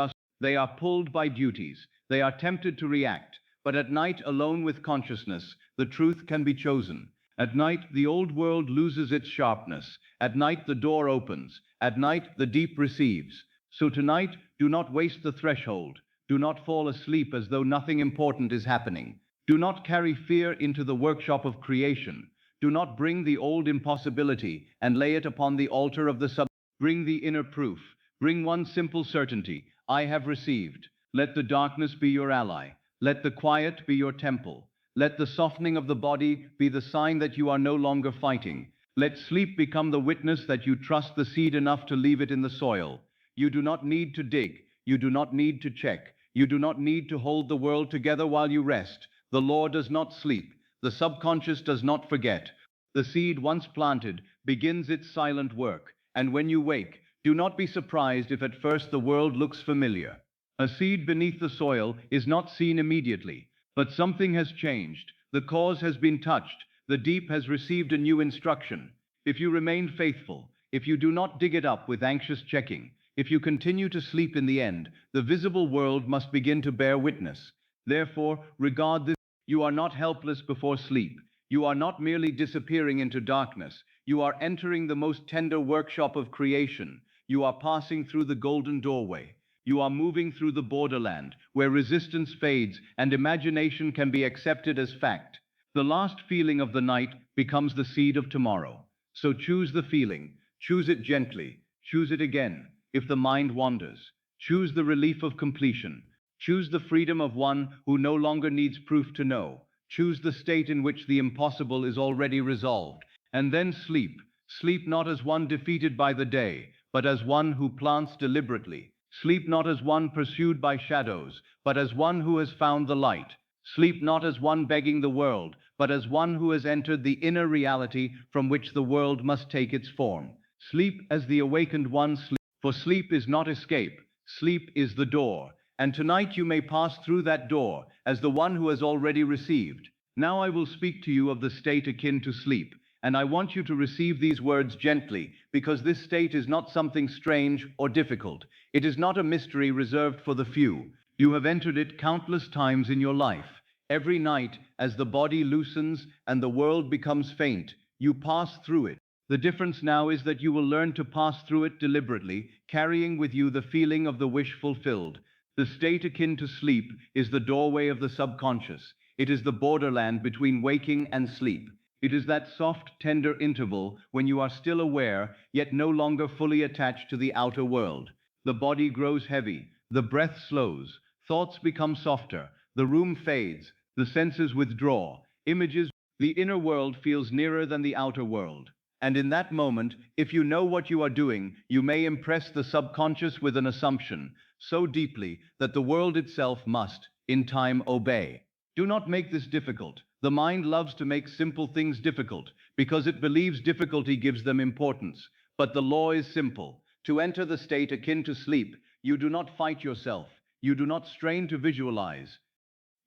are pulled by duties. They are tempted to react. But at night, alone with consciousness, the truth can be chosen. At night, the old world loses its sharpness. At night, the door opens. At night, the deep receives. So tonight, do not waste the threshold. Do not fall asleep as though nothing important is happening. Do not carry fear into the workshop of creation. Do not bring the old impossibility and lay it upon the altar of the sub. Bring the inner proof. Bring one simple certainty. I have received. Let the darkness be your ally. Let the quiet be your temple. Let the softening of the body be the sign that you are no longer fighting. Let sleep become the witness that you trust the seed enough to leave it in the soil. You do not need to dig. You do not need to check. You do not need to hold the world together while you rest. The law does not sleep. The subconscious does not forget. The seed once planted begins its silent work. And when you wake, do not be surprised if at first the world looks familiar. A seed beneath the soil is not seen immediately. But something has changed. The cause has been touched. The deep has received a new instruction. If you remain faithful, if you do not dig it up with anxious checking, if you continue to sleep in the end, the visible world must begin to bear witness. Therefore, regard this. You are not helpless before sleep. You are not merely disappearing into darkness. You are entering the most tender workshop of creation. You are passing through the golden doorway. You are moving through the borderland, where resistance fades and imagination can be accepted as fact. The last feeling of the night becomes the seed of tomorrow. So choose the feeling. Choose it gently. Choose it again, if the mind wanders. Choose the relief of completion. Choose the freedom of one who no longer needs proof to know. Choose the state in which the impossible is already resolved. And then sleep. Sleep not as one defeated by the day, but as one who plants deliberately. Sleep not as one pursued by shadows, but as one who has found the light. Sleep not as one begging the world, but as one who has entered the inner reality from which the world must take its form. Sleep as the awakened one sleeps, for sleep is not escape. Sleep is the door, and tonight you may pass through that door as the one who has already received. Now I will speak to you of the state akin to sleep. And I want you to receive these words gently, because this state is not something strange or difficult. It is not a mystery reserved for the few. You have entered it countless times in your life. Every night, as the body loosens and the world becomes faint, you pass through it. The difference now is that you will learn to pass through it deliberately, carrying with you the feeling of the wish fulfilled. The state akin to sleep is the doorway of the subconscious. It is the borderland between waking and sleep. It is that soft, tender interval when you are still aware, yet no longer fully attached to the outer world. The body grows heavy, the breath slows, thoughts become softer, the room fades, the senses withdraw, images, the inner world feels nearer than the outer world. And in that moment, if you know what you are doing, you may impress the subconscious with an assumption so deeply that the world itself must, in time, obey. Do not make this difficult. The mind loves to make simple things difficult because it believes difficulty gives them importance. But the law is simple. To enter the state akin to sleep, you do not fight yourself. You do not strain to visualize.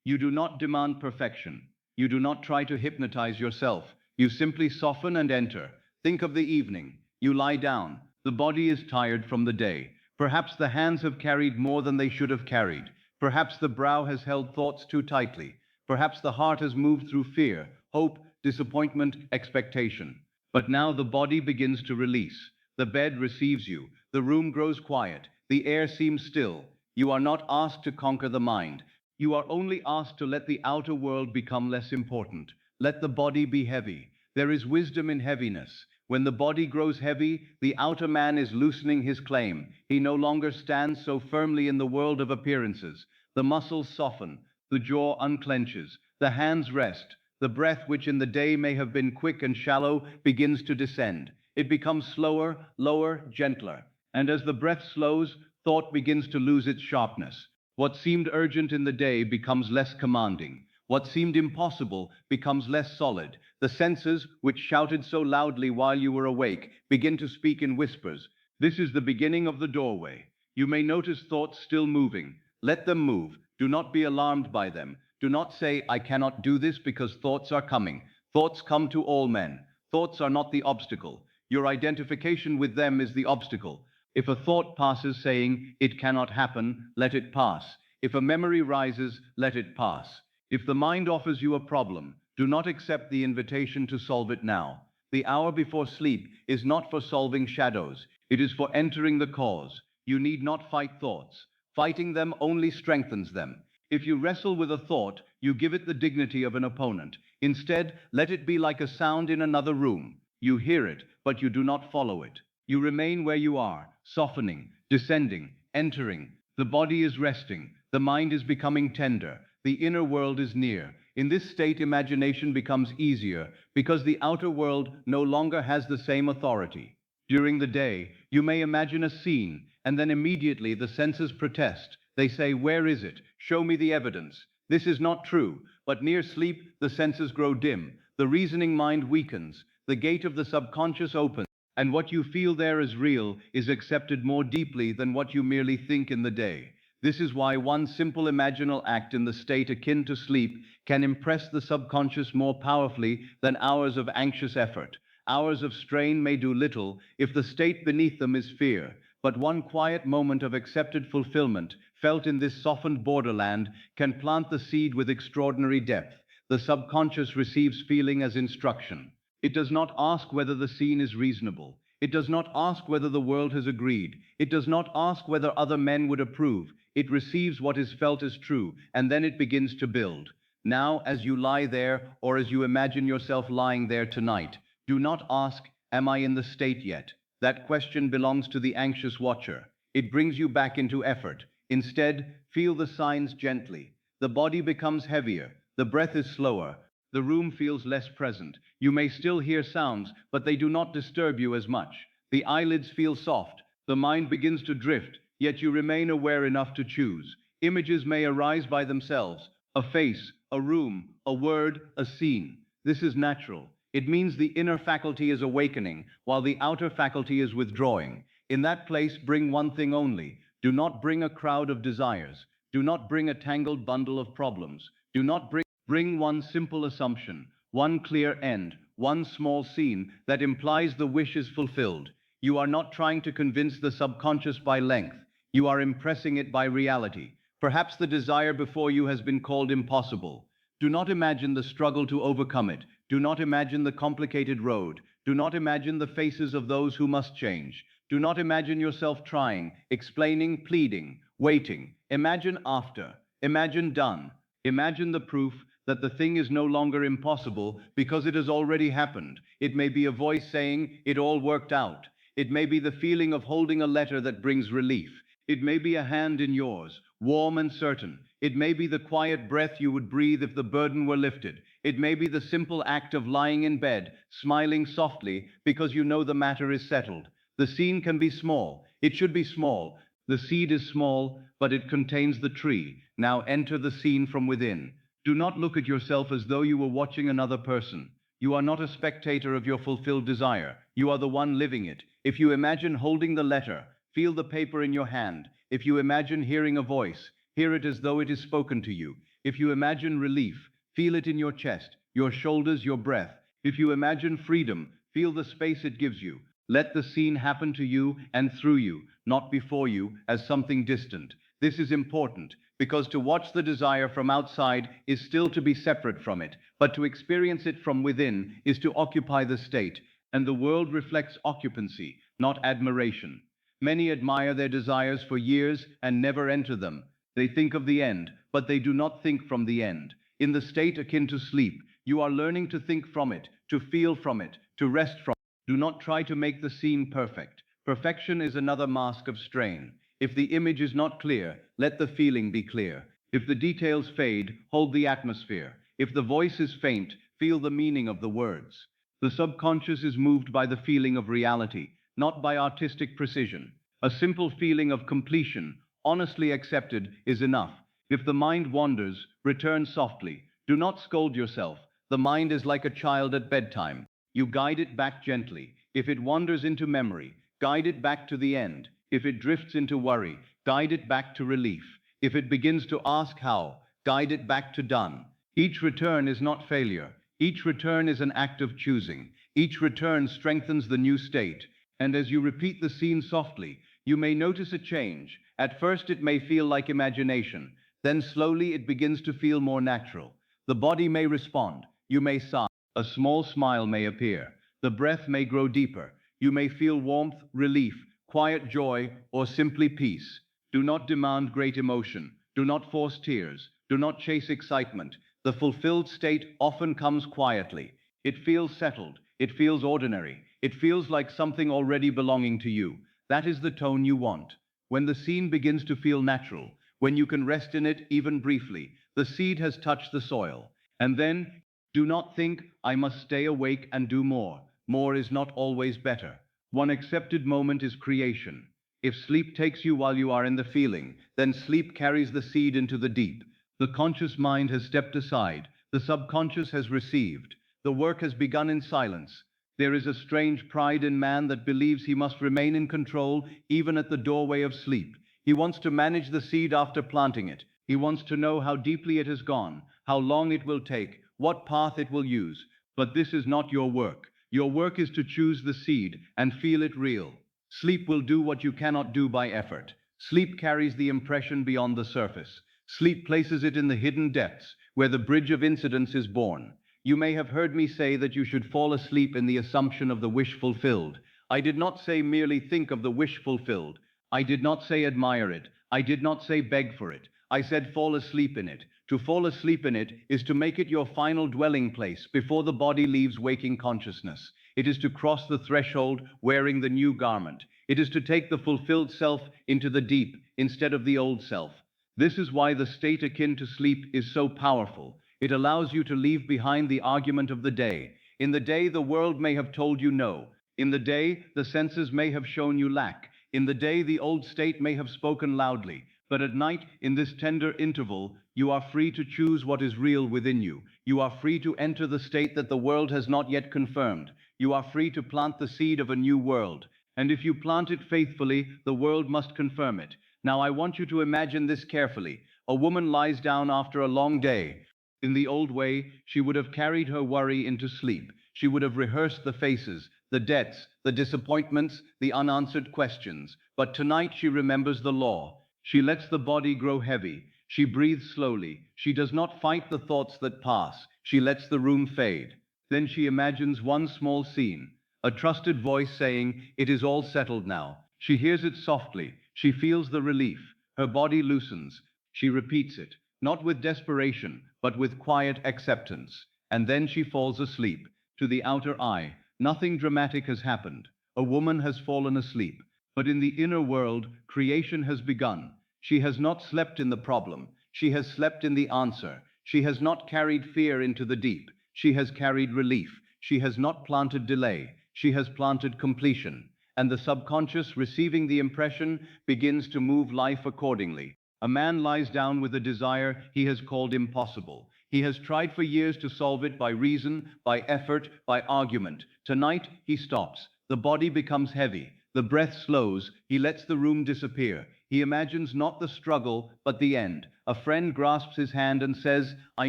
You do not demand perfection. You do not try to hypnotize yourself. You simply soften and enter. Think of the evening. You lie down. The body is tired from the day. Perhaps the hands have carried more than they should have carried. Perhaps the brow has held thoughts too tightly. Perhaps the heart has moved through fear, hope, disappointment, expectation. But now the body begins to release. The bed receives you. The room grows quiet. The air seems still. You are not asked to conquer the mind. You are only asked to let the outer world become less important. Let the body be heavy. There is wisdom in heaviness. When the body grows heavy, the outer man is loosening his claim. He no longer stands so firmly in the world of appearances. The muscles soften, the jaw unclenches, the hands rest. The breath, which in the day may have been quick and shallow, begins to descend. It becomes slower, lower, gentler. And as the breath slows, thought begins to lose its sharpness. What seemed urgent in the day becomes less commanding. What seemed impossible becomes less solid. The senses, which shouted so loudly while you were awake, begin to speak in whispers. This is the beginning of the doorway. You may notice thoughts still moving. Let them move. Do not be alarmed by them. Do not say, I cannot do this, because thoughts are coming. Thoughts come to all men. Thoughts are not the obstacle. Your identification with them is the obstacle. If a thought passes saying, it cannot happen, let it pass. If a memory rises, let it pass. If the mind offers you a problem, do not accept the invitation to solve it now. The hour before sleep is not for solving shadows. It is for entering the cause. You need not fight thoughts. Fighting them only strengthens them. If you wrestle with a thought, you give it the dignity of an opponent. Instead, let it be like a sound in another room. You hear it, but you do not follow it. You remain where you are, softening, descending, entering. The body is resting. The mind is becoming tender. The inner world is near. In this state, imagination becomes easier because the outer world no longer has the same authority. During the day, you may imagine a scene, and then immediately the senses protest. They say, where is it? Show me the evidence. This is not true. But near sleep, the senses grow dim. The reasoning mind weakens. The gate of the subconscious opens. And what you feel there as real is accepted more deeply than what you merely think in the day. This is why one simple imaginal act in the state akin to sleep can impress the subconscious more powerfully than hours of anxious effort. Hours of strain may do little if the state beneath them is fear, but one quiet moment of accepted fulfillment, felt in this softened borderland, can plant the seed with extraordinary depth. The subconscious receives feeling as instruction. It does not ask whether the scene is reasonable. It does not ask whether the world has agreed. It does not ask whether other men would approve. It receives what is felt as true, and then it begins to build. Now, as you lie there, or as you imagine yourself lying there tonight, do not ask, am I in the state yet? That question belongs to the anxious watcher. It brings you back into effort. Instead, feel the signs gently. The body becomes heavier. The breath is slower. The room feels less present. You may still hear sounds, but they do not disturb you as much. The eyelids feel soft. The mind begins to drift, yet you remain aware enough to choose. Images may arise by themselves. A face, a room, a word, a scene. This is natural. It means the inner faculty is awakening, while the outer faculty is withdrawing. In that place, bring one thing only. Do not bring a crowd of desires. Do not bring a tangled bundle of problems. Do not bring one simple assumption, one clear end, one small scene that implies the wish is fulfilled. You are not trying to convince the subconscious by length. You are impressing it by reality. Perhaps the desire before you has been called impossible. Do not imagine the struggle to overcome it. Do not imagine the complicated road. Do not imagine the faces of those who must change. Do not imagine yourself trying, explaining, pleading, waiting. Imagine after. Imagine done. Imagine the proof that the thing is no longer impossible because it has already happened. It may be a voice saying, it all worked out. It may be the feeling of holding a letter that brings relief. It may be a hand in yours, warm and certain. It may be the quiet breath you would breathe if the burden were lifted. It may be the simple act of lying in bed, smiling softly because you know the matter is settled. The scene can be small. It should be small. The seed is small, but it contains the tree. Now enter the scene from within. Do not look at yourself as though you were watching another person. You are not a spectator of your fulfilled desire. You are the one living it. If you imagine holding the letter, feel the paper in your hand. If you imagine hearing a voice, hear it as though it is spoken to you. If you imagine relief, feel it in your chest, your shoulders, your breath. If you imagine freedom, feel the space it gives you. Let the scene happen to you and through you, not before you as something distant. This is important because to watch the desire from outside is still to be separate from it, but to experience it from within is to occupy the state, and the world reflects occupancy, not admiration. Many admire their desires for years and never enter them. They think of the end, but they do not think from the end. In the state akin to sleep, you are learning to think from it, to feel from it, to rest from it. Do not try to make the scene perfect. Perfection is another mask of strain. If the image is not clear, let the feeling be clear. If the details fade, hold the atmosphere. If the voice is faint, feel the meaning of the words. The subconscious is moved by the feeling of reality, not by artistic precision. A simple feeling of completion, honestly accepted, is enough. If the mind wanders, return softly. Do not scold yourself. The mind is like a child at bedtime. You guide it back gently. If it wanders into memory, guide it back to the end. If it drifts into worry, guide it back to relief. If it begins to ask how, guide it back to done. Each return is not failure. Each return is an act of choosing. Each return strengthens the new state. And as you repeat the scene softly, you may notice a change. At first it may feel like imagination. Then slowly it begins to feel more natural. The body may respond. You may sigh. A small smile may appear. The breath may grow deeper. You may feel warmth, relief, quiet joy, or simply peace. Do not demand great emotion. Do not force tears. Do not chase excitement. The fulfilled state often comes quietly. It feels settled. It feels ordinary. It feels like something already belonging to you. That is the tone you want. When the scene begins to feel natural, when you can rest in it even briefly, the seed has touched the soil. And then, do not think, I must stay awake and do more. More is not always better. One accepted moment is creation. If sleep takes you while you are in the feeling, then sleep carries the seed into the deep. The conscious mind has stepped aside. The subconscious has received. The work has begun in silence. There is a strange pride in man that believes he must remain in control even at the doorway of sleep. He wants to manage the seed after planting it. He wants to know how deeply it has gone, how long it will take, what path it will use. But this is not your work. Your work is to choose the seed and feel it real. Sleep will do what you cannot do by effort. Sleep carries the impression beyond the surface. Sleep places it in the hidden depths, where the bridge of incidents is born. You may have heard me say that you should fall asleep in the assumption of the wish fulfilled. I did not say merely think of the wish fulfilled. I did not say admire it. I did not say beg for it. I said fall asleep in it. To fall asleep in it is to make it your final dwelling place before the body leaves waking consciousness. It is to cross the threshold wearing the new garment. It is to take the fulfilled self into the deep instead of the old self. This is why the state akin to sleep is so powerful. It allows you to leave behind the argument of the day. In the day, the world may have told you no. In the day, the senses may have shown you lack. In the day, the old state may have spoken loudly. But at night, in this tender interval, you are free to choose what is real within you. You are free to enter the state that the world has not yet confirmed. You are free to plant the seed of a new world. And if you plant it faithfully, the world must confirm it. Now I want you to imagine this carefully. A woman lies down after a long day. In the old way, she would have carried her worry into sleep. She would have rehearsed the faces, the debts, the disappointments, the unanswered questions. But tonight she remembers the law. She lets the body grow heavy. She breathes slowly. She does not fight the thoughts that pass. She lets the room fade. Then she imagines one small scene. A trusted voice saying, it is all settled now. She hears it softly. She feels the relief. Her body loosens. She repeats it, not with desperation, but with quiet acceptance. And then she falls asleep. To the outer eye, nothing dramatic has happened. A woman has fallen asleep. But in the inner world, creation has begun. She has not slept in the problem. She has slept in the answer. She has not carried fear into the deep. She has carried relief. She has not planted delay. She has planted completion. And the subconscious, receiving the impression, begins to move life accordingly. A man lies down with a desire he has called impossible. He has tried for years to solve it by reason, by effort, by argument. Tonight, he stops. The body becomes heavy. The breath slows. He lets the room disappear. He imagines not the struggle, but the end. A friend grasps his hand and says, "I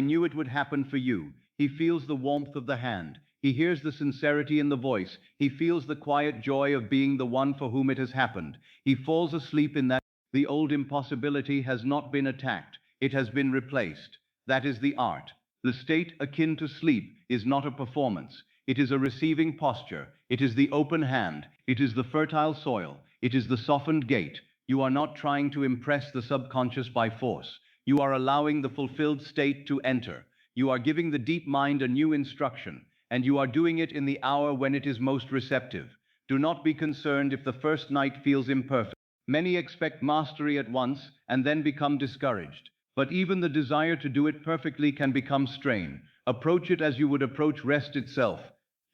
knew it would happen for you." He feels the warmth of the hand. He hears the sincerity in the voice. He feels the quiet joy of being the one for whom it has happened. He falls asleep in that. The old impossibility has not been attacked. It has been replaced. That is the art. The state akin to sleep is not a performance. It is a receiving posture. It is the open hand. It is the fertile soil. It is the softened gate. You are not trying to impress the subconscious by force. You are allowing the fulfilled state to enter. You are giving the deep mind a new instruction, and you are doing it in the hour when it is most receptive. Do not be concerned if the first night feels imperfect. Many expect mastery at once and then become discouraged. But even the desire to do it perfectly can become strain. Approach it as you would approach rest itself.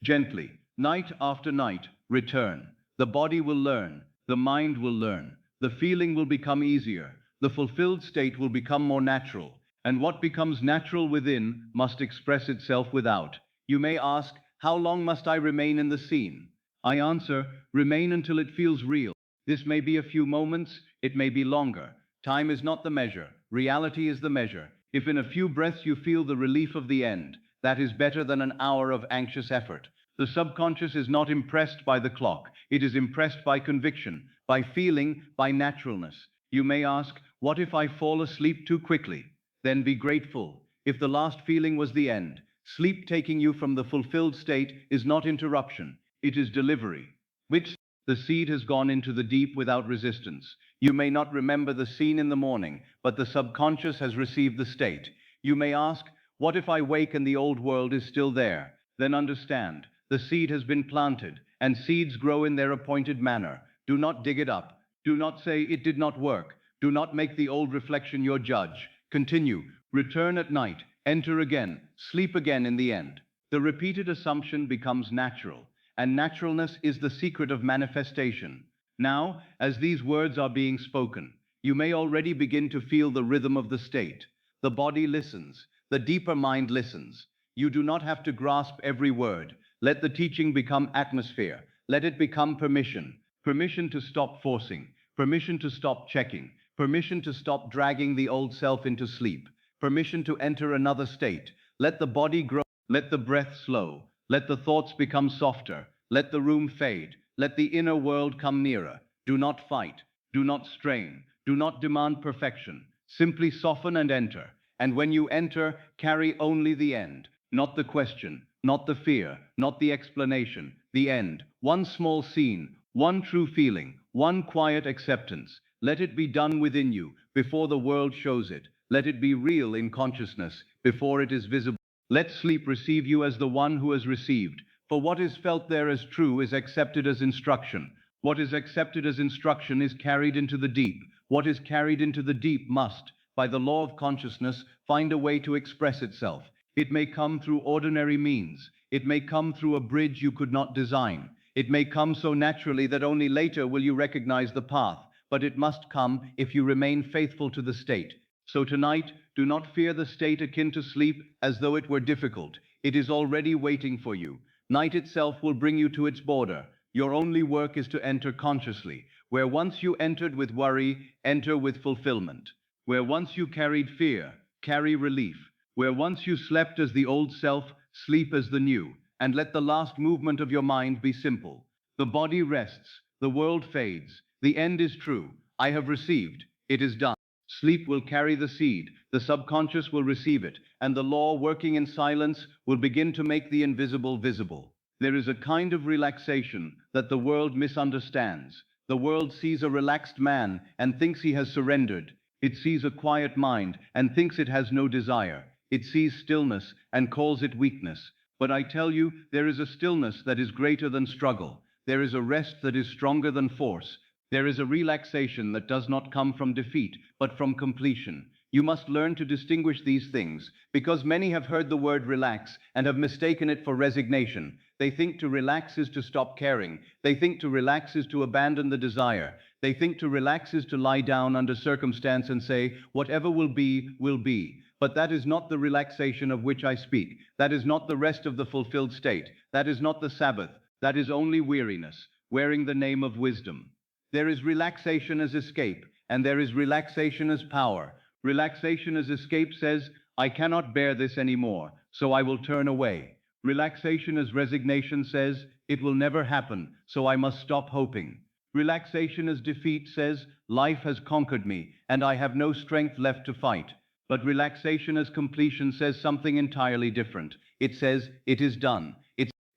Gently, night after night, return. The body will learn. The mind will learn. The feeling will become easier. The fulfilled state will become more natural. And what becomes natural within must express itself without. You may ask, how long must I remain in the scene? I answer, remain until it feels real. This may be a few moments, it may be longer. Time is not the measure, reality is the measure. If in a few breaths you feel the relief of the end, that is better than an hour of anxious effort. The subconscious is not impressed by the clock, it is impressed by conviction, by feeling, by naturalness. You may ask, what if I fall asleep too quickly? Then be grateful. If the last feeling was the end, sleep taking you from the fulfilled state is not interruption, it is delivery. Which the seed has gone into the deep without resistance. You may not remember the scene in the morning, but the subconscious has received the state. You may ask, what if I wake and the old world is still there? Then understand, the seed has been planted, and seeds grow in their appointed manner. Do not dig it up. Do not say it did not work. Do not make the old reflection your judge. Continue. Return at night. Enter again. Sleep again in the end. The repeated assumption becomes natural, and naturalness is the secret of manifestation. Now, as these words are being spoken, you may already begin to feel the rhythm of the state. The body listens, the deeper mind listens. You do not have to grasp every word. Let the teaching become atmosphere. Let it become permission. Permission to stop forcing. Permission to stop checking. Permission to stop dragging the old self into sleep. Permission to enter another state. Let the body grow. Let the breath slow. Let the thoughts become softer. Let the room fade. Let the inner world come nearer. Do not fight. Do not strain. Do not demand perfection. Simply soften and enter. And when you enter, carry only the end. Not the question, not the fear, not the explanation. The end. One small scene, one true feeling, one quiet acceptance. Let it be done within you before the world shows it. Let it be real in consciousness before it is visible. Let sleep receive you as the one who has received. For what is felt there as true is accepted as instruction. What is accepted as instruction is carried into the deep. What is carried into the deep must, by the law of consciousness, find a way to express itself. It may come through ordinary means. It may come through a bridge you could not design. It may come so naturally that only later will you recognize the path. But it must come if you remain faithful to the state. So tonight, do not fear the state akin to sleep as though it were difficult. It is already waiting for you. Night itself will bring you to its border. Your only work is to enter consciously. Where once you entered with worry, enter with fulfillment. Where once you carried fear, carry relief. Where once you slept as the old self, sleep as the new. And let the last movement of your mind be simple. The body rests, the world fades. The end is true. I have received. It is done. Sleep will carry the seed, the subconscious will receive it, and the law working in silence will begin to make the invisible visible. There is a kind of relaxation that the world misunderstands. The world sees a relaxed man and thinks he has surrendered. It sees a quiet mind and thinks it has no desire. It sees stillness and calls it weakness. But I tell you, there is a stillness that is greater than struggle. There is a rest that is stronger than force. There is a relaxation that does not come from defeat, but from completion. You must learn to distinguish these things, because many have heard the word relax and have mistaken it for resignation. They think to relax is to stop caring. They think to relax is to abandon the desire. They think to relax is to lie down under circumstance and say, whatever will be, will be. But that is not the relaxation of which I speak. That is not the rest of the fulfilled state. That is not the Sabbath. That is only weariness, wearing the name of wisdom. There is relaxation as escape, and there is relaxation as power. Relaxation as escape says, I cannot bear this anymore, so I will turn away. Relaxation as resignation says, it will never happen, so I must stop hoping. Relaxation as defeat says, life has conquered me, and I have no strength left to fight. But relaxation as completion says something entirely different. It says, it is done.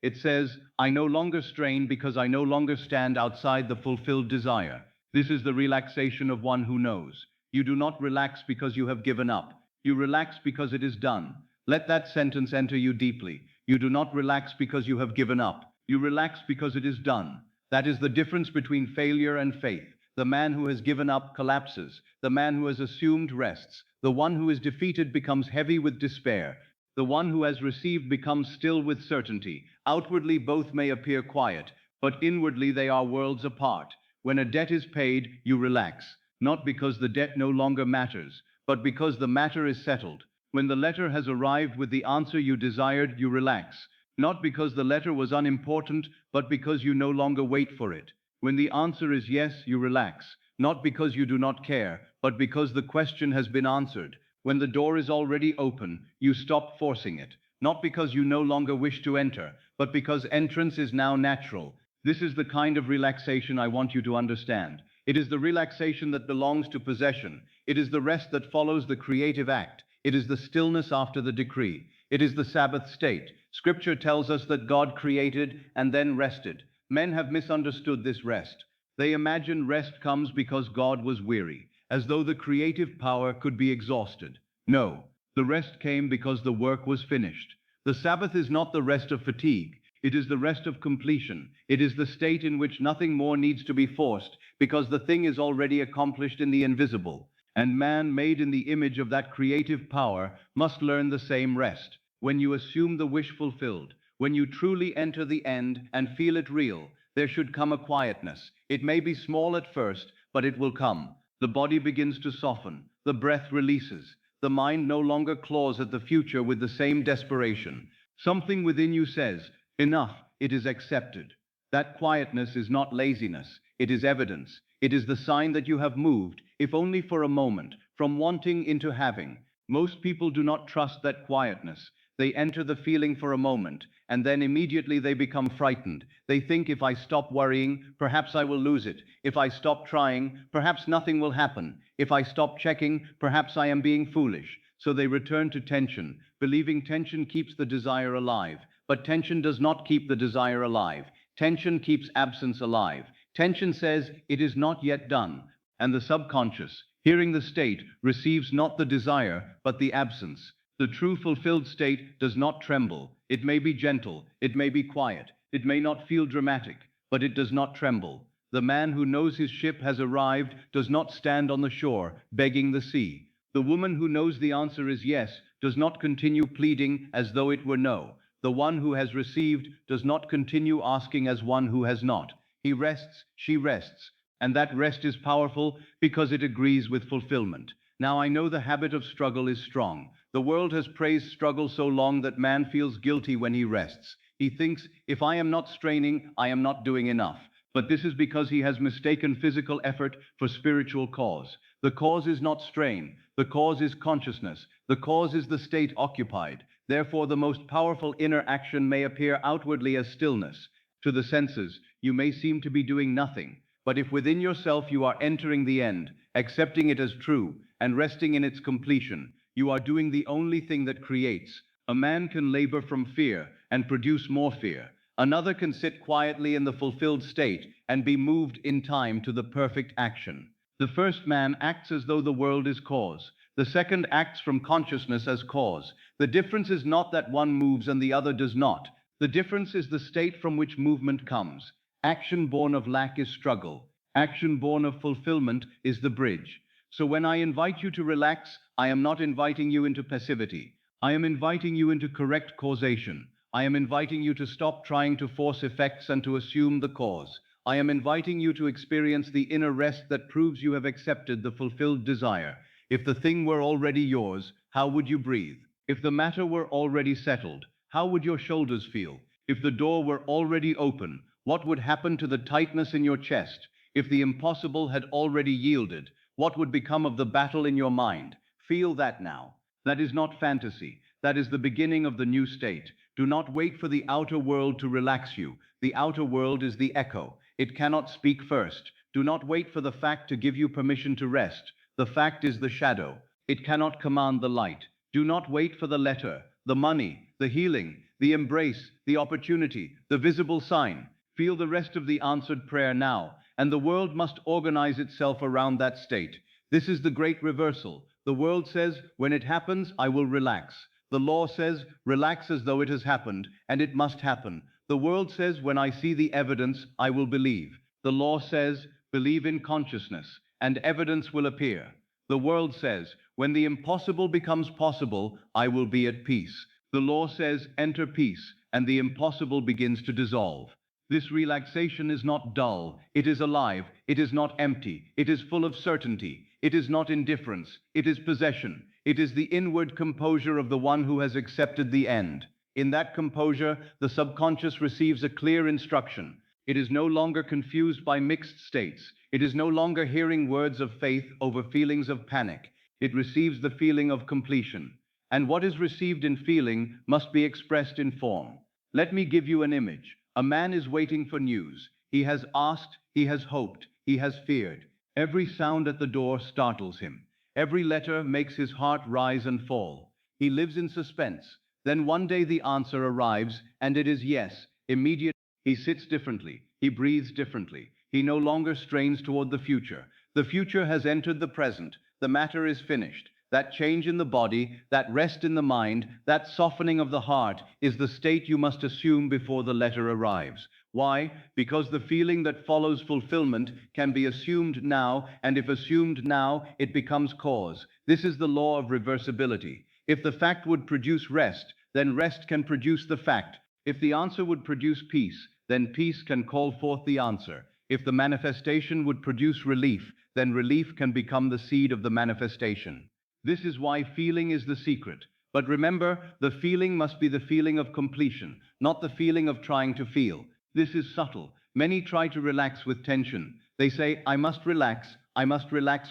It says, I no longer strain because I no longer stand outside the fulfilled desire. This is the relaxation of one who knows. You do not relax because you have given up. You relax because it is done. Let that sentence enter you deeply. You do not relax because you have given up. You relax because it is done. That is the difference between failure and faith. The man who has given up collapses. The man who has assumed rests. The one who is defeated becomes heavy with despair. The one who has received becomes still with certainty. Outwardly both may appear quiet, but inwardly they are worlds apart. When a debt is paid, you relax, not because the debt no longer matters, but because the matter is settled. When the letter has arrived with the answer you desired, you relax, not because the letter was unimportant, but because you no longer wait for it. When the answer is yes, you relax, not because you do not care, but because the question has been answered. When the door is already open, you stop forcing it, not because you no longer wish to enter, but because entrance is now natural. This is the kind of relaxation I want you to understand. It is the relaxation that belongs to possession. It is the rest that follows the creative act. It is the stillness after the decree. It is the Sabbath state. Scripture tells us that God created and then rested. Men have misunderstood this rest. They imagine rest comes because God was weary, as though the creative power could be exhausted. No, the rest came because the work was finished. The Sabbath is not the rest of fatigue. It is the rest of completion. It is the state in which nothing more needs to be forced, because the thing is already accomplished in the invisible. And man, made in the image of that creative power, must learn the same rest. When you assume the wish fulfilled, when you truly enter the end and feel it real, there should come a quietness. It may be small at first, but it will come. The body begins to soften. The breath releases. The mind no longer claws at the future with the same desperation. Something within you says, enough, it is accepted. That quietness is not laziness. It is evidence. It is the sign that you have moved, if only for a moment, from wanting into having. Most people do not trust that quietness. They enter the feeling for a moment, and then immediately they become frightened. They think, if I stop worrying, perhaps I will lose it. If I stop trying, perhaps nothing will happen. If I stop checking, perhaps I am being foolish. So they return to tension, believing tension keeps the desire alive. But tension does not keep the desire alive. Tension keeps absence alive. Tension says, it is not yet done. And the subconscious, hearing the state, receives not the desire, but the absence. The true fulfilled state does not tremble. It may be gentle, it may be quiet, it may not feel dramatic, but it does not tremble. The man who knows his ship has arrived does not stand on the shore, begging the sea. The woman who knows the answer is yes does not continue pleading as though it were no. The one who has received does not continue asking as one who has not. He rests, she rests, and that rest is powerful because it agrees with fulfillment. Now I know the habit of struggle is strong. The world has praised struggle so long that man feels guilty when he rests. He thinks, if I am not straining, I am not doing enough. But this is because he has mistaken physical effort for spiritual cause. The cause is not strain. The cause is consciousness. The cause is the state occupied. Therefore, the most powerful inner action may appear outwardly as stillness. To the senses, you may seem to be doing nothing. But if within yourself you are entering the end, accepting it as true, and resting in its completion, you are doing the only thing that creates. A man can labor from fear and produce more fear. Another can sit quietly in the fulfilled state and be moved in time to the perfect action. The first man acts as though the world is cause. The second acts from consciousness as cause. The difference is not that one moves and the other does not. The difference is the state from which movement comes. Action born of lack is struggle. Action born of fulfillment is the bridge. So when I invite you to relax, I am not inviting you into passivity. I am inviting you into correct causation. I am inviting you to stop trying to force effects and to assume the cause. I am inviting you to experience the inner rest that proves you have accepted the fulfilled desire. If the thing were already yours, how would you breathe? If the matter were already settled, how would your shoulders feel? If the door were already open, what would happen to the tightness in your chest? If the impossible had already yielded, what would become of the battle in your mind? Feel that now. That is not fantasy. That is the beginning of the new state. Do not wait for the outer world to relax you. The outer world is the echo. It cannot speak first. Do not wait for the fact to give you permission to rest. The fact is the shadow. It cannot command the light. Do not wait for the letter, the money, the healing, the embrace, the opportunity, the visible sign. Feel the rest of the answered prayer now, and the world must organize itself around that state. This is the great reversal. The world says, when it happens, I will relax. The law says, relax as though it has happened, and it must happen. The world says, when I see the evidence, I will believe. The law says, believe in consciousness, and evidence will appear. The world says, when the impossible becomes possible, I will be at peace. The law says, enter peace, and the impossible begins to dissolve. This relaxation is not dull, it is alive, it is not empty, it is full of certainty, it is not indifference, it is possession, it is the inward composure of the one who has accepted the end. In that composure, the subconscious receives a clear instruction. It is no longer confused by mixed states. It is no longer hearing words of faith over feelings of panic. It receives the feeling of completion. And what is received in feeling must be expressed in form. Let me give you an image. A man is waiting for news. He has asked, he has hoped, he has feared. Every sound at the door startles him. Every letter makes his heart rise and fall. He lives in suspense. Then one day the answer arrives, and it is yes, immediate. He sits differently. He breathes differently. He no longer strains toward the future. The future has entered the present. The matter is finished. That change in the body, that rest in the mind, that softening of the heart is the state you must assume before the letter arrives. Why? Because the feeling that follows fulfillment can be assumed now, and if assumed now, it becomes cause. This is the law of reversibility. If the fact would produce rest, then rest can produce the fact. If the answer would produce peace, then peace can call forth the answer. If the manifestation would produce relief, then relief can become the seed of the manifestation. This is why feeling is the secret. But remember, the feeling must be the feeling of completion, not the feeling of trying to feel. This is subtle. Many try to relax with tension. They say, I must relax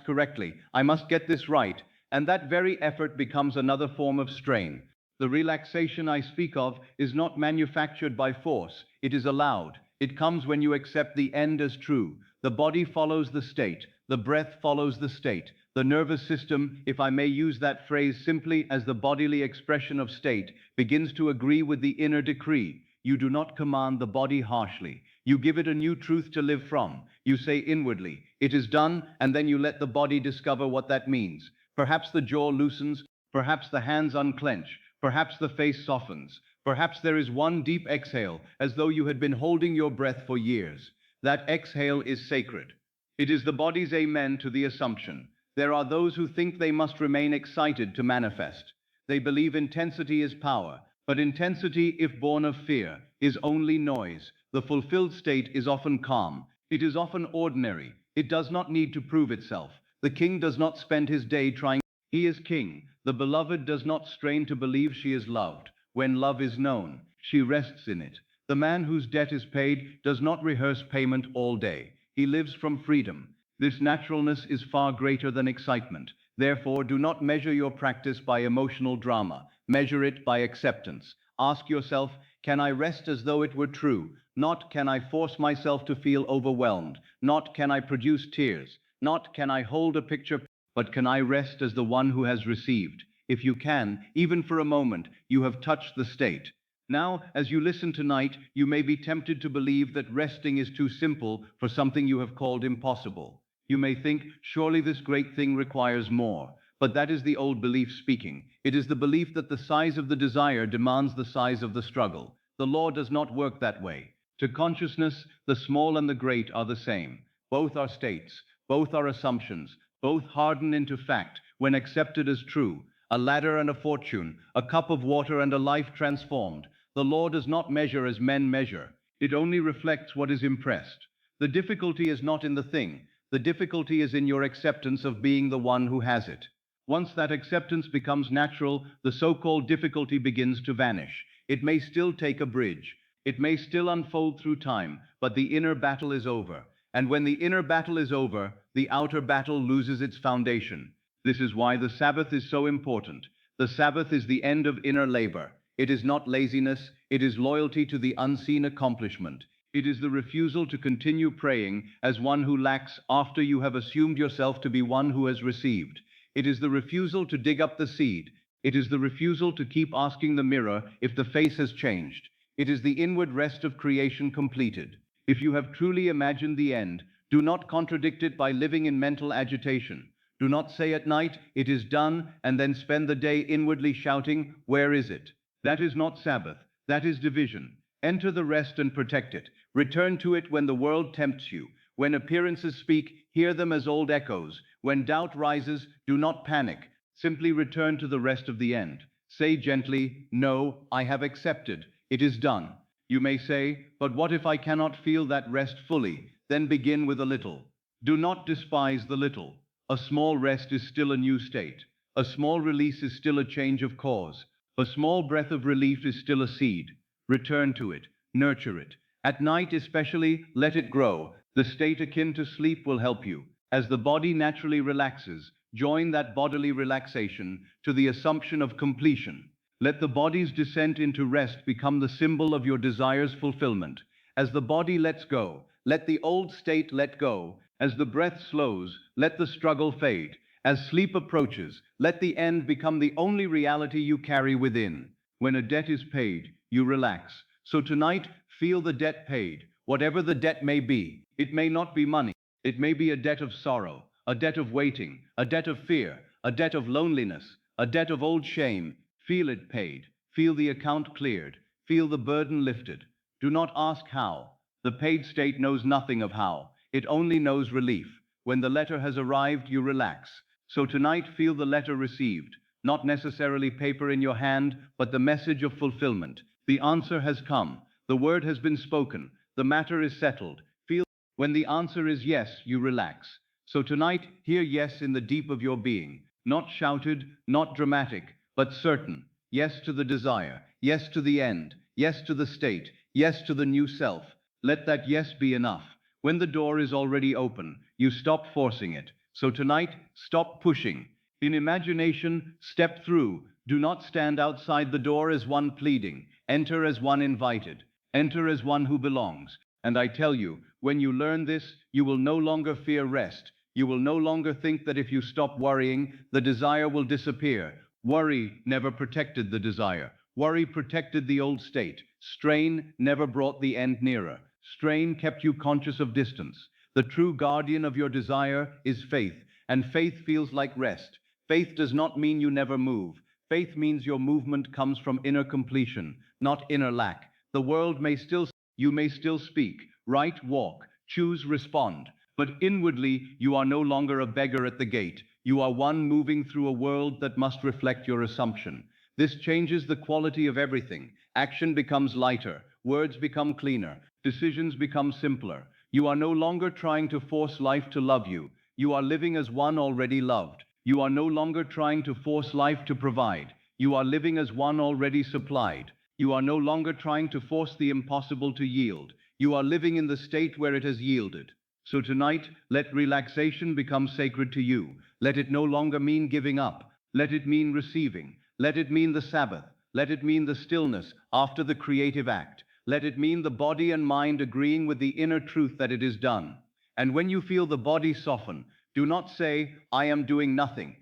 correctly, I must get this right, and that very effort becomes another form of strain. The relaxation I speak of is not manufactured by force, it is allowed. It comes when you accept the end as true. The body follows the state, the breath follows the state. The nervous system, if I may use that phrase simply as the bodily expression of state, begins to agree with the inner decree. You do not command the body harshly. You give it a new truth to live from. You say inwardly, it is done, and then you let the body discover what that means. Perhaps the jaw loosens, perhaps the hands unclench, perhaps the face softens. Perhaps there is one deep exhale, as though you had been holding your breath for years. That exhale is sacred. It is the body's amen to the assumption. There are those who think they must remain excited to manifest. They believe intensity is power, but intensity, if born of fear, is only noise. The fulfilled state is often calm. It is often ordinary. It does not need to prove itself. The king does not spend his day trying. He is king. The beloved does not strain to believe she is loved. When love is known, she rests in it. The man whose debt is paid does not rehearse payment all day. He lives from freedom. This naturalness is far greater than excitement. Therefore, do not measure your practice by emotional drama. Measure it by acceptance. Ask yourself, can I rest as though it were true? Not can I force myself to feel overwhelmed. Not can I produce tears. Not can I hold a picture, but can I rest as the one who has received? If you can, even for a moment, you have touched the state. Now, as you listen tonight, you may be tempted to believe that resting is too simple for something you have called impossible. You may think, surely this great thing requires more. But that is the old belief speaking. It is the belief that the size of the desire demands the size of the struggle. The law does not work that way. To consciousness, the small and the great are the same. Both are states, both are assumptions, both harden into fact when accepted as true. A ladder and a fortune, a cup of water and a life transformed. The law does not measure as men measure. It only reflects what is impressed. The difficulty is not in the thing. The difficulty is in your acceptance of being the one who has it. Once that acceptance becomes natural, the so-called difficulty begins to vanish. It may still take a bridge. It may still unfold through time, but the inner battle is over. And when the inner battle is over, the outer battle loses its foundation. This is why the Sabbath is so important. The Sabbath is the end of inner labor. It is not laziness, it is loyalty to the unseen accomplishment. It is the refusal to continue praying as one who lacks after you have assumed yourself to be one who has received. It is the refusal to dig up the seed. It is the refusal to keep asking the mirror if the face has changed. It is the inward rest of creation completed. If you have truly imagined the end, do not contradict it by living in mental agitation. Do not say at night, "It is done," and then spend the day inwardly shouting, "Where is it?" That is not Sabbath. That is division. Enter the rest and protect it. Return to it when the world tempts you. When appearances speak, hear them as old echoes. When doubt rises, do not panic. Simply return to the rest of the end. Say gently, "No, I have accepted. It is done." You may say, "But what if I cannot feel that rest fully?" Then begin with a little. Do not despise the little. A small rest is still a new state. A small release is still a change of cause. A small breath of relief is still a seed. Return to it. Nurture it. At night especially, let it grow. The state akin to sleep will help you. As the body naturally relaxes, join that bodily relaxation to the assumption of completion. Let the body's descent into rest become the symbol of your desire's fulfillment. As the body lets go, let the old state let go. As the breath slows, let the struggle fade. As sleep approaches, let the end become the only reality you carry within. When a debt is paid, you relax. So tonight, feel the debt paid, whatever the debt may be. It may not be money. It may be a debt of sorrow, a debt of waiting, a debt of fear, a debt of loneliness, a debt of old shame. Feel it paid. Feel the account cleared. Feel the burden lifted. Do not ask how. The paid state knows nothing of how. It only knows relief. When the letter has arrived, you relax. So tonight, feel the letter received. Not necessarily paper in your hand, but the message of fulfillment. The answer has come. The word has been spoken. The matter is settled. Feel when the answer is yes, you relax. So tonight, hear yes in the deep of your being. Not shouted, not dramatic, but certain. Yes to the desire. Yes to the end. Yes to the state. Yes to the new self. Let that yes be enough. When the door is already open, you stop forcing it. So tonight, stop pushing. In imagination, step through. Do not stand outside the door as one pleading. Enter as one invited. Enter as one who belongs. And I tell you, when you learn this, you will no longer fear rest. You will no longer think that if you stop worrying, the desire will disappear. Worry never protected the desire. Worry protected the old state. Strain never brought the end nearer. Strain kept you conscious of distance. The true guardian of your desire is faith, and faith feels like rest. Faith does not mean you never move. Faith means your movement comes from inner completion, not inner lack. The world may still, you may still speak, write, walk, choose, respond. But inwardly, you are no longer a beggar at the gate. You are one moving through a world that must reflect your assumption. This changes the quality of everything. Action becomes lighter. Words become cleaner. Decisions become simpler. You are no longer trying to force life to love you. You are living as one already loved. You are no longer trying to force life to provide. You are living as one already supplied. You are no longer trying to force the impossible to yield. You are living in the state where it has yielded. So tonight, let relaxation become sacred to you. Let it no longer mean giving up. Let it mean receiving. Let it mean the Sabbath. Let it mean the stillness after the creative act. Let it mean the body and mind agreeing with the inner truth that it is done. And when you feel the body soften, do not say, "I am doing nothing."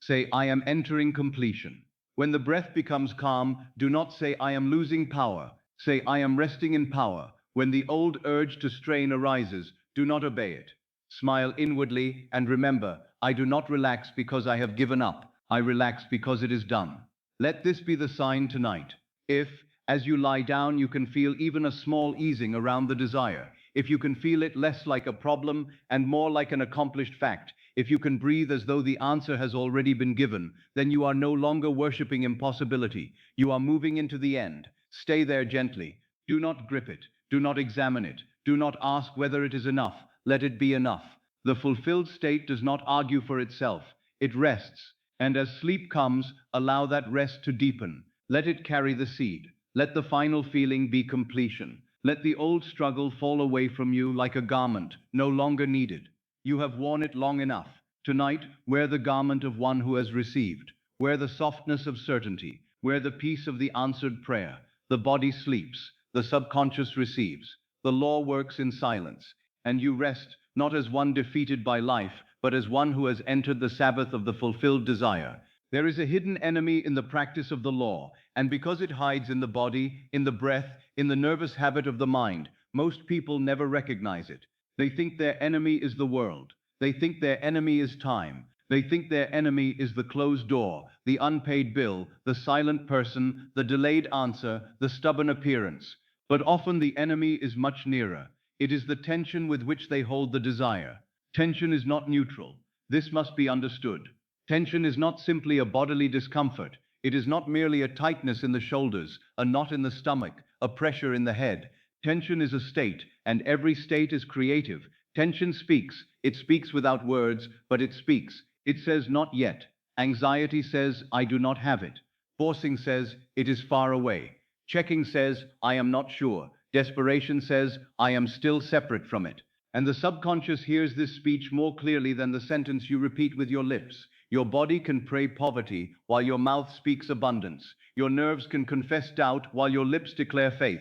Say, "I am entering completion." When the breath becomes calm, do not say, "I am losing power." Say, "I am resting in power." When the old urge to strain arises, do not obey it. Smile inwardly and remember, I do not relax because I have given up. I relax because it is done. Let this be the sign tonight. If, as you lie down, you can feel even a small easing around the desire, if you can feel it less like a problem and more like an accomplished fact, if you can breathe as though the answer has already been given, then you are no longer worshipping impossibility. You are moving into the end. Stay there gently. Do not grip it. Do not examine it. Do not ask whether it is enough. Let it be enough. The fulfilled state does not argue for itself. It rests. And as sleep comes, allow that rest to deepen. Let it carry the seed. Let the final feeling be completion. Let the old struggle fall away from you like a garment, no longer needed. You have worn it long enough. Tonight, wear the garment of one who has received. Wear the softness of certainty. Wear the peace of the answered prayer. The body sleeps. The subconscious receives. The law works in silence. And you rest, not as one defeated by life, but as one who has entered the Sabbath of the fulfilled desire. There is a hidden enemy in the practice of the law, and because it hides in the body, in the breath, in the nervous habit of the mind, most people never recognize it. They think their enemy is the world. They think their enemy is time. They think their enemy is the closed door, the unpaid bill, the silent person, the delayed answer, the stubborn appearance. But often the enemy is much nearer. It is the tension with which they hold the desire. Tension is not neutral. This must be understood. Tension is not simply a bodily discomfort. It is not merely a tightness in the shoulders, a knot in the stomach, a pressure in the head. Tension is a state, and every state is creative. Tension speaks. It speaks without words, but it speaks. It says, not yet. Anxiety says, I do not have it. Forcing says, it is far away. Checking says, I am not sure. Desperation says, I am still separate from it. And the subconscious hears this speech more clearly than the sentence you repeat with your lips. Your body can pray poverty while your mouth speaks abundance. Your nerves can confess doubt while your lips declare faith.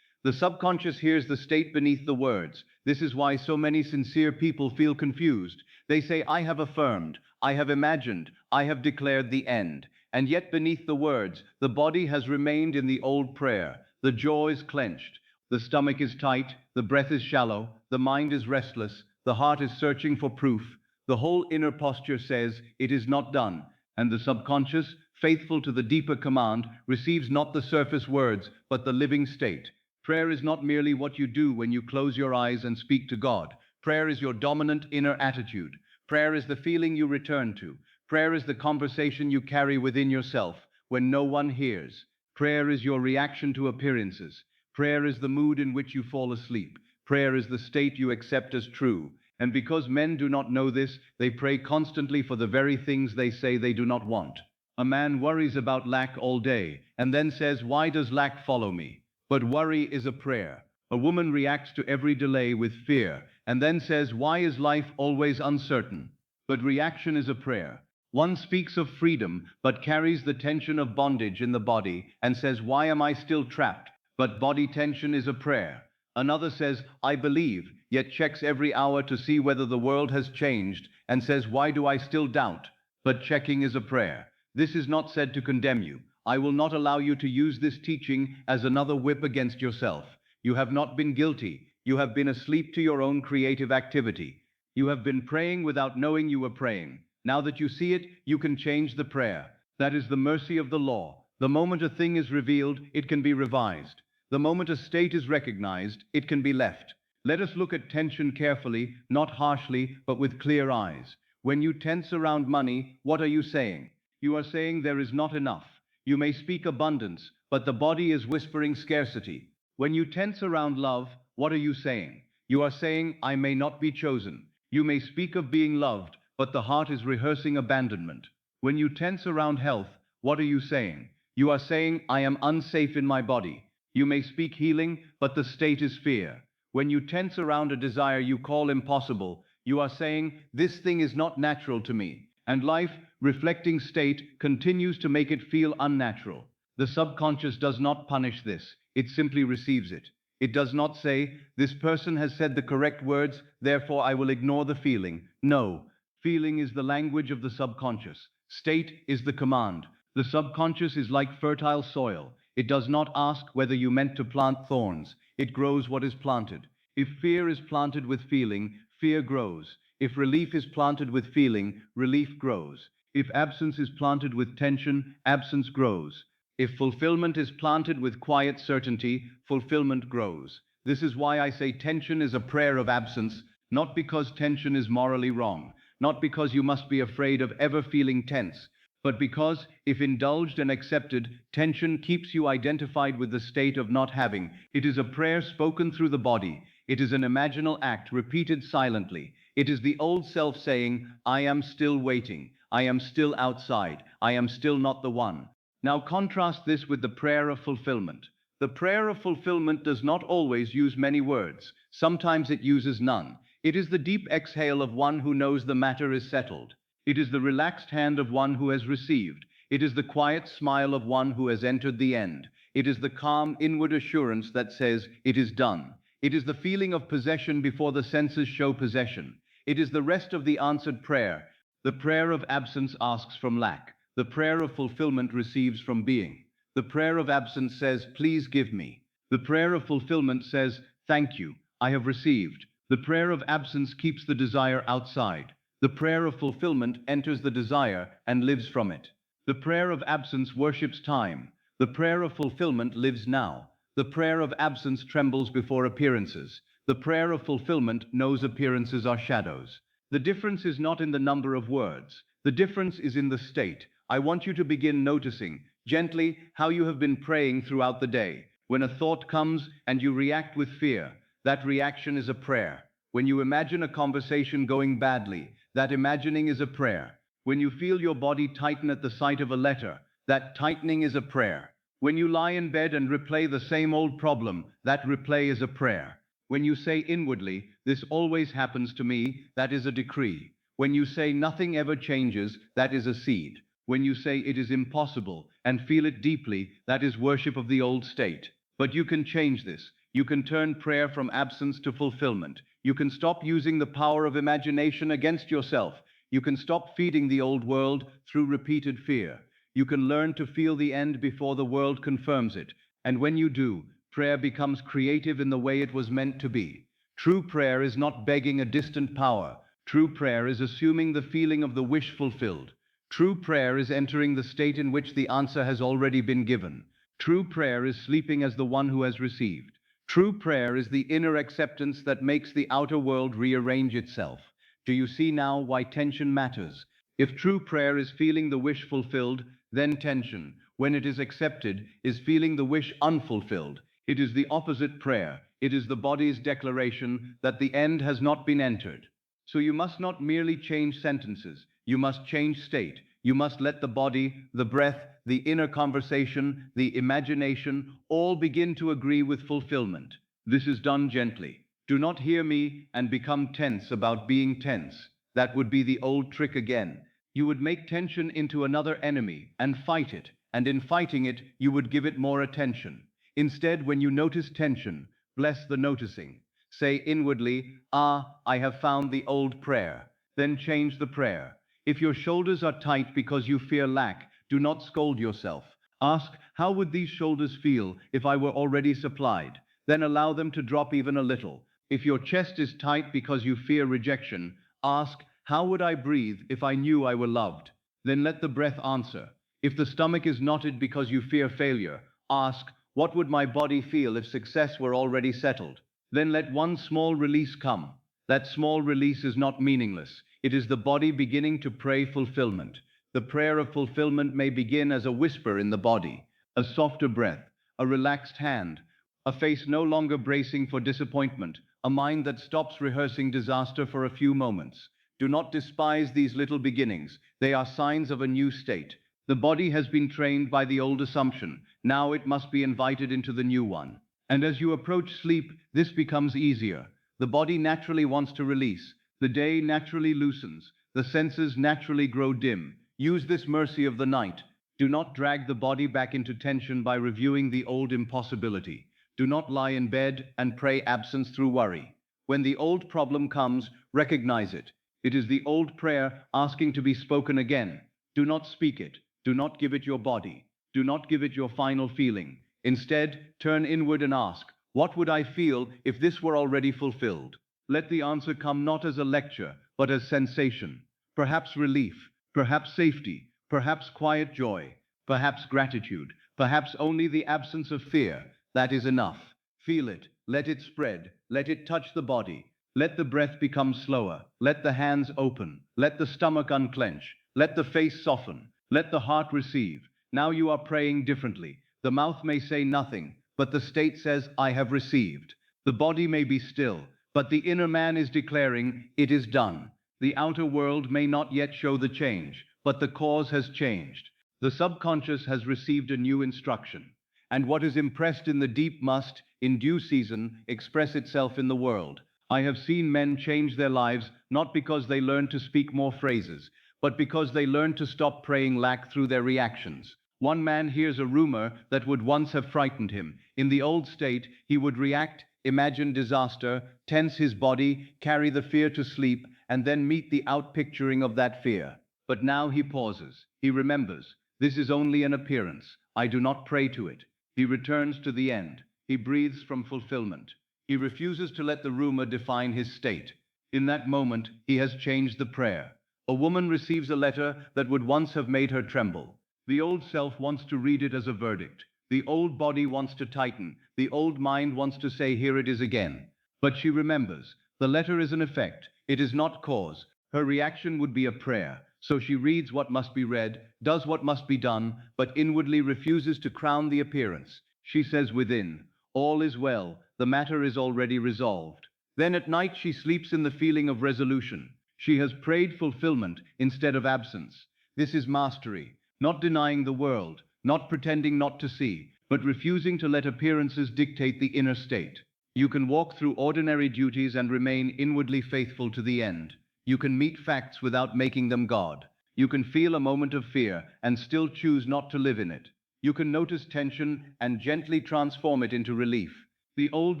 The subconscious hears the state beneath the words. This is why so many sincere people feel confused. They say, I have affirmed, I have imagined, I have declared the end. And yet beneath the words, the body has remained in the old prayer. The jaw is clenched. The stomach is tight. The breath is shallow. The mind is restless. The heart is searching for proof. The whole inner posture says, it is not done. And the subconscious, faithful to the deeper command, receives not the surface words, but the living state. Prayer is not merely what you do when you close your eyes and speak to God. Prayer is your dominant inner attitude. Prayer is the feeling you return to. Prayer is the conversation you carry within yourself when no one hears. Prayer is your reaction to appearances. Prayer is the mood in which you fall asleep. Prayer is the state you accept as true. And because men do not know this, they pray constantly for the very things they say they do not want. A man worries about lack all day, and then says, why does lack follow me? But worry is a prayer. A woman reacts to every delay with fear, and then says, why is life always uncertain? But reaction is a prayer. One speaks of freedom, but carries the tension of bondage in the body, and says, why am I still trapped? But body tension is a prayer. Another says, I believe, yet checks every hour to see whether the world has changed, and says, why do I still doubt? But checking is a prayer. This is not said to condemn you. I will not allow you to use this teaching as another whip against yourself. You have not been guilty. You have been asleep to your own creative activity. You have been praying without knowing you were praying. Now that you see it, you can change the prayer. That is the mercy of the law. The moment a thing is revealed, it can be revised. The moment a state is recognized, it can be left. Let us look at tension carefully, not harshly, but with clear eyes. When you tense around money, what are you saying? You are saying there is not enough. You may speak abundance, but the body is whispering scarcity. When you tense around love, what are you saying? You are saying, I may not be chosen. You may speak of being loved, but the heart is rehearsing abandonment. When you tense around health, what are you saying? You are saying, I am unsafe in my body. You may speak healing, but the state is fear. When you tense around a desire you call impossible, you are saying, this thing is not natural to me. And life, reflecting state, continues to make it feel unnatural. The subconscious does not punish this. It simply receives it. It does not say, this person has said the correct words, therefore I will ignore the feeling. No, feeling is the language of the subconscious. State is the command. The subconscious is like fertile soil. It does not ask whether you meant to plant thorns. It grows what is planted. If fear is planted with feeling, fear grows. If relief is planted with feeling, relief grows. If absence is planted with tension, absence grows. If fulfillment is planted with quiet certainty, fulfillment grows. This is why I say tension is a prayer of absence, not because tension is morally wrong, not because you must be afraid of ever feeling tense, but because, if indulged and accepted, tension keeps you identified with the state of not having. It is a prayer spoken through the body. It is an imaginal act repeated silently. It is the old self saying, I am still waiting. I am still outside. I am still not the one. Now contrast this with the prayer of fulfillment. The prayer of fulfillment does not always use many words. Sometimes it uses none. It is the deep exhale of one who knows the matter is settled. It is the relaxed hand of one who has received. It is the quiet smile of one who has entered the end. It is the calm inward assurance that says, it is done. It is the feeling of possession before the senses show possession. It is the rest of the answered prayer. The prayer of absence asks from lack. The prayer of fulfillment receives from being. The prayer of absence says, please give me. The prayer of fulfillment says, thank you, I have received. The prayer of absence keeps the desire outside. The prayer of fulfillment enters the desire and lives from it. The prayer of absence worships time. The prayer of fulfillment lives now. The prayer of absence trembles before appearances. The prayer of fulfillment knows appearances are shadows. The difference is not in the number of words. The difference is in the state. I want you to begin noticing gently how you have been praying throughout the day. When a thought comes and you react with fear, that reaction is a prayer. When you imagine a conversation going badly, that imagining is a prayer. When you feel your body tighten at the sight of a letter, that tightening is a prayer. When you lie in bed and replay the same old problem, that replay is a prayer. When you say inwardly, this always happens to me, that is a decree. When you say nothing ever changes, that is a seed. When you say it is impossible and feel it deeply, that is worship of the old state. But you can change this. You can turn prayer from absence to fulfillment. You can stop using the power of imagination against yourself. You can stop feeding the old world through repeated fear. You can learn to feel the end before the world confirms it. And when you do, prayer becomes creative in the way it was meant to be. True prayer is not begging a distant power. True prayer is assuming the feeling of the wish fulfilled. True prayer is entering the state in which the answer has already been given. True prayer is sleeping as the one who has received. True prayer is the inner acceptance that makes the outer world rearrange itself. Do you see now why tension matters? If true prayer is feeling the wish fulfilled, then tension, when it is accepted, is feeling the wish unfulfilled. It is the opposite prayer. It is the body's declaration that the end has not been entered. So you must not merely change sentences. You must change state. You must let the body, the breath, the inner conversation, the imagination, all begin to agree with fulfillment. This is done gently. Do not hear me and become tense about being tense. That would be the old trick again. You would make tension into another enemy and fight it, and in fighting it, you would give it more attention. Instead, when you notice tension, bless the noticing. Say inwardly, ah, I have found the old prayer. Then change the prayer. If your shoulders are tight because you fear lack, do not scold yourself. Ask, how would these shoulders feel if I were already supplied? Then allow them to drop even a little. If your chest is tight because you fear rejection, ask, how would I breathe if I knew I were loved? Then let the breath answer. If the stomach is knotted because you fear failure, ask, what would my body feel if success were already settled? Then let one small release come. That small release is not meaningless. It is the body beginning to pray fulfillment. The prayer of fulfillment may begin as a whisper in the body, a softer breath, a relaxed hand, a face no longer bracing for disappointment, a mind that stops rehearsing disaster for a few moments. Do not despise these little beginnings. They are signs of a new state. The body has been trained by the old assumption. Now it must be invited into the new one. And as you approach sleep, this becomes easier. The body naturally wants to release. The day naturally loosens. The senses naturally grow dim. Use this mercy of the night. Do not drag the body back into tension by reviewing the old impossibility. Do not lie in bed and pray absence through worry. When the old problem comes, recognize it. It is the old prayer asking to be spoken again. Do not speak it. Do not give it your body. Do not give it your final feeling. Instead, turn inward and ask, what would I feel if this were already fulfilled? Let the answer come not as a lecture, but as sensation. Perhaps relief, perhaps safety, perhaps quiet joy, perhaps gratitude, perhaps only the absence of fear. That is enough. Feel it. Let it spread. Let it touch the body. Let the breath become slower. Let the hands open. Let the stomach unclench. Let the face soften. Let the heart receive. Now you are praying differently. The mouth may say nothing, but the state says, I have received. The body may be still, but the inner man is declaring, it is done. The outer world may not yet show the change, but the cause has changed. The subconscious has received a new instruction. And what is impressed in the deep must, in due season, express itself in the world. I have seen men change their lives not because they learned to speak more phrases, but because they learned to stop praying lack through their reactions. One man hears a rumor that would once have frightened him. In the old state, he would react, imagine disaster, tense his body, carry the fear to sleep, and then meet the outpicturing of that fear. But now he pauses. He remembers, this is only an appearance. I do not pray to it. He returns to the end. He breathes from fulfillment. He refuses to let the rumor define his state. In that moment, he has changed the prayer. A woman receives a letter that would once have made her tremble. The old self wants to read it as a verdict. The old body wants to tighten. The old mind wants to say, here it is again. But she remembers. The letter is an effect. It is not cause. Her reaction would be a prayer. So she reads what must be read, does what must be done, but inwardly refuses to crown the appearance. She says within, all is well, the matter is already resolved. Then at night she sleeps in the feeling of resolution. She has prayed fulfillment instead of absence. This is mastery, not denying the world, not pretending not to see, but refusing to let appearances dictate the inner state. You can walk through ordinary duties and remain inwardly faithful to the end. You can meet facts without making them God. You can feel a moment of fear and still choose not to live in it. You can notice tension and gently transform it into relief. The old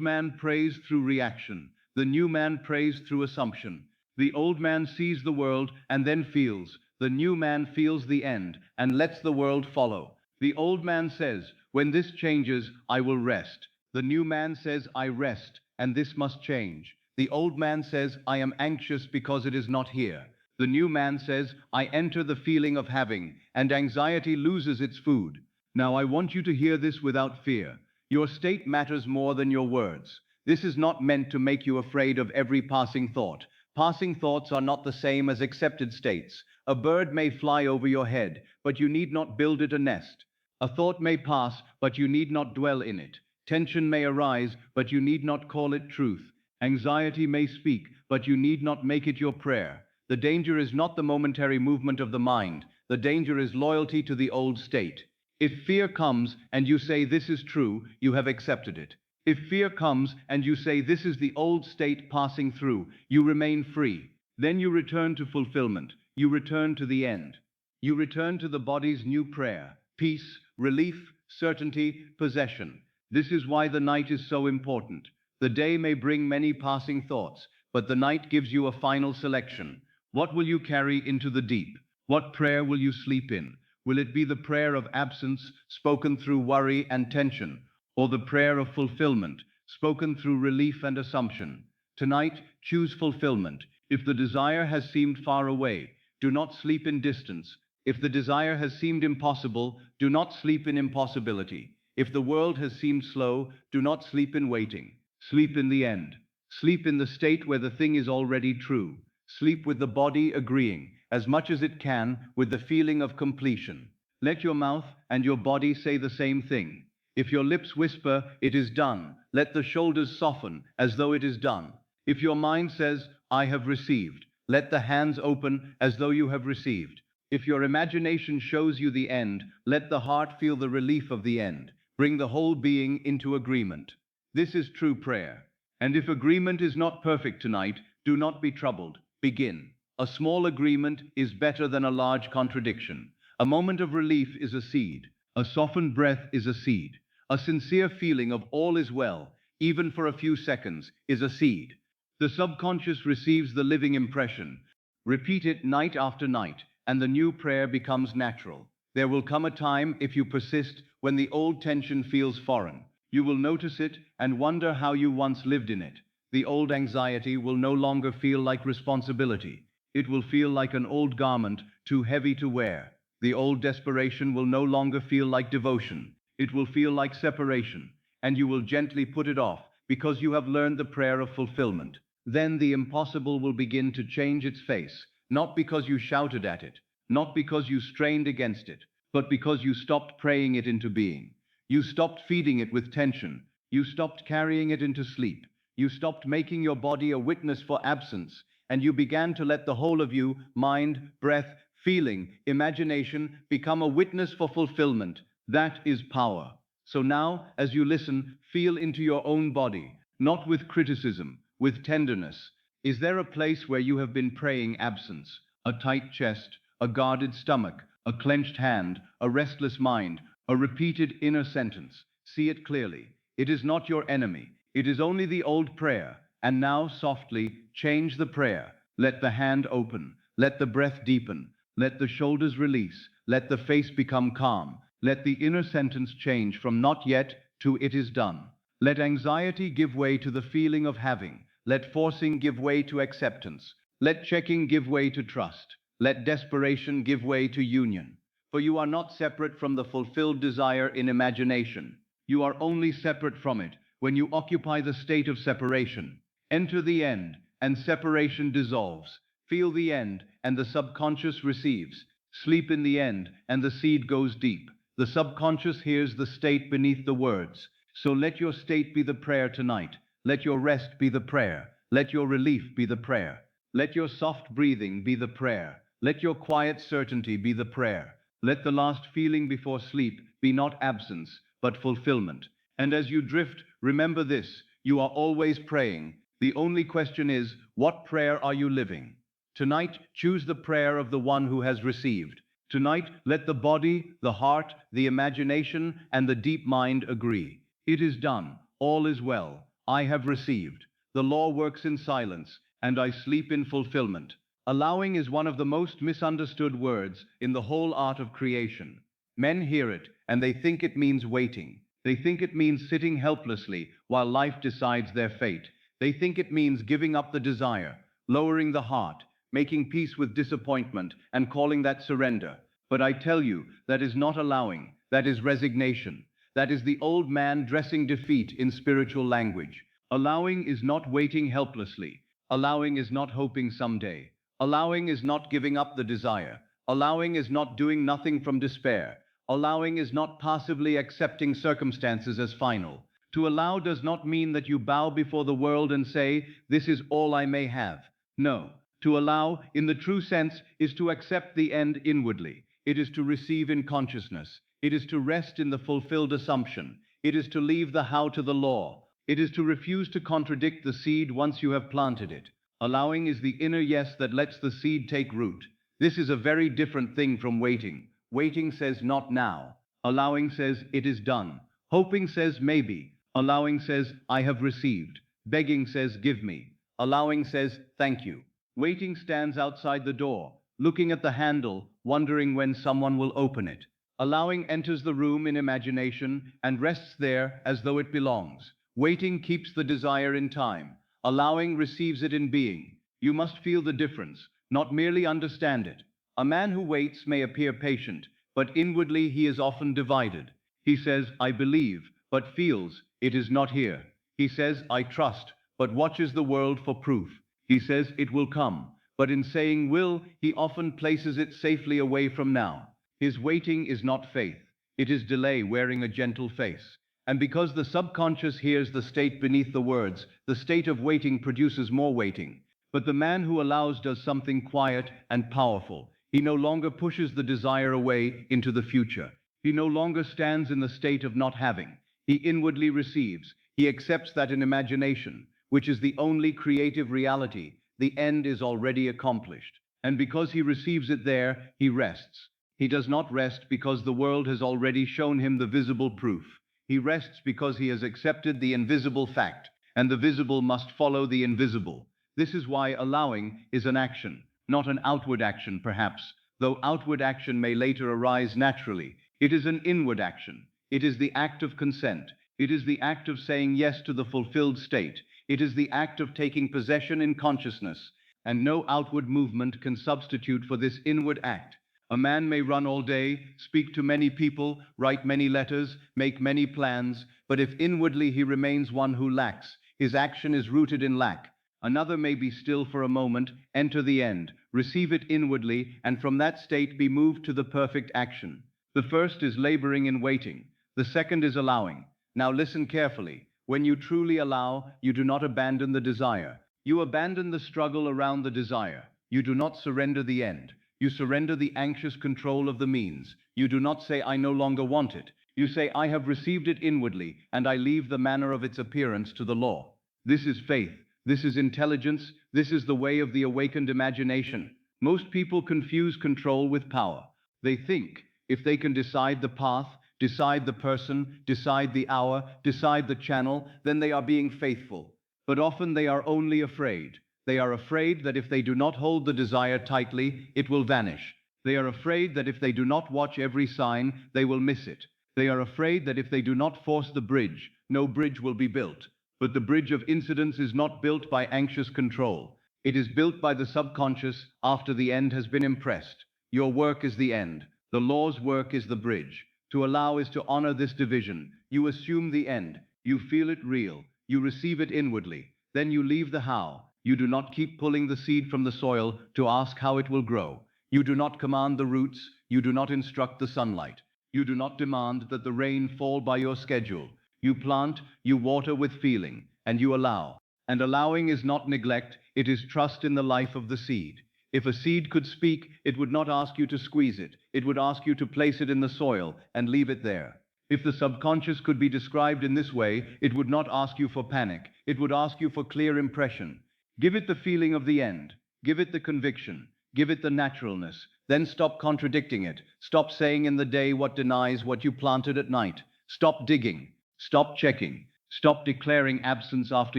man prays through reaction. The new man prays through assumption. The old man sees the world and then feels. The new man feels the end and lets the world follow. The old man says, when this changes, I will rest. The new man says, I rest, and this must change. The old man says, I am anxious because it is not here. The new man says, I enter the feeling of having, and anxiety loses its food. Now I want you to hear this without fear. Your state matters more than your words. This is not meant to make you afraid of every passing thought. Passing thoughts are not the same as accepted states. A bird may fly over your head, but you need not build it a nest. A thought may pass, but you need not dwell in it. Tension may arise, but you need not call it truth. Anxiety may speak, but you need not make it your prayer. The danger is not the momentary movement of the mind. The danger is loyalty to the old state. If fear comes and you say this is true, you have accepted it. If fear comes and you say this is the old state passing through, you remain free. Then you return to fulfillment. You return to the end. You return to the body's new prayer. Peace, relief, certainty, possession. This is why the night is so important. The day may bring many passing thoughts, but the night gives you a final selection. What will you carry into the deep? What prayer will you sleep in? Will it be the prayer of absence, spoken through worry and tension, or the prayer of fulfillment, spoken through relief and assumption? Tonight, choose fulfillment. If the desire has seemed far away, do not sleep in distance. If the desire has seemed impossible, do not sleep in impossibility. If the world has seemed slow, do not sleep in waiting. Sleep in the end. Sleep in the state where the thing is already true. Sleep with the body agreeing, as much as it can, with the feeling of completion. Let your mouth and your body say the same thing. If your lips whisper, it is done, let the shoulders soften, as though it is done. If your mind says, I have received, let the hands open, as though you have received. If your imagination shows you the end, let the heart feel the relief of the end. Bring the whole being into agreement. This is true prayer. And if agreement is not perfect tonight, do not be troubled. Begin. A small agreement is better than a large contradiction. A moment of relief is a seed. A softened breath is a seed. A sincere feeling of all is well, even for a few seconds, is a seed. The subconscious receives the living impression. Repeat it night after night, and the new prayer becomes natural. There will come a time, if you persist, when the old tension feels foreign. You will notice it and wonder how you once lived in it. The old anxiety will no longer feel like responsibility. It will feel like an old garment, too heavy to wear. The old desperation will no longer feel like devotion. It will feel like separation, and you will gently put it off, because you have learned the prayer of fulfillment. Then the impossible will begin to change its face, not because you shouted at it, not because you strained against it, but because you stopped praying it into being. You stopped feeding it with tension. You stopped carrying it into sleep. You stopped making your body a witness for absence, and you began to let the whole of you, mind, breath, feeling, imagination, become a witness for fulfillment. That is power. So now, as you listen, feel into your own body, not with criticism, with tenderness. Is there a place where you have been praying absence? A tight chest, a guarded stomach, a clenched hand, a restless mind, a repeated inner sentence. See it clearly. It is not your enemy. It is only the old prayer. And now, softly, change the prayer. Let the hand open. Let the breath deepen. Let the shoulders release. Let the face become calm. Let the inner sentence change from not yet to it is done. Let anxiety give way to the feeling of having. Let forcing give way to acceptance. Let checking give way to trust. Let desperation give way to union. For you are not separate from the fulfilled desire in imagination. You are only separate from it when you occupy the state of separation. Enter the end, and separation dissolves. Feel the end, and the subconscious receives. Sleep in the end, and the seed goes deep. The subconscious hears the state beneath the words. So let your state be the prayer tonight. Let your rest be the prayer. Let your relief be the prayer. Let your soft breathing be the prayer. Let your quiet certainty be the prayer. Let the last feeling before sleep be not absence, but fulfillment. And as you drift, remember this: you are always praying. The only question is, what prayer are you living? Tonight, choose the prayer of the one who has received. Tonight, let the body, the heart, the imagination, and the deep mind agree. It is done. All is well. I have received. The law works in silence, and I sleep in fulfillment. Allowing is one of the most misunderstood words in the whole art of creation. Men hear it, and they think it means waiting. They think it means sitting helplessly while life decides their fate. They think it means giving up the desire, lowering the heart, making peace with disappointment, and calling that surrender. But I tell you, that is not allowing, that is resignation. That is the old man dressing defeat in spiritual language. Allowing is not waiting helplessly. Allowing is not hoping someday. Allowing is not giving up the desire. Allowing is not doing nothing from despair. Allowing is not passively accepting circumstances as final. To allow does not mean that you bow before the world and say, "This is all I may have." No. To allow, in the true sense, is to accept the end inwardly. It is to receive in consciousness. It is to rest in the fulfilled assumption. It is to leave the how to the law. It is to refuse to contradict the seed once you have planted it. Allowing is the inner yes that lets the seed take root. This is a very different thing from waiting. Waiting says not now. Allowing says it is done. Hoping says maybe. Allowing says I have received. Begging says give me. Allowing says thank you. Waiting stands outside the door, looking at the handle, wondering when someone will open it. Allowing enters the room in imagination and rests there as though it belongs. Waiting keeps the desire in time. Allowing receives it in being. You must feel the difference, not merely understand it. A man who waits may appear patient, but inwardly he is often divided. He says, I believe, but feels, it is not here. He says, I trust, but watches the world for proof. He says, it will come, but in saying will, he often places it safely away from now. His waiting is not faith. It is delay wearing a gentle face. And because the subconscious hears the state beneath the words, the state of waiting produces more waiting. But the man who allows does something quiet and powerful. He no longer pushes the desire away into the future. He no longer stands in the state of not having. He inwardly receives. He accepts that in imagination, which is the only creative reality, the end is already accomplished. And because he receives it there, he rests. He does not rest because the world has already shown him the visible proof. He rests because he has accepted the invisible fact, and the visible must follow the invisible. This is why allowing is an action, not an outward action perhaps, though outward action may later arise naturally. It is an inward action. It is the act of consent. It is the act of saying yes to the fulfilled state. It is the act of taking possession in consciousness, and no outward movement can substitute for this inward act. A man may run all day, speak to many people, write many letters, make many plans, but if inwardly he remains one who lacks, his action is rooted in lack. Another may be still for a moment, enter the end, receive it inwardly, and from that state be moved to the perfect action. The first is laboring in waiting. The second is allowing. Now listen carefully. When you truly allow, you do not abandon the desire. You abandon the struggle around the desire. You do not surrender the end. You surrender the anxious control of the means. You do not say, I no longer want it. You say, I have received it inwardly, and I leave the manner of its appearance to the law. This is faith. This is intelligence. This is the way of the awakened imagination. Most people confuse control with power. They think if they can decide the path, decide the person, decide the hour, decide the channel, then they are being faithful. But often they are only afraid. They are afraid that if they do not hold the desire tightly, it will vanish. They are afraid that if they do not watch every sign, they will miss it. They are afraid that if they do not force the bridge, no bridge will be built. But the bridge of incidence is not built by anxious control. It is built by the subconscious after the end has been impressed. Your work is the end. The law's work is the bridge. To allow is to honor this division. You assume the end. You feel it real. You receive it inwardly. Then you leave the how. You do not keep pulling the seed from the soil to ask how it will grow. You do not command the roots. You do not instruct the sunlight. You do not demand that the rain fall by your schedule. You plant, you water with feeling, and you allow. And allowing is not neglect, it is trust in the life of the seed. If a seed could speak, it would not ask you to squeeze it. It would ask you to place it in the soil and leave it there. If the subconscious could be described in this way, it would not ask you for panic. It would ask you for clear impression. Give it the feeling of the end. Give it the conviction. Give it the naturalness. Then stop contradicting it. Stop saying in the day what denies what you planted at night. Stop digging. Stop checking. Stop declaring absence after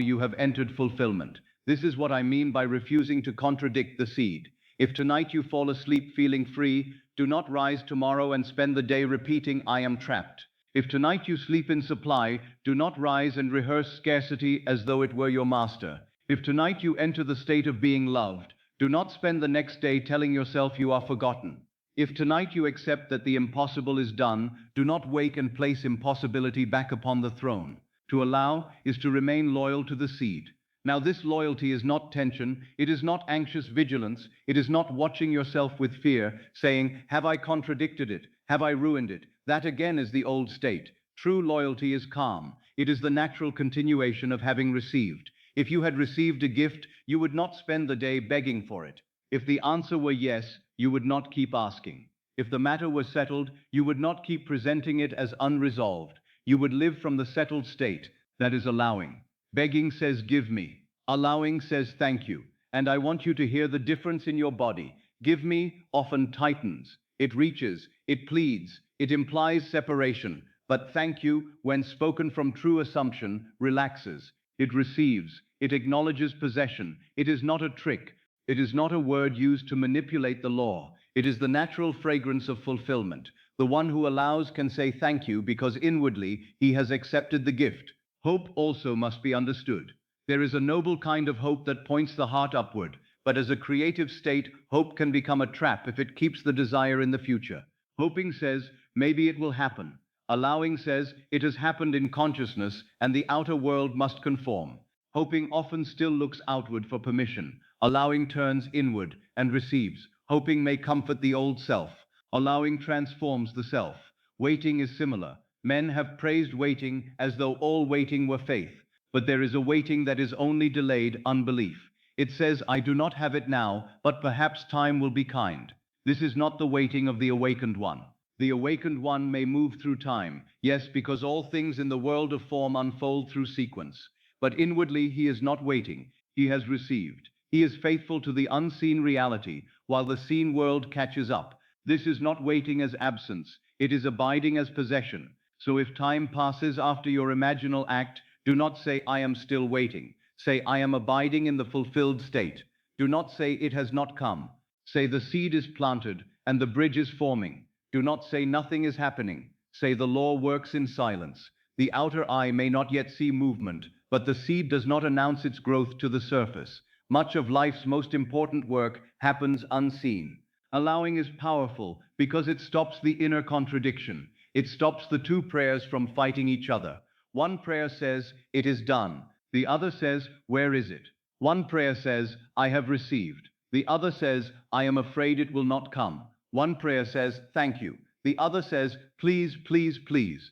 you have entered fulfillment. This is what I mean by refusing to contradict the seed. If tonight you fall asleep feeling free, do not rise tomorrow and spend the day repeating, I am trapped. If tonight you sleep in supply, do not rise and rehearse scarcity as though it were your master. If tonight you enter the state of being loved, do not spend the next day telling yourself you are forgotten. If tonight you accept that the impossible is done, do not wake and place impossibility back upon the throne. To allow is to remain loyal to the seed. Now this loyalty is not tension, it is not anxious vigilance, it is not watching yourself with fear, saying, have I contradicted it? Have I ruined it? That again is the old state. True loyalty is calm. It is the natural continuation of having received. If you had received a gift, you would not spend the day begging for it. If the answer were yes, you would not keep asking. If the matter was settled, you would not keep presenting it as unresolved. You would live from the settled state, that is allowing. Begging says give me. Allowing says thank you. And I want you to hear the difference in your body. Give me often tightens. It reaches. It pleads. It implies separation. But thank you, when spoken from true assumption, relaxes. It receives. It acknowledges possession. It is not a trick. It is not a word used to manipulate the law. It is the natural fragrance of fulfillment. The one who allows can say thank you because inwardly he has accepted the gift. Hope also must be understood. There is a noble kind of hope that points the heart upward, but as a creative state, hope can become a trap if it keeps the desire in the future. Hoping says, maybe it will happen. Allowing says, it has happened in consciousness and the outer world must conform. Hoping often still looks outward for permission. Allowing turns inward and receives. Hoping may comfort the old self. Allowing transforms the self. Waiting is similar. Men have praised waiting as though all waiting were faith. But there is a waiting that is only delayed unbelief. It says, I do not have it now, but perhaps time will be kind. This is not the waiting of the awakened one. The awakened one may move through time, yes, because all things in the world of form unfold through sequence. But inwardly he is not waiting, he has received. He is faithful to the unseen reality, while the seen world catches up. This is not waiting as absence, it is abiding as possession. So if time passes after your imaginal act, do not say, I am still waiting. Say, I am abiding in the fulfilled state. Do not say, it has not come. Say, the seed is planted and the bridge is forming. Do not say, nothing is happening. Say, the law works in silence. The outer eye may not yet see movement, but the seed does not announce its growth to the surface. Much of life's most important work happens unseen. Allowing is powerful because it stops the inner contradiction. It stops the two prayers from fighting each other. One prayer says, "It is done." The other says, "Where is it?" One prayer says, "I have received." The other says, "I am afraid it will not come." One prayer says, "Thank you." The other says, "Please, please, please."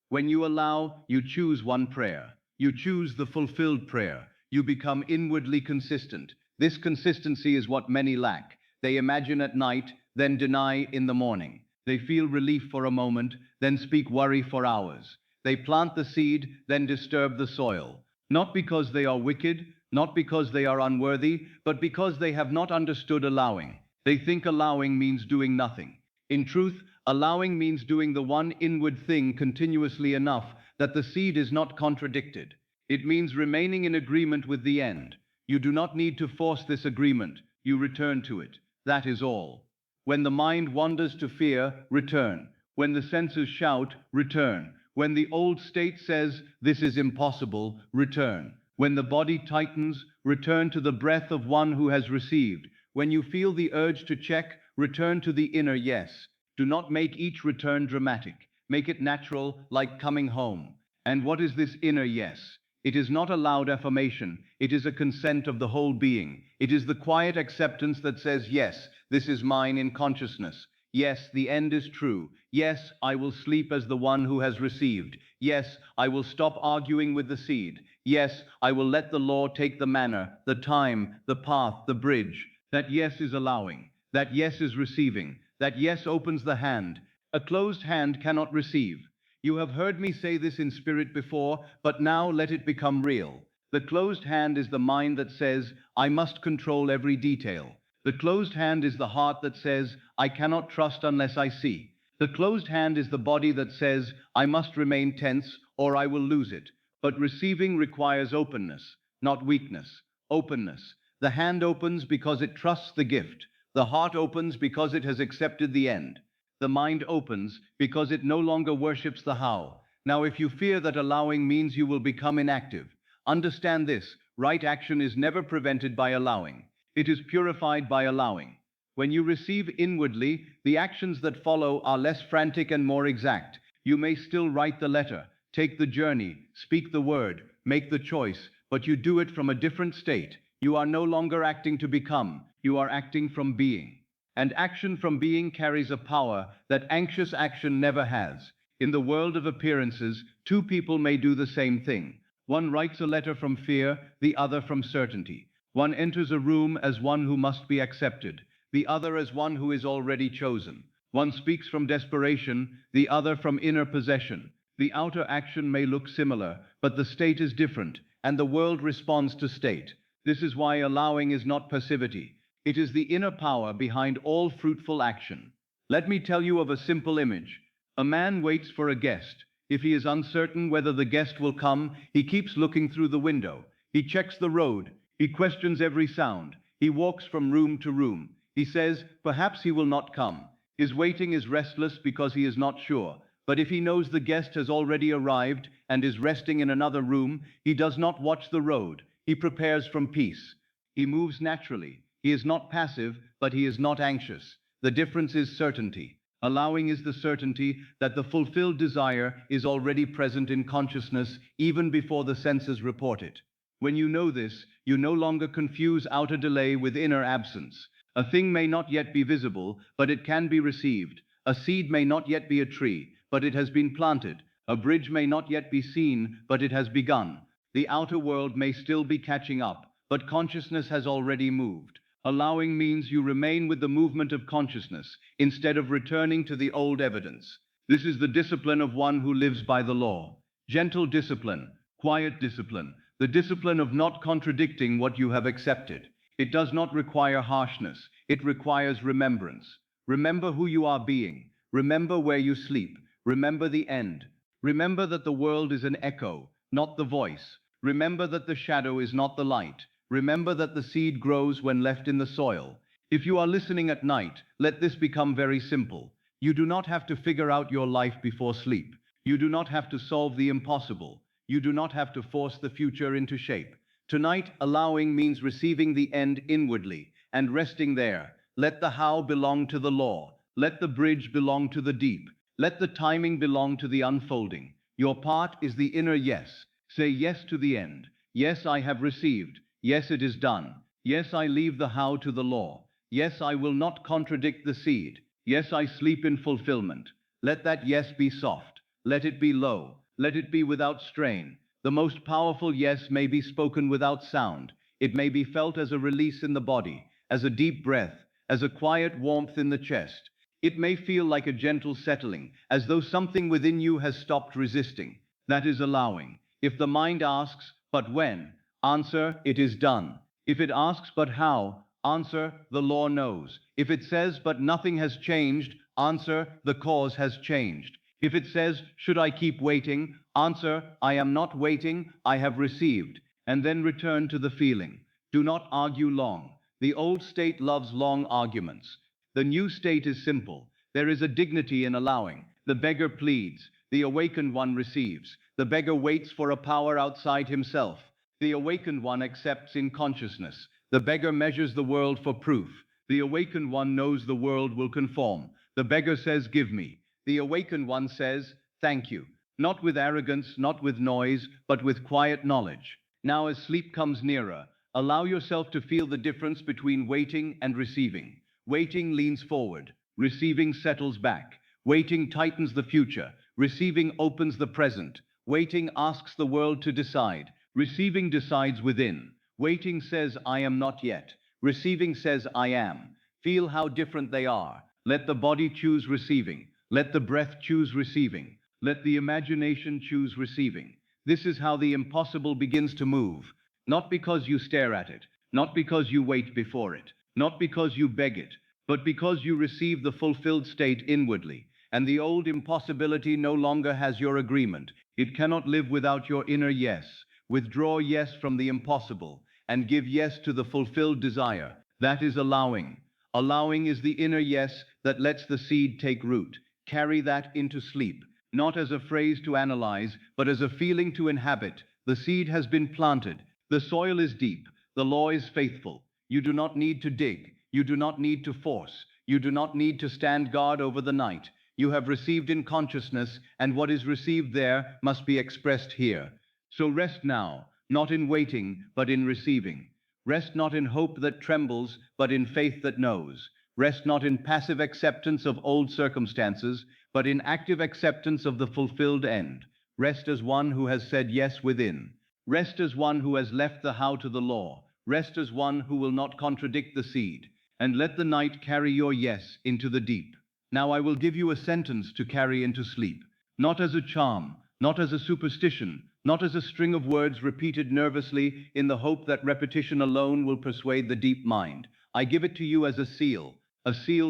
When you allow, you choose one prayer. You choose the fulfilled prayer. You become inwardly consistent. This consistency is what many lack. They imagine at night, then deny in the morning. They feel relief for a moment, then speak worry for hours. They plant the seed, then disturb the soil. Not because they are wicked, not because they are unworthy, but because they have not understood allowing. They think allowing means doing nothing. In truth, allowing means doing the one inward thing continuously enough that the seed is not contradicted. It means remaining in agreement with the end. You do not need to force this agreement. You return to it. That is all. When the mind wanders to fear, return. When the senses shout, return. When the old state says, "This is impossible," return. When the body tightens, return to the breath of one who has received. When you feel the urge to check, return to the inner yes. Do not make each return dramatic. Make it natural, like coming home. And what is this inner yes? It is not a loud affirmation. It is a consent of the whole being. It is the quiet acceptance that says, "Yes, this is mine in consciousness. Yes, the end is true. Yes, I will sleep as the one who has received. Yes, I will stop arguing with the seed. Yes, I will let the Lord take the manner, the time, the path, the bridge." That yes is allowing. That yes is receiving. That yes opens the hand. A closed hand cannot receive. You have heard me say this in spirit before, but now let it become real. The closed hand is the mind that says, "I must control every detail." The closed hand is the heart that says, "I cannot trust unless I see." The closed hand is the body that says, "I must remain tense or I will lose it." But receiving requires openness, not weakness. Openness. The hand opens because it trusts the gift. The heart opens because it has accepted the end. The mind opens because it no longer worships the how. Now, if you fear that allowing means you will become inactive, understand this: right action is never prevented by allowing. It is purified by allowing. When you receive inwardly, the actions that follow are less frantic and more exact. You may still write the letter, take the journey, speak the word, make the choice, but you do it from a different state. You are no longer acting to become, you are acting from being. And action from being carries a power that anxious action never has. In the world of appearances, two people may do the same thing. One writes a letter from fear, the other from certainty. One enters a room as one who must be accepted, the other as one who is already chosen. One speaks from desperation, the other from inner possession. The outer action may look similar, but the state is different, and the world responds to state. This is why allowing is not passivity. It is the inner power behind all fruitful action. Let me tell you of a simple image. A man waits for a guest. If he is uncertain whether the guest will come, he keeps looking through the window. He checks the road. He questions every sound. He walks from room to room. He says, "Perhaps he will not come." His waiting is restless because he is not sure. But if he knows the guest has already arrived and is resting in another room, he does not watch the road. He prepares from peace. He moves naturally. He is not passive, but he is not anxious. The difference is certainty. Allowing is the certainty that the fulfilled desire is already present in consciousness even before the senses report it. When you know this, you no longer confuse outer delay with inner absence. A thing may not yet be visible, but it can be received. A seed may not yet be a tree, but it has been planted. A bridge may not yet be seen, but it has begun. The outer world may still be catching up, but consciousness has already moved. Allowing means you remain with the movement of consciousness, instead of returning to the old evidence. This is the discipline of one who lives by the law. Gentle discipline, quiet discipline, the discipline of not contradicting what you have accepted. It does not require harshness, it requires remembrance. Remember who you are being. Remember where you sleep. Remember the end. Remember that the world is an echo, not the voice. Remember that the shadow is not the light. Remember that the seed grows when left in the soil. If you are listening at night, let this become very simple. You do not have to figure out your life before sleep. You do not have to solve the impossible. You do not have to force the future into shape. Tonight, allowing means receiving the end inwardly and resting there. Let the how belong to the law. Let the bridge belong to the deep. Let the timing belong to the unfolding. Your part is the inner yes. Say yes to the end. Yes, I have received. Yes, it is done. Yes, I leave the how to the law. Yes, I will not contradict the seed. Yes, I sleep in fulfillment. Let that yes be soft. Let it be low. Let it be without strain. The most powerful yes may be spoken without sound. It may be felt as a release in the body, as a deep breath, as a quiet warmth in the chest. It may feel like a gentle settling, as though something within you has stopped resisting. That is allowing. If the mind asks, but when? Answer, it is done. If it asks, but how? Answer, the law knows. If it says, but nothing has changed, answer, the cause has changed. If it says, should I keep waiting? Answer, I am not waiting, I have received. And then return to the feeling. Do not argue long. The old state loves long arguments. The new state is simple. There is a dignity in allowing. The beggar pleads. The awakened one receives. The beggar waits for a power outside himself. The awakened one accepts in consciousness. The beggar measures the world for proof. The awakened one knows the world will conform. The beggar says, give me. The awakened one says, thank you. Not with arrogance, not with noise, but with quiet knowledge. Now as sleep comes nearer, allow yourself to feel the difference between waiting and receiving. Waiting leans forward. Receiving settles back. Waiting tightens the future. Receiving opens the present. Waiting asks the world to decide. Receiving decides within. Waiting says, I am not yet. Receiving says, I am. Feel how different they are. Let the body choose receiving. Let the breath choose receiving. Let the imagination choose receiving. This is how the impossible begins to move. Not because you stare at it. Not because you wait before it. Not because you beg it. But because you receive the fulfilled state inwardly. And the old impossibility no longer has your agreement. It cannot live without your inner yes. Withdraw yes from the impossible and give yes to the fulfilled desire. That is allowing. Allowing is the inner yes that lets the seed take root. Carry that into sleep, not as a phrase to analyze, but as a feeling to inhabit. The seed has been planted. The soil is deep. The law is faithful. You do not need to dig. You do not need to force. You do not need to stand guard over the night. You have received in consciousness, and what is received there must be expressed here. So rest now, not in waiting, but in receiving. Rest not in hope that trembles, but in faith that knows. Rest not in passive acceptance of old circumstances, but in active acceptance of the fulfilled end. Rest as one who has said yes within. Rest as one who has left the how to the law. Rest as one who will not contradict the seed. And let the night carry your yes into the deep. Now I will give you a sentence to carry into sleep, not as a charm, not as a superstition, not as a string of words repeated nervously in the hope that repetition alone will persuade the deep mind. I give it to you as a seal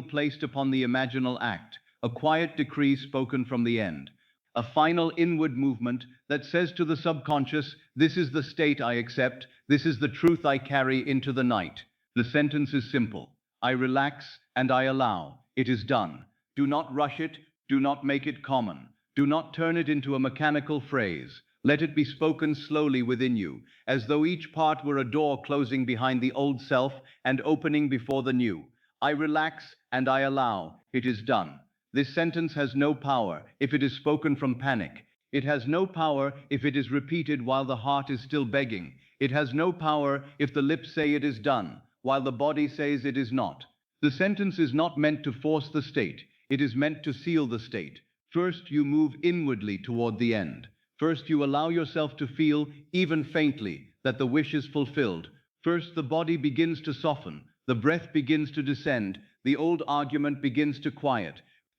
placed upon the imaginal act, a quiet decree spoken from the end, a final inward movement that says to the subconscious, this is the state I accept, this is the truth I carry into the night. The sentence is simple. I relax and I allow. It is done. Do not rush it. Do not make it common. Do not turn it into a mechanical phrase. Let it be spoken slowly within you, as though each part were a door closing behind the old self and opening before the new. I relax and I allow. It is done. This sentence has no power if it is spoken from panic. It has no power if it is repeated while the heart is still begging. It has no power if the lips say it is done, while the body says it is not. The sentence is not meant to force the state. It is meant to seal the state. First, you move inwardly toward the end. First, you allow yourself to feel, even faintly, that the wish is fulfilled. First, the body begins to soften. The breath begins to descend. The old argument begins to quiet.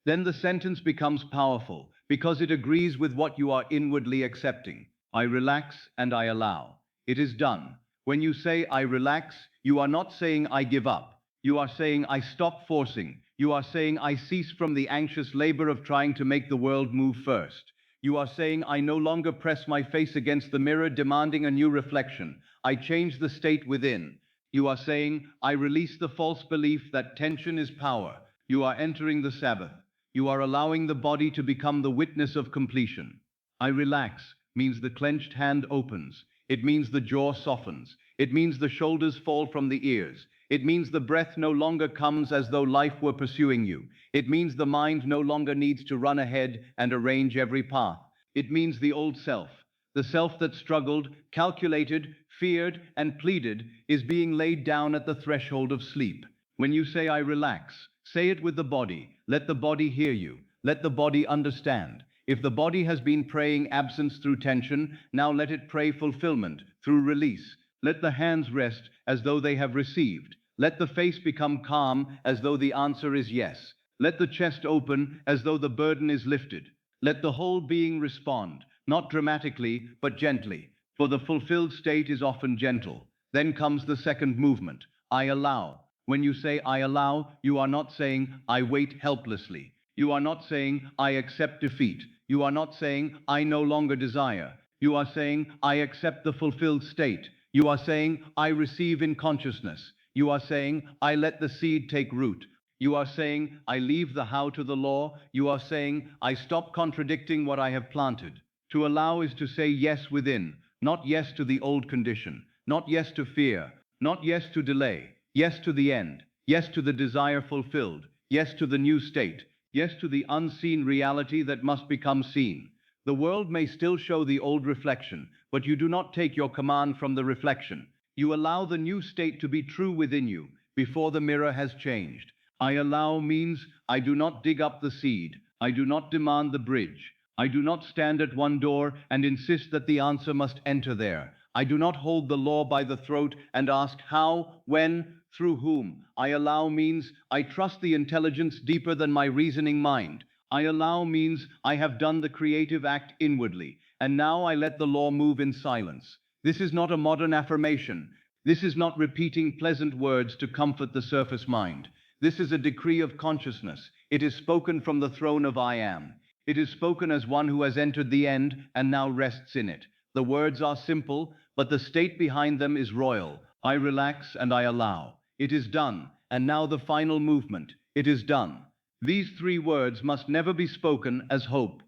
Then the sentence becomes powerful, because it agrees with what you are inwardly accepting. I relax and I allow. It is done. When you say, I relax, you are not saying, I give up. You are saying, I stop forcing. You are saying, I cease from the anxious labor of trying to make the world move first. You are saying, I no longer press my face against the mirror demanding a new reflection. I change the state within. You are saying, I release the false belief that tension is power. You are entering the Sabbath. You are allowing the body to become the witness of completion. I relax means the clenched hand opens. It means the jaw softens. It means the shoulders fall from the ears. It means the breath no longer comes as though life were pursuing you. It means the mind no longer needs to run ahead and arrange every path. It means the old self, the self that struggled, calculated, feared, and pleaded, is being laid down at the threshold of sleep. When you say, I relax, say it with the body. Let the body hear you. Let the body understand. If the body has been praying absence through tension, now let it pray fulfillment through release. Let the hands rest as though they have received. Let the face become calm as though the answer is yes. Let the chest open as though the burden is lifted. Let the whole being respond, not dramatically, but gently, for the fulfilled state is often gentle. Then comes the second movement, I allow. When you say I allow, you are not saying I wait helplessly. You are not saying I accept defeat. You are not saying I no longer desire. You are saying I accept the fulfilled state. You are saying I receive in consciousness. You are saying I let the seed take root. You are saying I leave the how to the law. You are saying I stop contradicting what I have planted. To allow is to say yes within, not yes to the old condition, not yes to fear, not yes to delay, yes to the end, yes to the desire fulfilled, yes to the new state, yes to the unseen reality that must become seen. The world may still show the old reflection, but you do not take your command from the reflection. You allow the new state to be true within you before the mirror has changed. I allow means I do not dig up the seed. I do not demand the bridge. I do not stand at one door and insist that the answer must enter there. I do not hold the law by the throat and ask how, when, through whom. I allow means I trust the intelligence deeper than my reasoning mind. I allow means I have done the creative act inwardly, and now I let the law move in silence. This is not a modern affirmation. This is not repeating pleasant words to comfort the surface mind. This is a decree of consciousness. It is spoken from the throne of I am. It is spoken as one who has entered the end and now rests in it. The words are simple, but the state behind them is royal. I relax and I allow. It is done. And now the final movement. It is done. These three words must never be spoken as hope.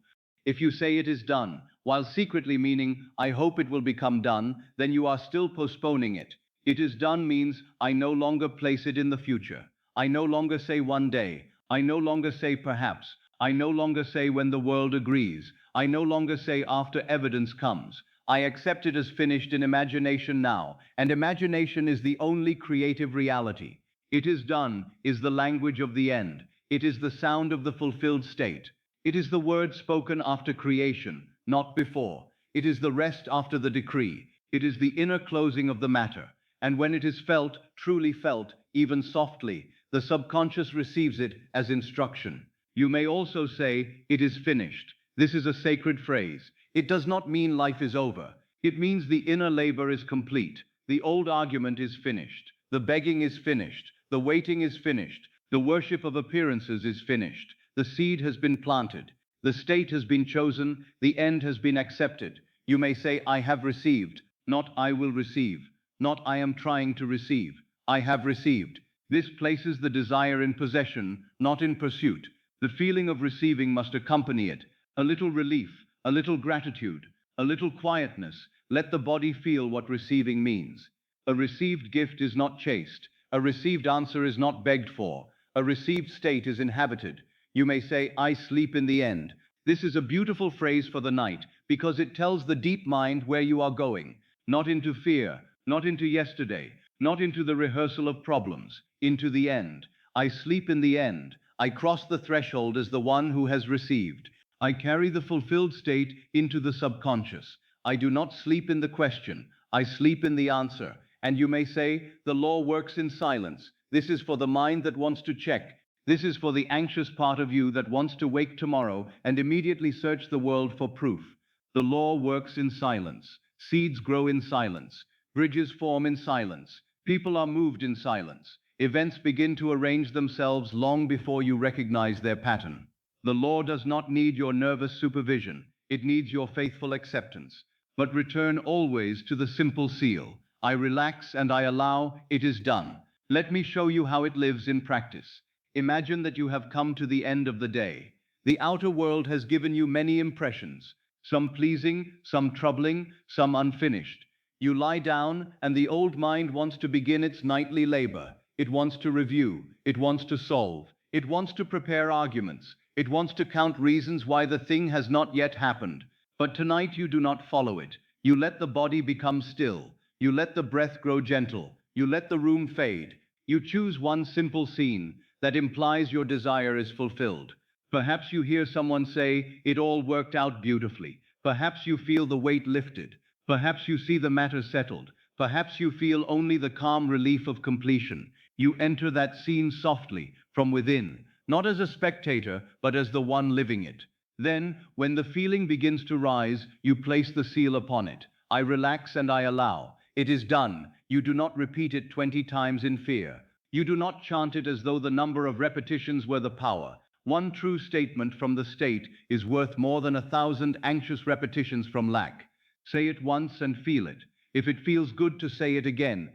If you say it is done, while secretly meaning, I hope it will become done, then you are still postponing it. It is done means I no longer place it in the future. I no longer say one day. I no longer say perhaps. I no longer say when the world agrees. I no longer say after evidence comes. I accept it as finished in imagination now, and imagination is the only creative reality. It is done is the language of the end. It is the sound of the fulfilled state. It is the word spoken after creation, not before. It is the rest after the decree. It is the inner closing of the matter. And when it is felt, truly felt, even softly, the subconscious receives it as instruction. You may also say, it is finished. This is a sacred phrase. It does not mean life is over. It means the inner labor is complete. The old argument is finished. The begging is finished. The waiting is finished. The worship of appearances is finished. The seed has been planted. The state has been chosen. The end has been accepted. You may say, I have received, not I will receive, not I am trying to receive. I have received. This places the desire in possession, not in pursuit. The feeling of receiving must accompany it. A little relief, a little gratitude, a little quietness. Let the body feel what receiving means. A received gift is not chased. A received answer is not begged for. A received state is inhabited. You may say, I sleep in the end. This is a beautiful phrase for the night because it tells the deep mind where you are going. Not into fear, not into yesterday, not into the rehearsal of problems, into the end. I sleep in the end. I cross the threshold as the one who has received. I carry the fulfilled state into the subconscious. I do not sleep in the question. I sleep in the answer. And you may say, the law works in silence. This is for the mind that wants to check. This is for the anxious part of you that wants to wake tomorrow and immediately search the world for proof. The law works in silence. Seeds grow in silence. Bridges form in silence. People are moved in silence. Events begin to arrange themselves long before you recognize their pattern. The law does not need your nervous supervision. It needs your faithful acceptance. But return always to the simple seal. I relax and I allow, it is done. Let me show you how it lives in practice. Imagine that you have come to the end of the day. The outer world has given you many impressions, some pleasing, some troubling, some unfinished. You lie down and the old mind wants to begin its nightly labor. It wants to review. It wants to solve. It wants to prepare arguments. It wants to count reasons why the thing has not yet happened. But tonight you do not follow it. You let the body become still. You let the breath grow gentle. You let the room fade. You choose one simple scene that implies your desire is fulfilled. Perhaps you hear someone say, "It all worked out beautifully." Perhaps you feel the weight lifted. Perhaps you see the matter settled. Perhaps you feel only the calm relief of completion. You enter that scene softly, from within, not as a spectator, but as the one living it. Then, when the feeling begins to rise, you place the seal upon it. I relax and I allow. It is done. You do not repeat it 20 times in fear. You do not chant it as though the number of repetitions were the power. One true statement from the state is worth more than 1,000 anxious repetitions from lack. Say it once and feel it. If it feels good to say it again,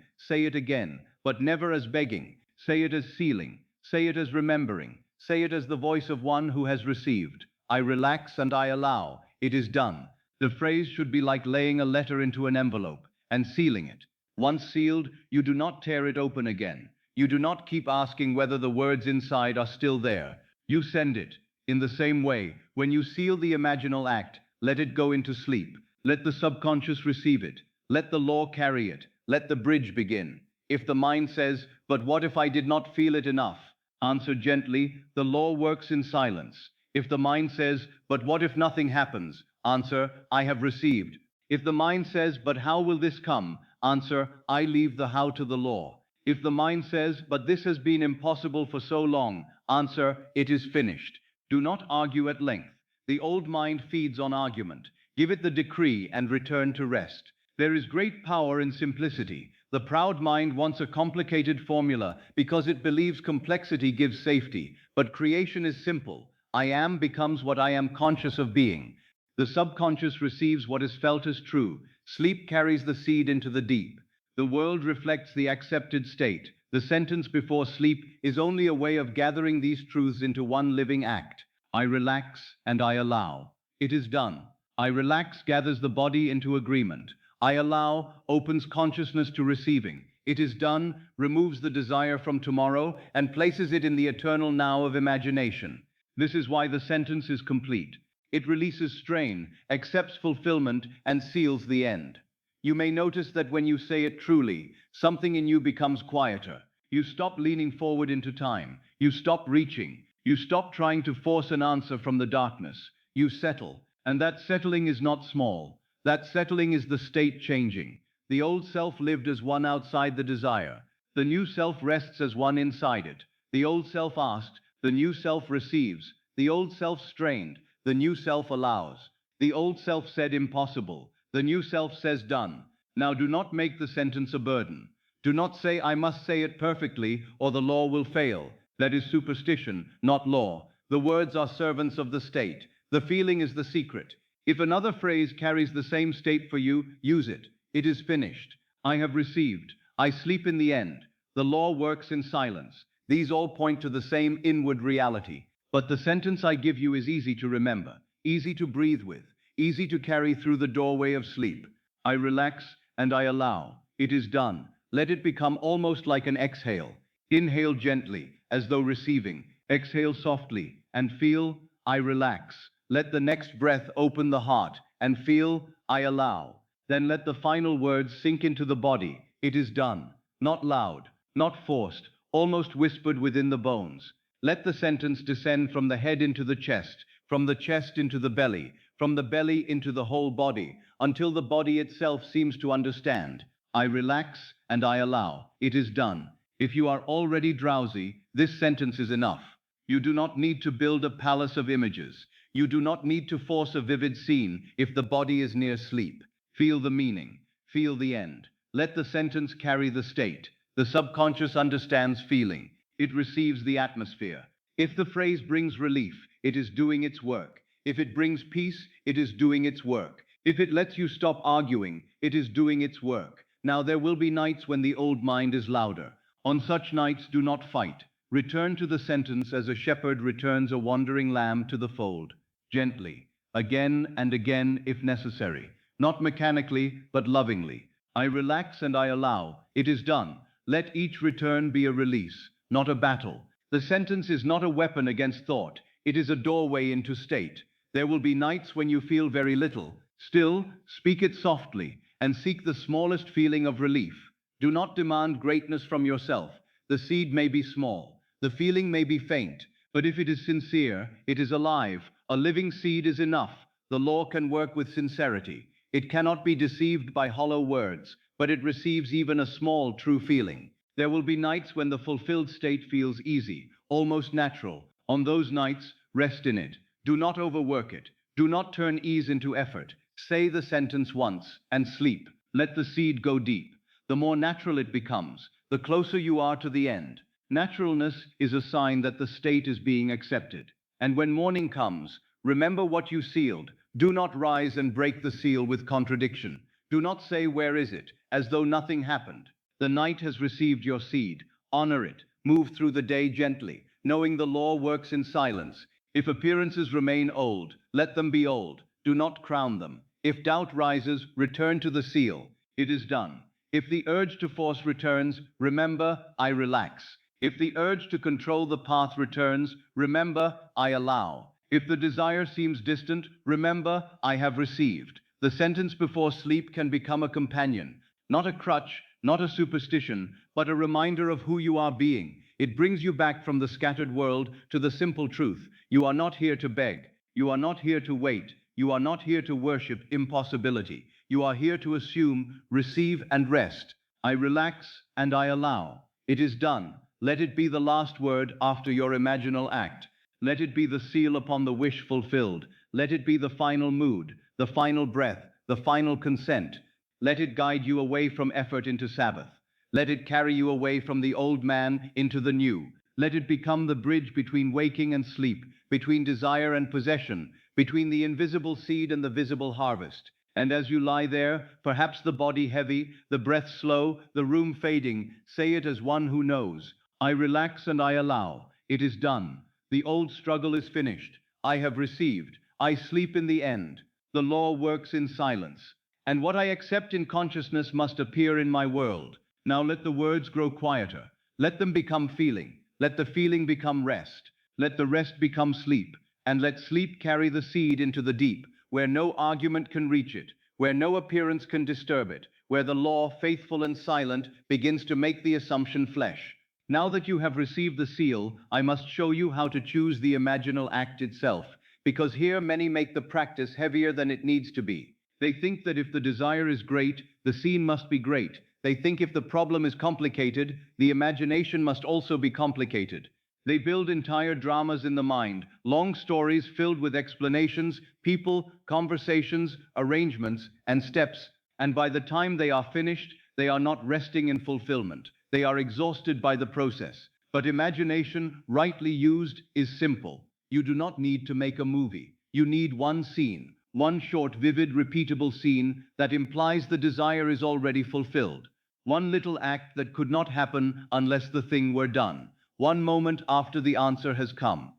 but never as begging. Say it as sealing. Say it as remembering. Say it as the voice of one who has received. I relax and I allow. It is done. The phrase should be like laying a letter into an envelope and sealing it. Once sealed, you do not tear it open again. You do not keep asking whether the words inside are still there. You send it. In the same way, when you seal the imaginal act, let it go into sleep. Let the subconscious receive it. Let the law carry it. Let the bridge begin. If the mind says, "But what if I did not feel it enough?" Answer gently, "The law works in silence." If the mind says, "But what if nothing happens?" Answer, "I have received." If the mind says, "But how will this come?" Answer, "I leave the how to the law." If the mind says, "But this has been impossible for so long," answer, "It is finished." Do not argue at length. The old mind feeds on argument. Give it the decree and return to rest. There is great power in simplicity. The proud mind wants a complicated formula because it believes complexity gives safety. But creation is simple. I am becomes what I am conscious of being. The subconscious receives what is felt as true. Sleep carries the seed into the deep. The world reflects the accepted state. The sentence before sleep is only a way of gathering these truths into one living act. I relax and I allow. It is done. I relax gathers the body into agreement. I allow opens consciousness to receiving. It is done removes the desire from tomorrow and places it in the eternal now of imagination. This is why the sentence is complete. It releases strain, accepts fulfillment, and seals the end. You may notice that when you say it truly, something in you becomes quieter. You stop leaning forward into time. You stop reaching. You stop trying to force an answer from the darkness. You settle. And that settling is not small. That settling is the state changing. The old self lived as one outside the desire. The new self rests as one inside it. The old self asked. The new self receives. The old self strained. The new self allows. The old self said impossible. The new self says done. Now do not make the sentence a burden. Do not say, "I must say it perfectly or the law will fail." That is superstition, not law. The words are servants of the state. The feeling is the secret. If another phrase carries the same state for you, use it. It is finished. I have received. I sleep in the end. The law works in silence. These all point to the same inward reality. But the sentence I give you is easy to remember, easy to breathe with, easy to carry through the doorway of sleep. I relax and I allow. It is done. Let it become almost like an exhale. Inhale gently, as though receiving. Exhale softly, and feel, I relax. Let the next breath open the heart, and feel, I allow. Then let the final words sink into the body. It is done. Not loud, not forced, almost whispered within the bones. Let the sentence descend from the head into the chest, from the chest into the belly, from the belly into the whole body, until the body itself seems to understand. I relax and I allow. It is done. If you are already drowsy, this sentence is enough. You do not need to build a palace of images. You do not need to force a vivid scene if the body is near sleep. Feel the meaning. Feel the end. Let the sentence carry the state. The subconscious understands feeling. It receives the atmosphere. If the phrase brings relief, it is doing its work. If it brings peace, it is doing its work. If it lets you stop arguing, it is doing its work. Now there will be nights when the old mind is louder. On such nights, do not fight. Return to the sentence as a shepherd returns a wandering lamb to the fold. Gently, again and again if necessary. Not mechanically, but lovingly. I relax and I allow. It is done. Let each return be a release, not a battle. The sentence is not a weapon against thought, it is a doorway into state. There will be nights when you feel very little. Still, speak it softly, and seek the smallest feeling of relief. Do not demand greatness from yourself. The seed may be small, the feeling may be faint, but if it is sincere, it is alive. A living seed is enough. The law can work with sincerity. It cannot be deceived by hollow words, but it receives even a small, true feeling. There will be nights when the fulfilled state feels easy, almost natural. On those nights, rest in it. Do not overwork it. Do not turn ease into effort. Say the sentence once and sleep. Let the seed go deep. The more natural it becomes, the closer you are to the end. Naturalness is a sign that the state is being accepted. And when morning comes, remember what you sealed. Do not rise and break the seal with contradiction. Do not say, "Where is it?" as though nothing happened. The night has received your seed. Honor it. Move through the day gently, knowing the law works in silence. If appearances remain old, let them be old. Do not crown them. If doubt rises, return to the seal. It is done. If the urge to force returns, remember, I relax. If the urge to control the path returns, remember, I allow. If the desire seems distant, remember, I have received. The sentence before sleep can become a companion, not a crutch, not a superstition, but a reminder of who you are being. It brings you back from the scattered world to the simple truth. You are not here to beg. You are not here to wait. You are not here to worship impossibility. You are here to assume, receive, and rest. I relax and I allow. It is done. Let it be the last word after your imaginal act. Let it be the seal upon the wish fulfilled. Let it be the final mood, the final breath, the final consent. Let it guide you away from effort into Sabbath. Let it carry you away from the old man into the new. Let it become the bridge between waking and sleep, between desire and possession, between the invisible seed and the visible harvest. And as you lie there, perhaps the body heavy, the breath slow, the room fading, say it as one who knows. I relax and I allow. It is done. The old struggle is finished. I have received. I sleep in the end. The law works in silence. And what I accept in consciousness must appear in my world. Now let the words grow quieter. Let them become feeling. Let the feeling become rest. Let the rest become sleep. And let sleep carry the seed into the deep, where no argument can reach it, where no appearance can disturb it, where the law, faithful and silent, begins to make the assumption flesh. Now that you have received the seal, I must show you how to choose the imaginal act itself, because here many make the practice heavier than it needs to be. They think that if the desire is great, the scene must be great. They think if the problem is complicated, the imagination must also be complicated. They build entire dramas in the mind, long stories filled with explanations, people, conversations, arrangements, and steps, and by the time they are finished, they are not resting in fulfillment. They are exhausted by the process. But imagination, rightly used, is simple. You do not need to make a movie. You need one scene, one short, vivid, repeatable scene that implies the desire is already fulfilled. One little act that could not happen unless the thing were done. One moment after the answer has come.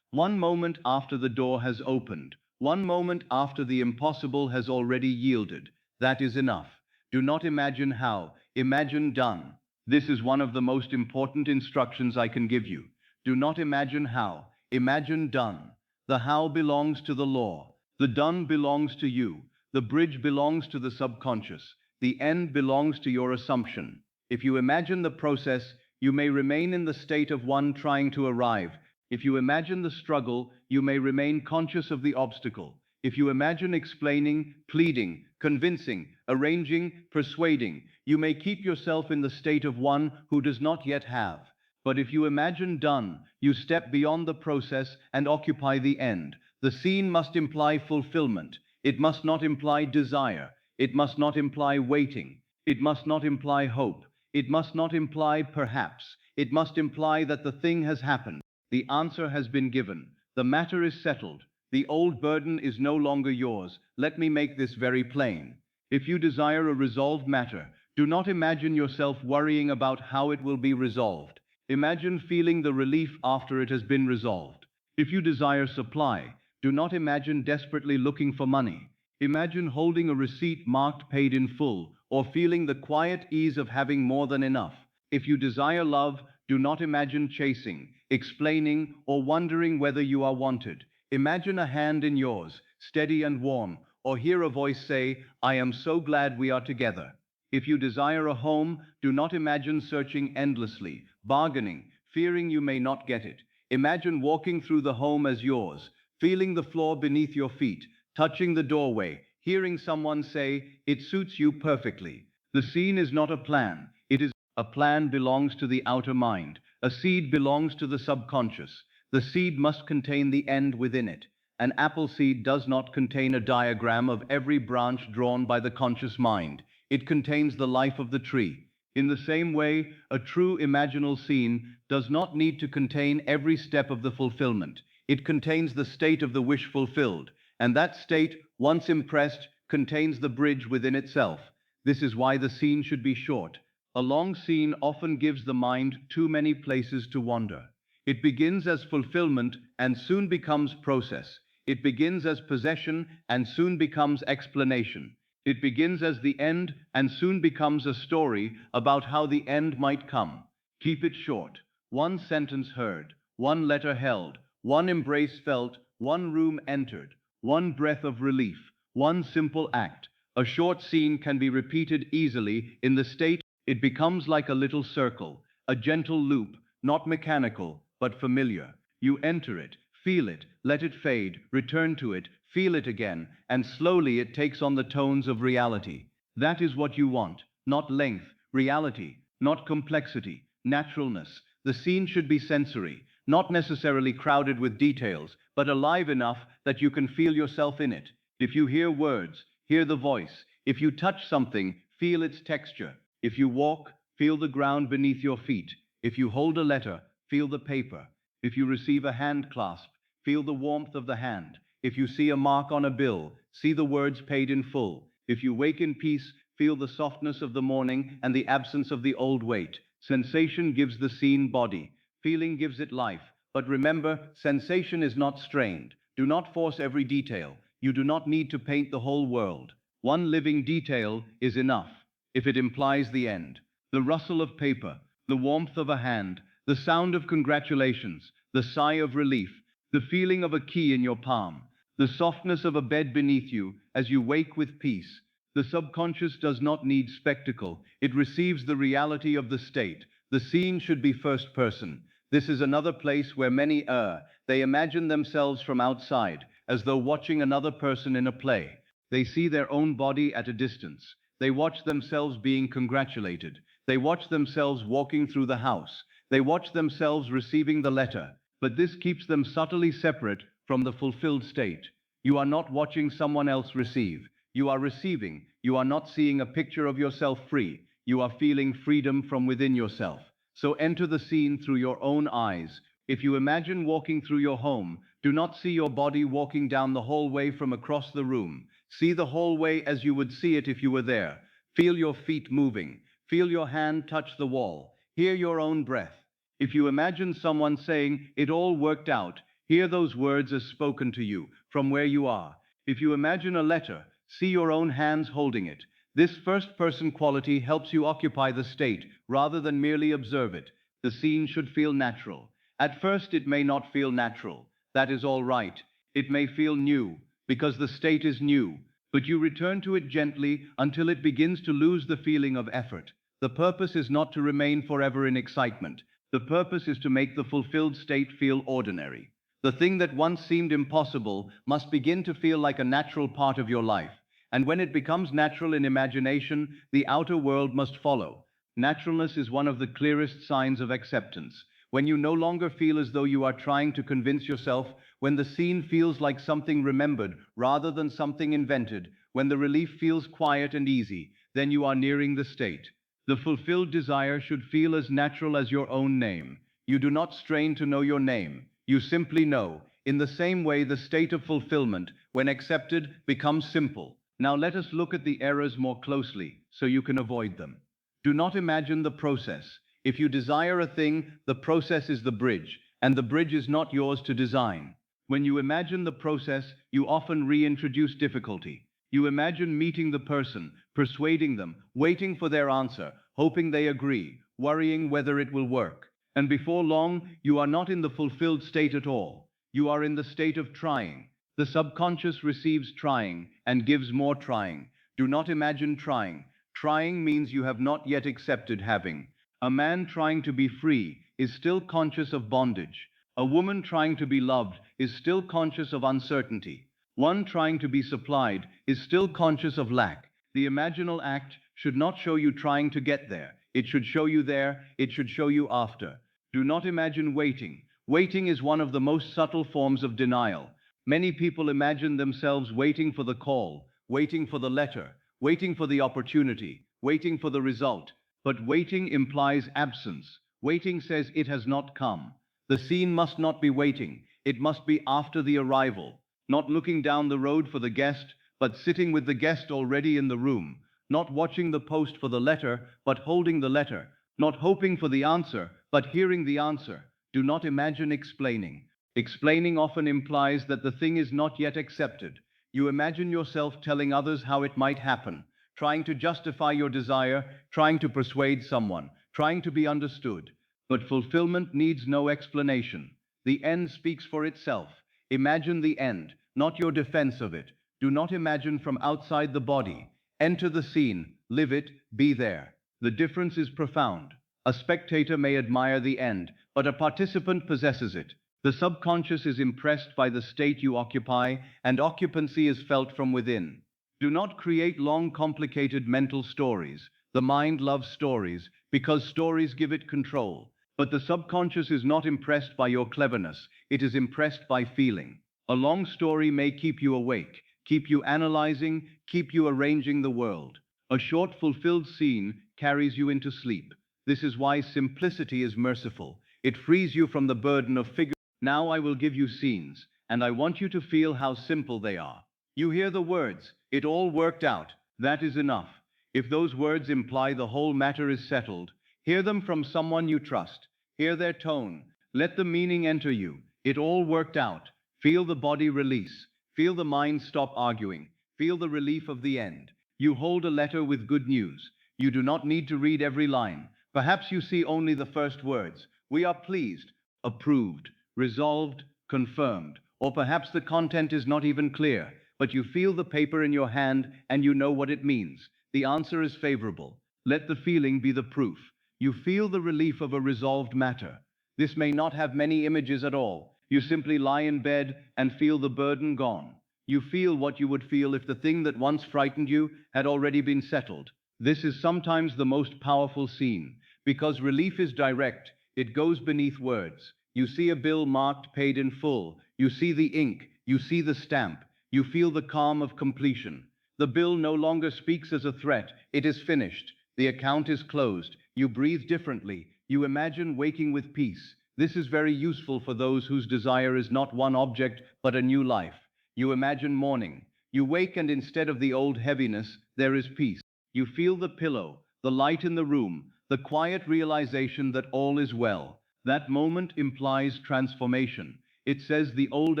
One moment after the door has opened. One moment after the impossible has already yielded. That is enough. Do not imagine how. Imagine done. This is one of the most important instructions I can give you. Do not imagine how. Imagine done. The how belongs to the law. The done belongs to you. The bridge belongs to the subconscious. The end belongs to your assumption. If you imagine the process, you may remain in the state of one trying to arrive. If you imagine the struggle, you may remain conscious of the obstacle. If you imagine explaining, pleading, convincing, arranging, persuading, you may keep yourself in the state of one who does not yet have. But if you imagine done, you step beyond the process and occupy the end. The scene must imply fulfillment. It must not imply desire. It must not imply waiting. It must not imply hope. It must not imply perhaps. It must imply that the thing has happened. The answer has been given. The matter is settled. The old burden is no longer yours. Let me make this very plain. If you desire a resolved matter, do not imagine yourself worrying about how it will be resolved. Imagine feeling the relief after it has been resolved. If you desire supply, do not imagine desperately looking for money. Imagine holding a receipt marked paid in full, or feeling the quiet ease of having more than enough. If you desire love, do not imagine chasing, explaining, or wondering whether you are wanted. Imagine a hand in yours, steady and warm, or hear a voice say, I am so glad we are together. If you desire a home, do not imagine searching endlessly, bargaining, fearing you may not get it. Imagine walking through the home as yours, feeling the floor beneath your feet, touching the doorway, hearing someone say, it suits you perfectly. The scene is not a plan, it is a plan belongs to the outer mind. A seed belongs to the subconscious. The seed must contain the end within it. An apple seed does not contain a diagram of every branch drawn by the conscious mind. It contains the life of the tree. In the same way, a true imaginal scene does not need to contain every step of the fulfillment. It contains the state of the wish fulfilled, and that state, once impressed, contains the bridge within itself. This is why the scene should be short. A long scene often gives the mind too many places to wander. It begins as fulfillment and soon becomes process. It begins as possession and soon becomes explanation. It begins as the end and soon becomes a story about how the end might come. Keep it short. One sentence heard, one letter held, one embrace felt, one room entered, one breath of relief, one simple act. A short scene can be repeated easily in the state. It becomes like a little circle, a gentle loop, not mechanical, but familiar. You enter it, feel it, let it fade, return to it, feel it again, and slowly it takes on the tones of reality. That is what you want, not length, reality, not complexity, naturalness. The scene should be sensory, not necessarily crowded with details, but alive enough that you can feel yourself in it. If you hear words, hear the voice. If you touch something, feel its texture. If you walk, feel the ground beneath your feet. If you hold a letter, feel the paper. If you receive a hand clasp, feel the warmth of the hand. If you see a mark on a bill, see the words paid in full. If you wake in peace, feel the softness of the morning and the absence of the old weight. Sensation gives the scene body. Feeling gives it life. But remember, sensation is not strained. Do not force every detail. You do not need to paint the whole world. One living detail is enough. If it implies the end, the rustle of paper, the warmth of a hand, the sound of congratulations, the sigh of relief, the feeling of a key in your palm, the softness of a bed beneath you as you wake with peace. The subconscious does not need spectacle. It receives the reality of the state. The scene should be first person. This is another place where many err. They imagine themselves from outside, as though watching another person in a play. They see their own body at a distance. They watch themselves being congratulated. They watch themselves walking through the house. They watch themselves receiving the letter. But this keeps them subtly separate from the fulfilled state. You are not watching someone else receive. You are receiving. You are not seeing a picture of yourself free. You are feeling freedom from within yourself. So enter the scene through your own eyes. If you imagine walking through your home, do not see your body walking down the hallway from across the room. See the hallway as you would see it if you were there. Feel your feet moving. Feel your hand touch the wall. Hear your own breath. If you imagine someone saying, it all worked out, hear those words as spoken to you from where you are. If you imagine a letter, see your own hands holding it. This first-person quality helps you occupy the state rather than merely observe it. The scene should feel natural. At first it may not feel natural. That is all right. It may feel new, because the state is new, but you return to it gently until it begins to lose the feeling of effort. The purpose is not to remain forever in excitement. The purpose is to make the fulfilled state feel ordinary. The thing that once seemed impossible must begin to feel like a natural part of your life. And when it becomes natural in imagination, the outer world must follow. Naturalness is one of the clearest signs of acceptance. When you no longer feel as though you are trying to convince yourself, when the scene feels like something remembered rather than something invented, when the relief feels quiet and easy, then you are nearing the state. The fulfilled desire should feel as natural as your own name. You do not strain to know your name. You simply know. In the same way, the state of fulfillment, when accepted, becomes simple. Now let us look at the errors more closely so you can avoid them. Do not imagine the process. If you desire a thing, the process is the bridge, and the bridge is not yours to design. When you imagine the process, you often reintroduce difficulty. You imagine meeting the person, persuading them, waiting for their answer, hoping they agree. worrying whether it will work. And before long, you are not in the fulfilled state at all. You are in the state of trying. The subconscious receives trying and gives more trying. Do not imagine trying. Trying means you have not yet accepted having. A man trying to be free is still conscious of bondage. A woman trying to be loved is still conscious of uncertainty. One trying to be supplied is still conscious of lack. The imaginal act should not show you trying to get there. It should show you there. It should show you after. Do not imagine waiting. Waiting is one of the most subtle forms of denial. Many people imagine themselves waiting for the call, waiting for the letter, waiting for the opportunity, waiting for the result. But waiting implies absence. Waiting says it has not come. The scene must not be waiting. It must be after the arrival. Not looking down the road for the guest, but sitting with the guest already in the room. Not watching the post for the letter, but holding the letter. Not hoping for the answer, but hearing the answer. Do not imagine explaining. Explaining often implies that the thing is not yet accepted. You imagine yourself telling others how it might happen, trying to justify your desire, trying to persuade someone, trying to be understood. But fulfillment needs no explanation. The end speaks for itself. Imagine the end, not your defense of it. Do not imagine from outside the body. Enter the scene, live it, be there. The difference is profound. A spectator may admire the end, but a participant possesses it. The subconscious is impressed by the state you occupy, and occupancy is felt from within. Do not create long, complicated mental stories. The mind loves stories because stories give it control. But the subconscious is not impressed by your cleverness. It is impressed by feeling. A long story may keep you awake, keep you analyzing, keep you arranging the world. A short, fulfilled scene carries you into sleep. This is why simplicity is merciful. It frees you from the burden of figure. Now I will give you scenes, and I want you to feel how simple they are. You hear the words, "It all worked out." That is enough. If those words imply the whole matter is settled, hear them from someone you trust. Hear their tone. Let the meaning enter you. It all worked out. Feel the body release. Feel the mind stop arguing. Feel the relief of the end. You hold a letter with good news. You do not need to read every line. Perhaps you see only the first words. We are pleased, approved, resolved, confirmed. Or perhaps the content is not even clear, but you feel the paper in your hand and you know what it means. The answer is favorable. Let the feeling be the proof. You feel the relief of a resolved matter. This may not have many images at all. You simply lie in bed and feel the burden gone. You feel what you would feel if the thing that once frightened you had already been settled. This is sometimes the most powerful scene, because relief is direct. It goes beneath words. You see a bill marked paid in full. You see the ink. You see the stamp. You feel the calm of completion. The bill no longer speaks as a threat. It is finished. The account is closed. You breathe differently. You imagine waking with peace. This is very useful for those whose desire is not one object, but a new life. You imagine morning. You wake and instead of the old heaviness, there is peace. You feel the pillow, the light in the room, the quiet realization that all is well. That moment implies transformation. It says the old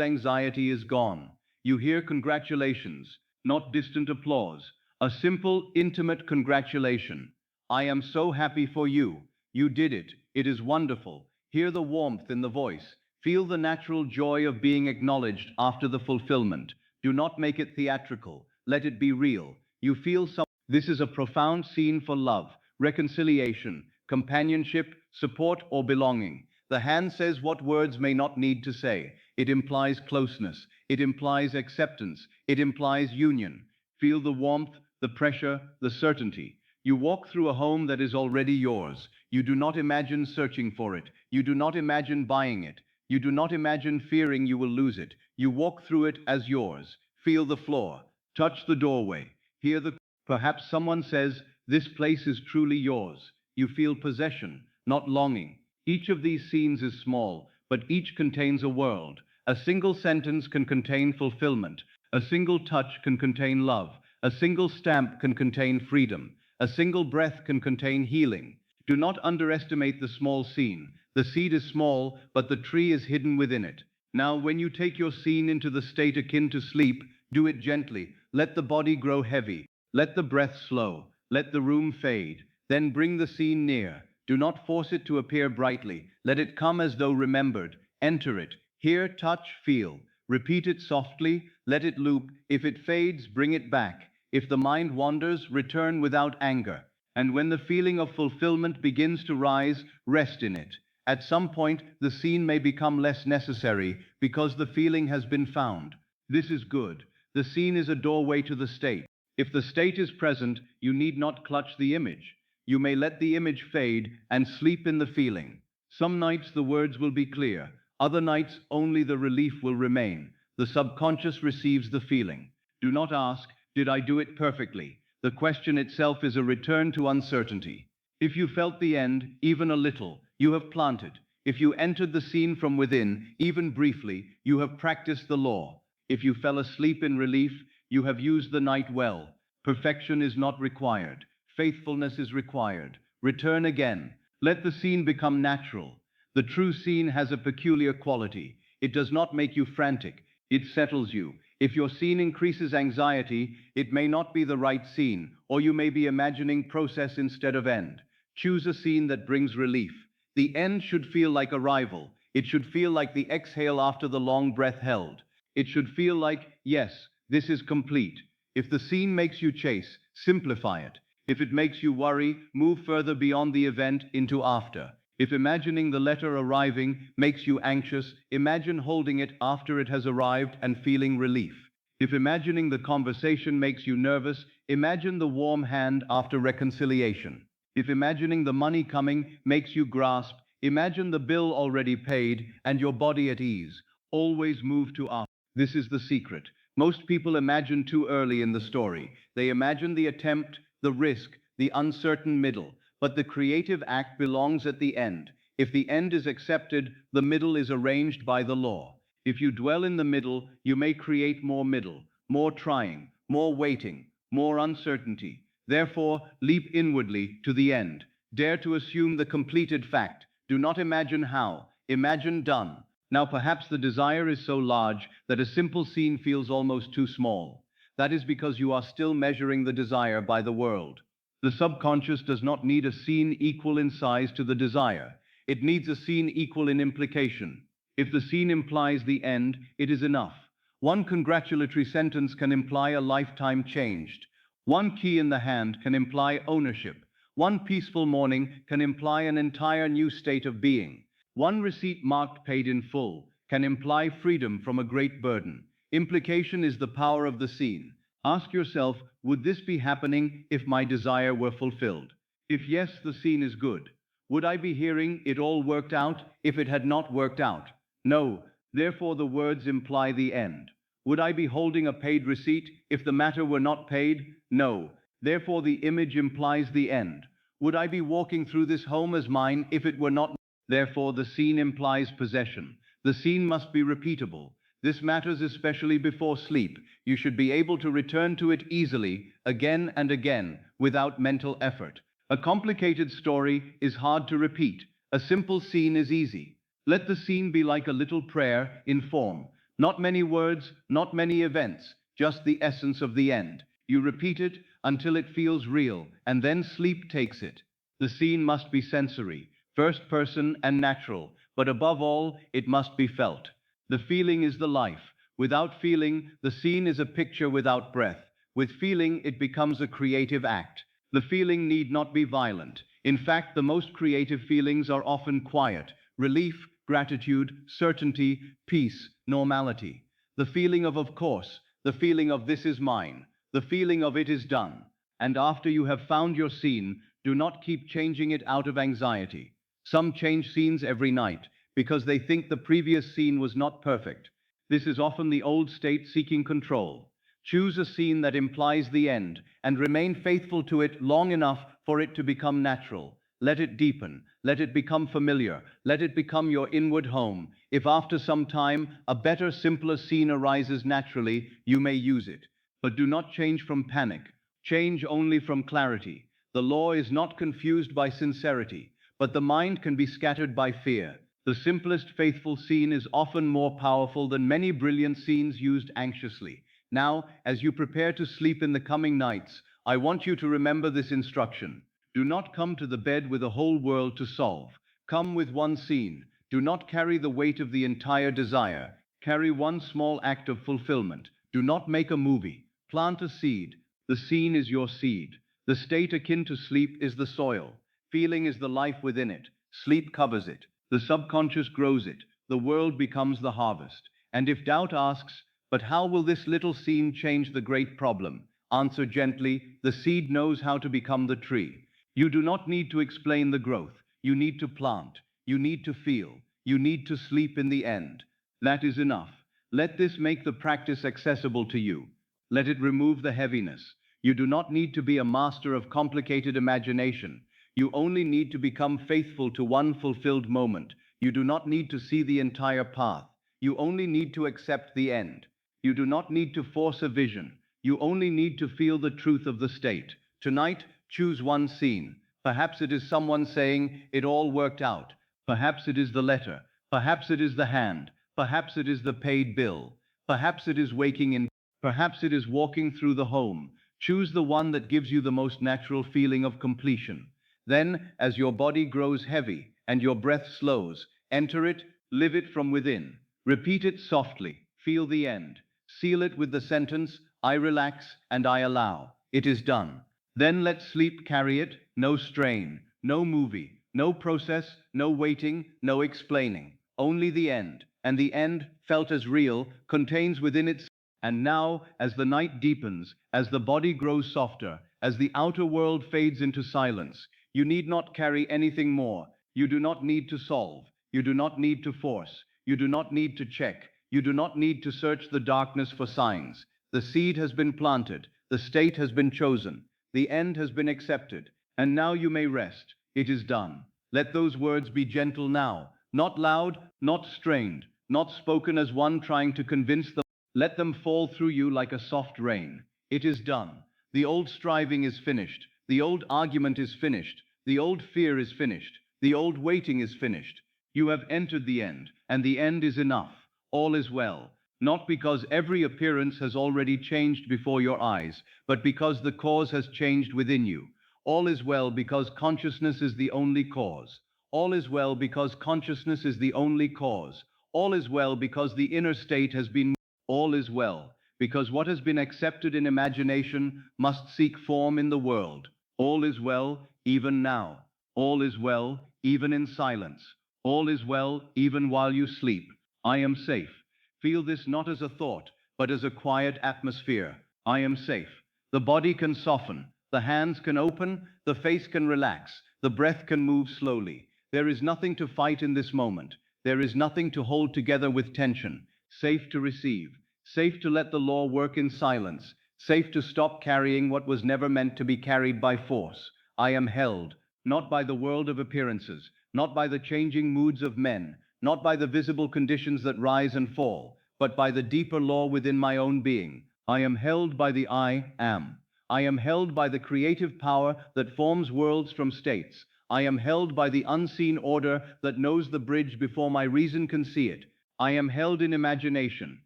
anxiety is gone. You hear congratulations, not distant applause. A simple, intimate congratulation. I am so happy for you. You did it. It is wonderful. Hear the warmth in the voice. Feel the natural joy of being acknowledged after the fulfillment. Do not make it theatrical. Let it be real. You feel some. This is a profound scene for love, reconciliation, companionship, support, or belonging. The hand says what words may not need to say. It implies closeness. It implies acceptance. It implies union. Feel the warmth, the pressure, the certainty. You walk through a home that is already yours. You do not imagine searching for it. You do not imagine buying it. You do not imagine fearing you will lose it. You walk through it as yours. Feel the floor. Touch the doorway. Hear the. Perhaps someone says, "This place is truly yours." You feel possession, not longing. Each of these scenes is small, but each contains a world. A single sentence can contain fulfillment. A single touch can contain love. A single stamp can contain freedom. A single breath can contain healing. Do not underestimate the small scene. The seed is small, but the tree is hidden within it. Now, when you take your scene into the state akin to sleep, do it gently. Let the body grow heavy. Let the breath slow. Let the room fade. Then bring the scene near. Do not force it to appear brightly. Let it come as though remembered. Enter it. Hear, touch, feel. Repeat it softly. Let it loop. If it fades, bring it back. If the mind wanders, return without anger. And when the feeling of fulfillment begins to rise, rest in it. At some point, the scene may become less necessary because the feeling has been found. This is good. The scene is a doorway to the state. If the state is present, you need not clutch the image. You may let the image fade and sleep in the feeling. Some nights the words will be clear. Other nights only the relief will remain. The subconscious receives the feeling. Do not ask, did I do it perfectly? The question itself is a return to uncertainty. If you felt the end, even a little, you have planted. If you entered the scene from within, even briefly, you have practiced the law. If you fell asleep in relief, you have used the night well. Perfection is not required. Faithfulness is required. Return again. Let the scene become natural. The true scene has a peculiar quality. It does not make you frantic. It settles you. If your scene increases anxiety, it may not be the right scene, or you may be imagining process instead of end. Choose a scene that brings relief. The end should feel like arrival. It should feel like the exhale after the long breath held. It should feel like, yes, this is complete. If the scene makes you chase, simplify it. If it makes you worry, move further beyond the event into after. If imagining the letter arriving makes you anxious, imagine holding it after it has arrived and feeling relief. If imagining the conversation makes you nervous, imagine the warm hand after reconciliation. If imagining the money coming makes you grasp, imagine the bill already paid and your body at ease. Always move to after. This is the secret. Most people imagine too early in the story. They imagine the attempt, the risk, the uncertain middle. But the creative act belongs at the end. If the end is accepted, the middle is arranged by the law. If you dwell in the middle, you may create more middle, more trying, more waiting, more uncertainty. Therefore, leap inwardly to the end. Dare to assume the completed fact. Do not imagine how. Imagine done. Now perhaps the desire is so large that a simple scene feels almost too small. That is because you are still measuring the desire by the world. The subconscious does not need a scene equal in size to the desire. It needs a scene equal in implication. If the scene implies the end, it is enough. One congratulatory sentence can imply a lifetime changed. One key in the hand can imply ownership. One peaceful morning can imply an entire new state of being. One receipt marked paid in full can imply freedom from a great burden. Implication is the power of the scene. Ask yourself, would this be happening if my desire were fulfilled? If yes, the scene is good. Would I be hearing it all worked out if it had not worked out? No, therefore the words imply the end. Would I be holding a paid receipt if the matter were not paid? No, therefore the image implies the end. Would I be walking through this home as mine if it were not? Therefore the scene implies possession. The scene must be repeatable. This matters especially before sleep. You should be able to return to it easily, again and again, without mental effort. A complicated story is hard to repeat. A simple scene is easy. Let the scene be like a little prayer in form. Not many words, not many events, just the essence of the end. You repeat it until it feels real, and then sleep takes it. The scene must be sensory, first person and natural, but above all, it must be felt. The feeling is the life. Without feeling, the scene is a picture without breath. With feeling, it becomes a creative act. The feeling need not be violent. In fact, the most creative feelings are often quiet. Relief, gratitude, certainty, peace, normality. The feeling of course, the feeling of this is mine, the feeling of it is done. And after you have found your scene, do not keep changing it out of anxiety. Some change scenes every night, because they think the previous scene was not perfect. This is often the old state seeking control. Choose a scene that implies the end, and remain faithful to it long enough for it to become natural. Let it deepen, let it become familiar, let it become your inward home. If after some time a better, simpler scene arises naturally, you may use it. But do not change from panic. Change only from clarity. The law is not confused by sincerity, but the mind can be scattered by fear. The simplest faithful scene is often more powerful than many brilliant scenes used anxiously. Now, as you prepare to sleep in the coming nights, I want you to remember this instruction. Do not come to the bed with a whole world to solve. Come with one scene. Do not carry the weight of the entire desire. Carry one small act of fulfillment. Do not make a movie. Plant a seed. The scene is your seed. The state akin to sleep is the soil. Feeling is the life within it. Sleep covers it. The subconscious grows it. The world becomes the harvest. And if doubt asks, but how will this little scene change the great problem? Answer gently, the seed knows how to become the tree. You do not need to explain the growth. You need to plant. You need to feel. You need to sleep in the end. That is enough. Let this make the practice accessible to you. Let it remove the heaviness. You do not need to be a master of complicated imagination. You only need to become faithful to one fulfilled moment. You do not need to see the entire path. You only need to accept the end. You do not need to force a vision. You only need to feel the truth of the state. Tonight, choose one scene. Perhaps it is someone saying, "It all worked out." Perhaps it is the letter. Perhaps it is the hand. Perhaps it is the paid bill. Perhaps it is waking in. Perhaps it is walking through the home. Choose the one that gives you the most natural feeling of completion. Then, as your body grows heavy and your breath slows, enter it, live it from within. Repeat it softly. Feel the end. Seal it with the sentence, "I relax and I allow." It is done. Then let sleep carry it. No strain, no movie, no process, no waiting, no explaining. Only the end. And the end, felt as real, contains within it. And now, as the night deepens, as the body grows softer, as the outer world fades into silence, you need not carry anything more. You do not need to solve. You do not need to force. You do not need to check. You do not need to search the darkness for signs. The seed has been planted. The state has been chosen. The end has been accepted. And now you may rest. It is done. Let those words be gentle now, not loud, not strained, not spoken as one trying to convince them. Let them fall through you like a soft rain. It is done. The old striving is finished. The old argument is finished. The old fear is finished. The old waiting is finished. You have entered the end, and the end is enough. All is well. Not because every appearance has already changed before your eyes, but because the cause has changed within you. All is well because consciousness is the only cause. All is well because consciousness is the only cause. All is well because the inner state has been. All is well, because what has been accepted in imagination must seek form in the world. All is well, even now. All is well, even in silence. All is well, even while you sleep. I am safe. Feel this not as a thought, but as a quiet atmosphere. I am safe. The body can soften. The hands can open. The face can relax. The breath can move slowly. There is nothing to fight in this moment. There is nothing to hold together with tension. Safe to receive. Safe to let the law work in silence. Safe to stop carrying what was never meant to be carried by force. I am held, not by the world of appearances, not by the changing moods of men, not by the visible conditions that rise and fall, but by the deeper law within my own being. I am held by the I am. I am held by the creative power that forms worlds from states. I am held by the unseen order that knows the bridge before my reason can see it. I am held in imagination,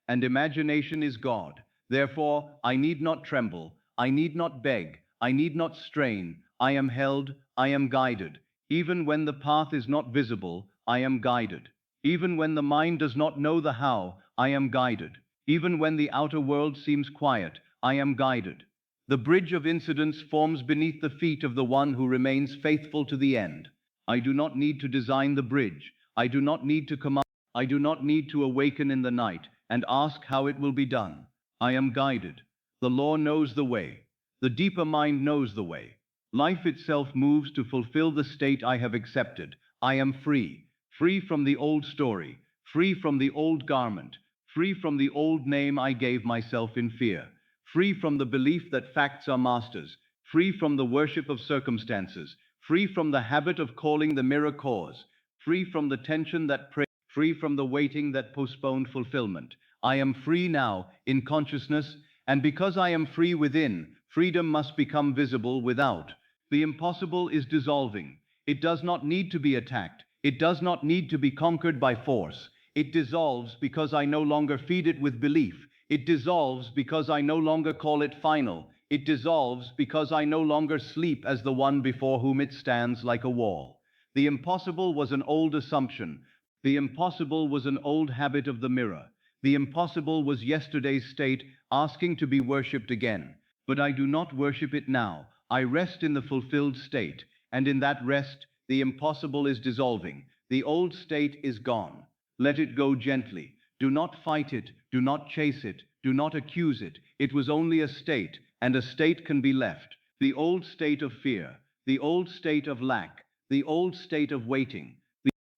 and imagination is God. Therefore, I need not tremble. I need not beg. I need not strain. I am held. I am guided. Even when the path is not visible, I am guided. Even when the mind does not know the how, I am guided. Even when the outer world seems quiet, I am guided. The bridge of incidents forms beneath the feet of the one who remains faithful to the end. I do not need to design the bridge. I do not need to command. I do not need to awaken in the night and ask how it will be done. I am guided. The law knows the way. The deeper mind knows the way. Life itself moves to fulfill the state I have accepted. I am free. Free from the old story. Free from the old garment. Free from the old name I gave myself in fear. Free from the belief that facts are masters. Free from the worship of circumstances. Free from the habit of calling the mirror cause. Free from the tension that free from the waiting that postponed fulfillment. I am free now in consciousness, and because I am free within, freedom must become visible without. The impossible is dissolving. It does not need to be attacked. It does not need to be conquered by force. It dissolves because I no longer feed it with belief. It dissolves because I no longer call it final. It dissolves because I no longer sleep as the one before whom it stands like a wall. The impossible was an old assumption. The impossible was an old habit of the mirror. The impossible was yesterday's state asking to be worshipped again. But I do not worship it now. I rest in the fulfilled state, and in that rest, the impossible is dissolving. The old state is gone. Let it go gently. Do not fight it. Do not chase it. Do not accuse it. It was only a state, and a state can be left. The old state of fear, the old state of lack, the old state of waiting,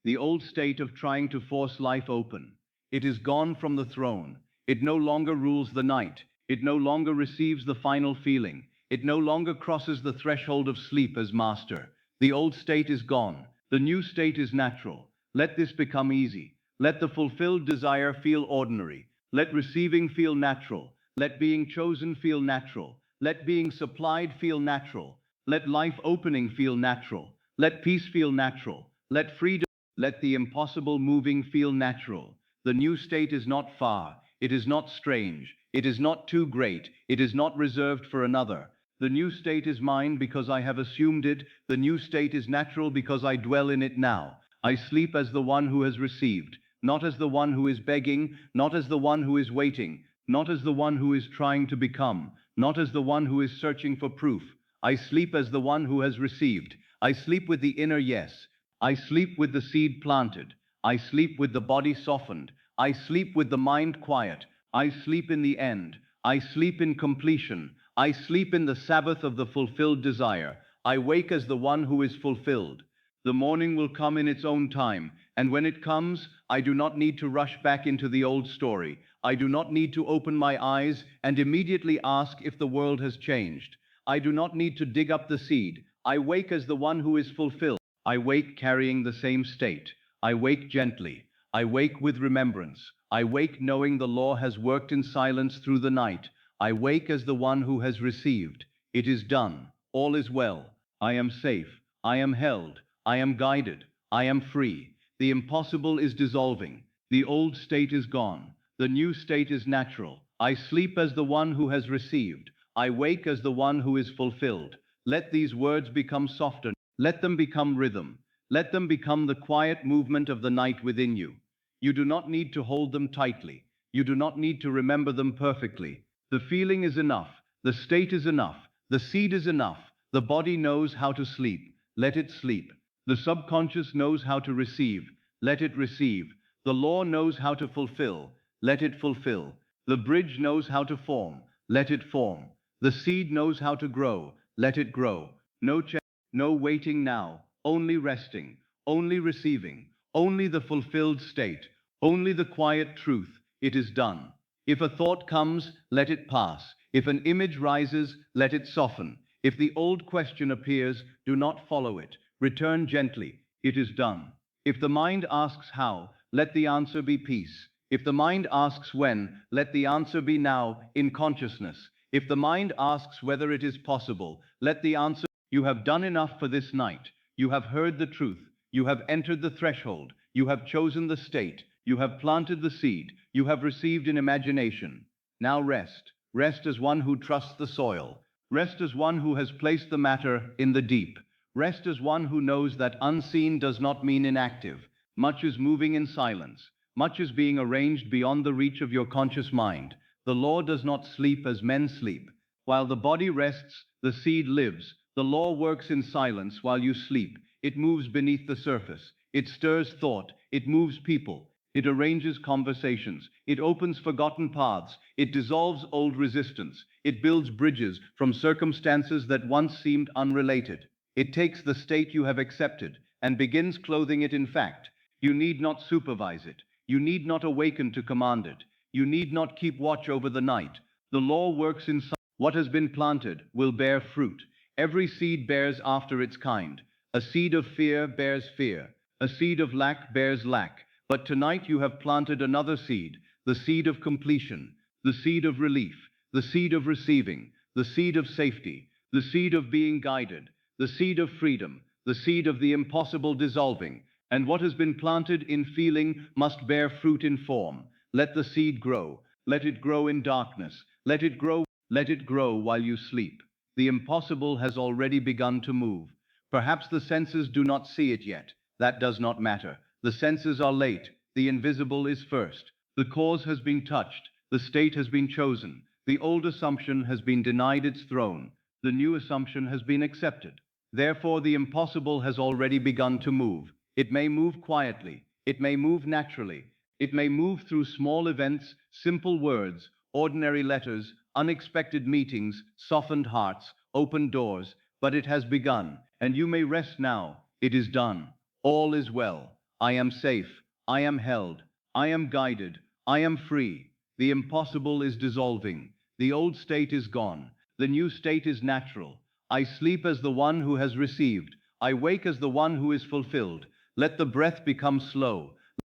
the old state of trying to force life open. It is gone from the throne. It no longer rules the night. It no longer receives the final feeling. It no longer crosses the threshold of sleep as master. The old state is gone. The new state is natural. Let this become easy. Let the fulfilled desire feel ordinary. Let receiving feel natural. Let being chosen feel natural. Let being supplied feel natural. Let life opening feel natural. Let peace feel natural. Let freedom, let the impossible moving feel natural. The new state is not far. It is not strange. It is not too great. It is not reserved for another. The new state is mine because I have assumed it. The new state is natural because I dwell in it now. I sleep as the one who has received, not as the one who is begging, not as the one who is waiting, not as the one who is trying to become, not as the one who is searching for proof. I sleep as the one who has received. I sleep with the inner yes. I sleep with the seed planted. I sleep with the body softened. I sleep with the mind quiet. I sleep in the end. I sleep in completion. I sleep in the Sabbath of the fulfilled desire. I wake as the one who is fulfilled. The morning will come in its own time, and when it comes, I do not need to rush back into the old story. I do not need to open my eyes and immediately ask if the world has changed. I do not need to dig up the seed. I wake as the one who is fulfilled. I wake carrying the same state. I wake gently. I wake with remembrance. I wake knowing the law has worked in silence through the night. I wake as the one who has received. It is done. All is well. I am safe. I am held. I am guided. I am free. The impossible is dissolving. The old state is gone. The new state is natural. I sleep as the one who has received. I wake as the one who is fulfilled. Let these words become softer. Let them become rhythm. Let them become the quiet movement of the night within you. You do not need to hold them tightly. You do not need to remember them perfectly. The feeling is enough. The state is enough. The seed is enough. The body knows how to sleep. Let it sleep. The subconscious knows how to receive. Let it receive. The law knows how to fulfill. Let it fulfill. The bridge knows how to form. Let it form. The seed knows how to grow. Let it grow. No waiting now, only resting, only receiving, only the fulfilled state, only the quiet truth. It is done. If a thought comes, let it pass. If an image rises, let it soften. If the old question appears, do not follow it. Return gently. It is done. If the mind asks how, let the answer be peace. If the mind asks when, let the answer be now, in consciousness. If the mind asks whether it is possible, let the answer. You have done enough for this night. You have heard the truth. You have entered the threshold. You have chosen the state. You have planted the seed. You have received in imagination. Now rest. Rest as one who trusts the soil. Rest as one who has placed the matter in the deep. Rest as one who knows that unseen does not mean inactive. Much is moving in silence. Much is being arranged beyond the reach of your conscious mind. The law does not sleep as men sleep. While the body rests, the seed lives. The law works in silence while you sleep. It moves beneath the surface. It stirs thought. It moves people. It arranges conversations. It opens forgotten paths. It dissolves old resistance. It builds bridges from circumstances that once seemed unrelated. It takes the state you have accepted and begins clothing it in fact. You need not supervise it. You need not awaken to command it. You need not keep watch over the night. The law works in silence. What has been planted will bear fruit. Every seed bears after its kind. A seed of fear bears fear. A seed of lack bears lack. But tonight you have planted another seed, the seed of completion, the seed of relief, the seed of receiving, the seed of safety, the seed of being guided, the seed of freedom, the seed of the impossible dissolving. And what has been planted in feeling must bear fruit in form. Let the seed grow. Let it grow in darkness. Let it grow. Let it grow while you sleep. The impossible has already begun to move. Perhaps the senses do not see it yet. That does not matter. The senses are late. The invisible is first. The cause has been touched. The state has been chosen. The old assumption has been denied its throne. The new assumption has been accepted. Therefore, the impossible has already begun to move. It may move quietly. It may move naturally. It may move through small events, simple words, ordinary letters, unexpected meetings, softened hearts, open doors, but it has begun, and you may rest now. It is done. All is well. I am safe. I am held. I am guided. I am free. The impossible is dissolving. The old state is gone. The new state is natural. I sleep as the one who has received. I wake as the one who is fulfilled. Let the breath become slow.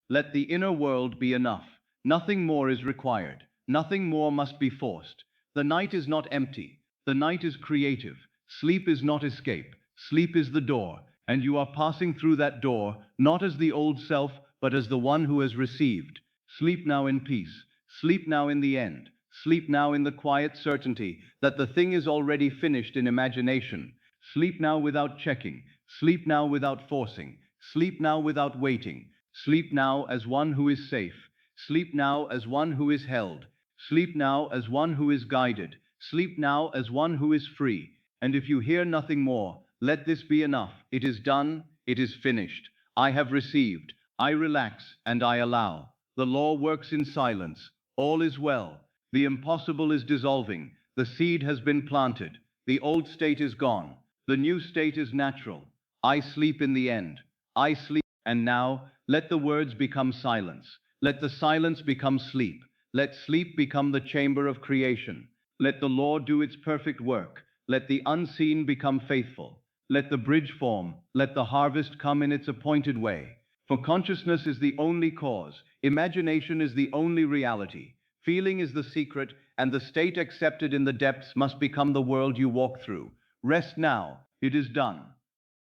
Let the inner world be enough. Nothing more is required. Nothing more must be forced. The night is not empty. The night is creative. Sleep is not escape. Sleep is the door, and you are passing through that door, not as the old self, but as the one who has received. Sleep now in peace. Sleep now in the end. Sleep now in the quiet certainty that the thing is already finished in imagination. Sleep now without checking. Sleep now without forcing. Sleep now without waiting. Sleep now as one who is safe. Sleep now as one who is held. Sleep now as one who is guided. Sleep now as one who is free. And if you hear nothing more, let this be enough. It is done. It is finished. I have received. I relax and I allow. The law works in silence. All is well. The impossible is dissolving. The seed has been planted. The old state is gone. The new state is natural. I sleep in the end. I sleep. And now, let the words become silence. Let the silence become sleep. Let sleep become the chamber of creation. Let the law do its perfect work. Let the unseen become faithful. Let the bridge form. Let the harvest come in its appointed way. For consciousness is the only cause. Imagination is the only reality. Feeling is the secret, and the state accepted in the depths must become the world you walk through. Rest now. It is done.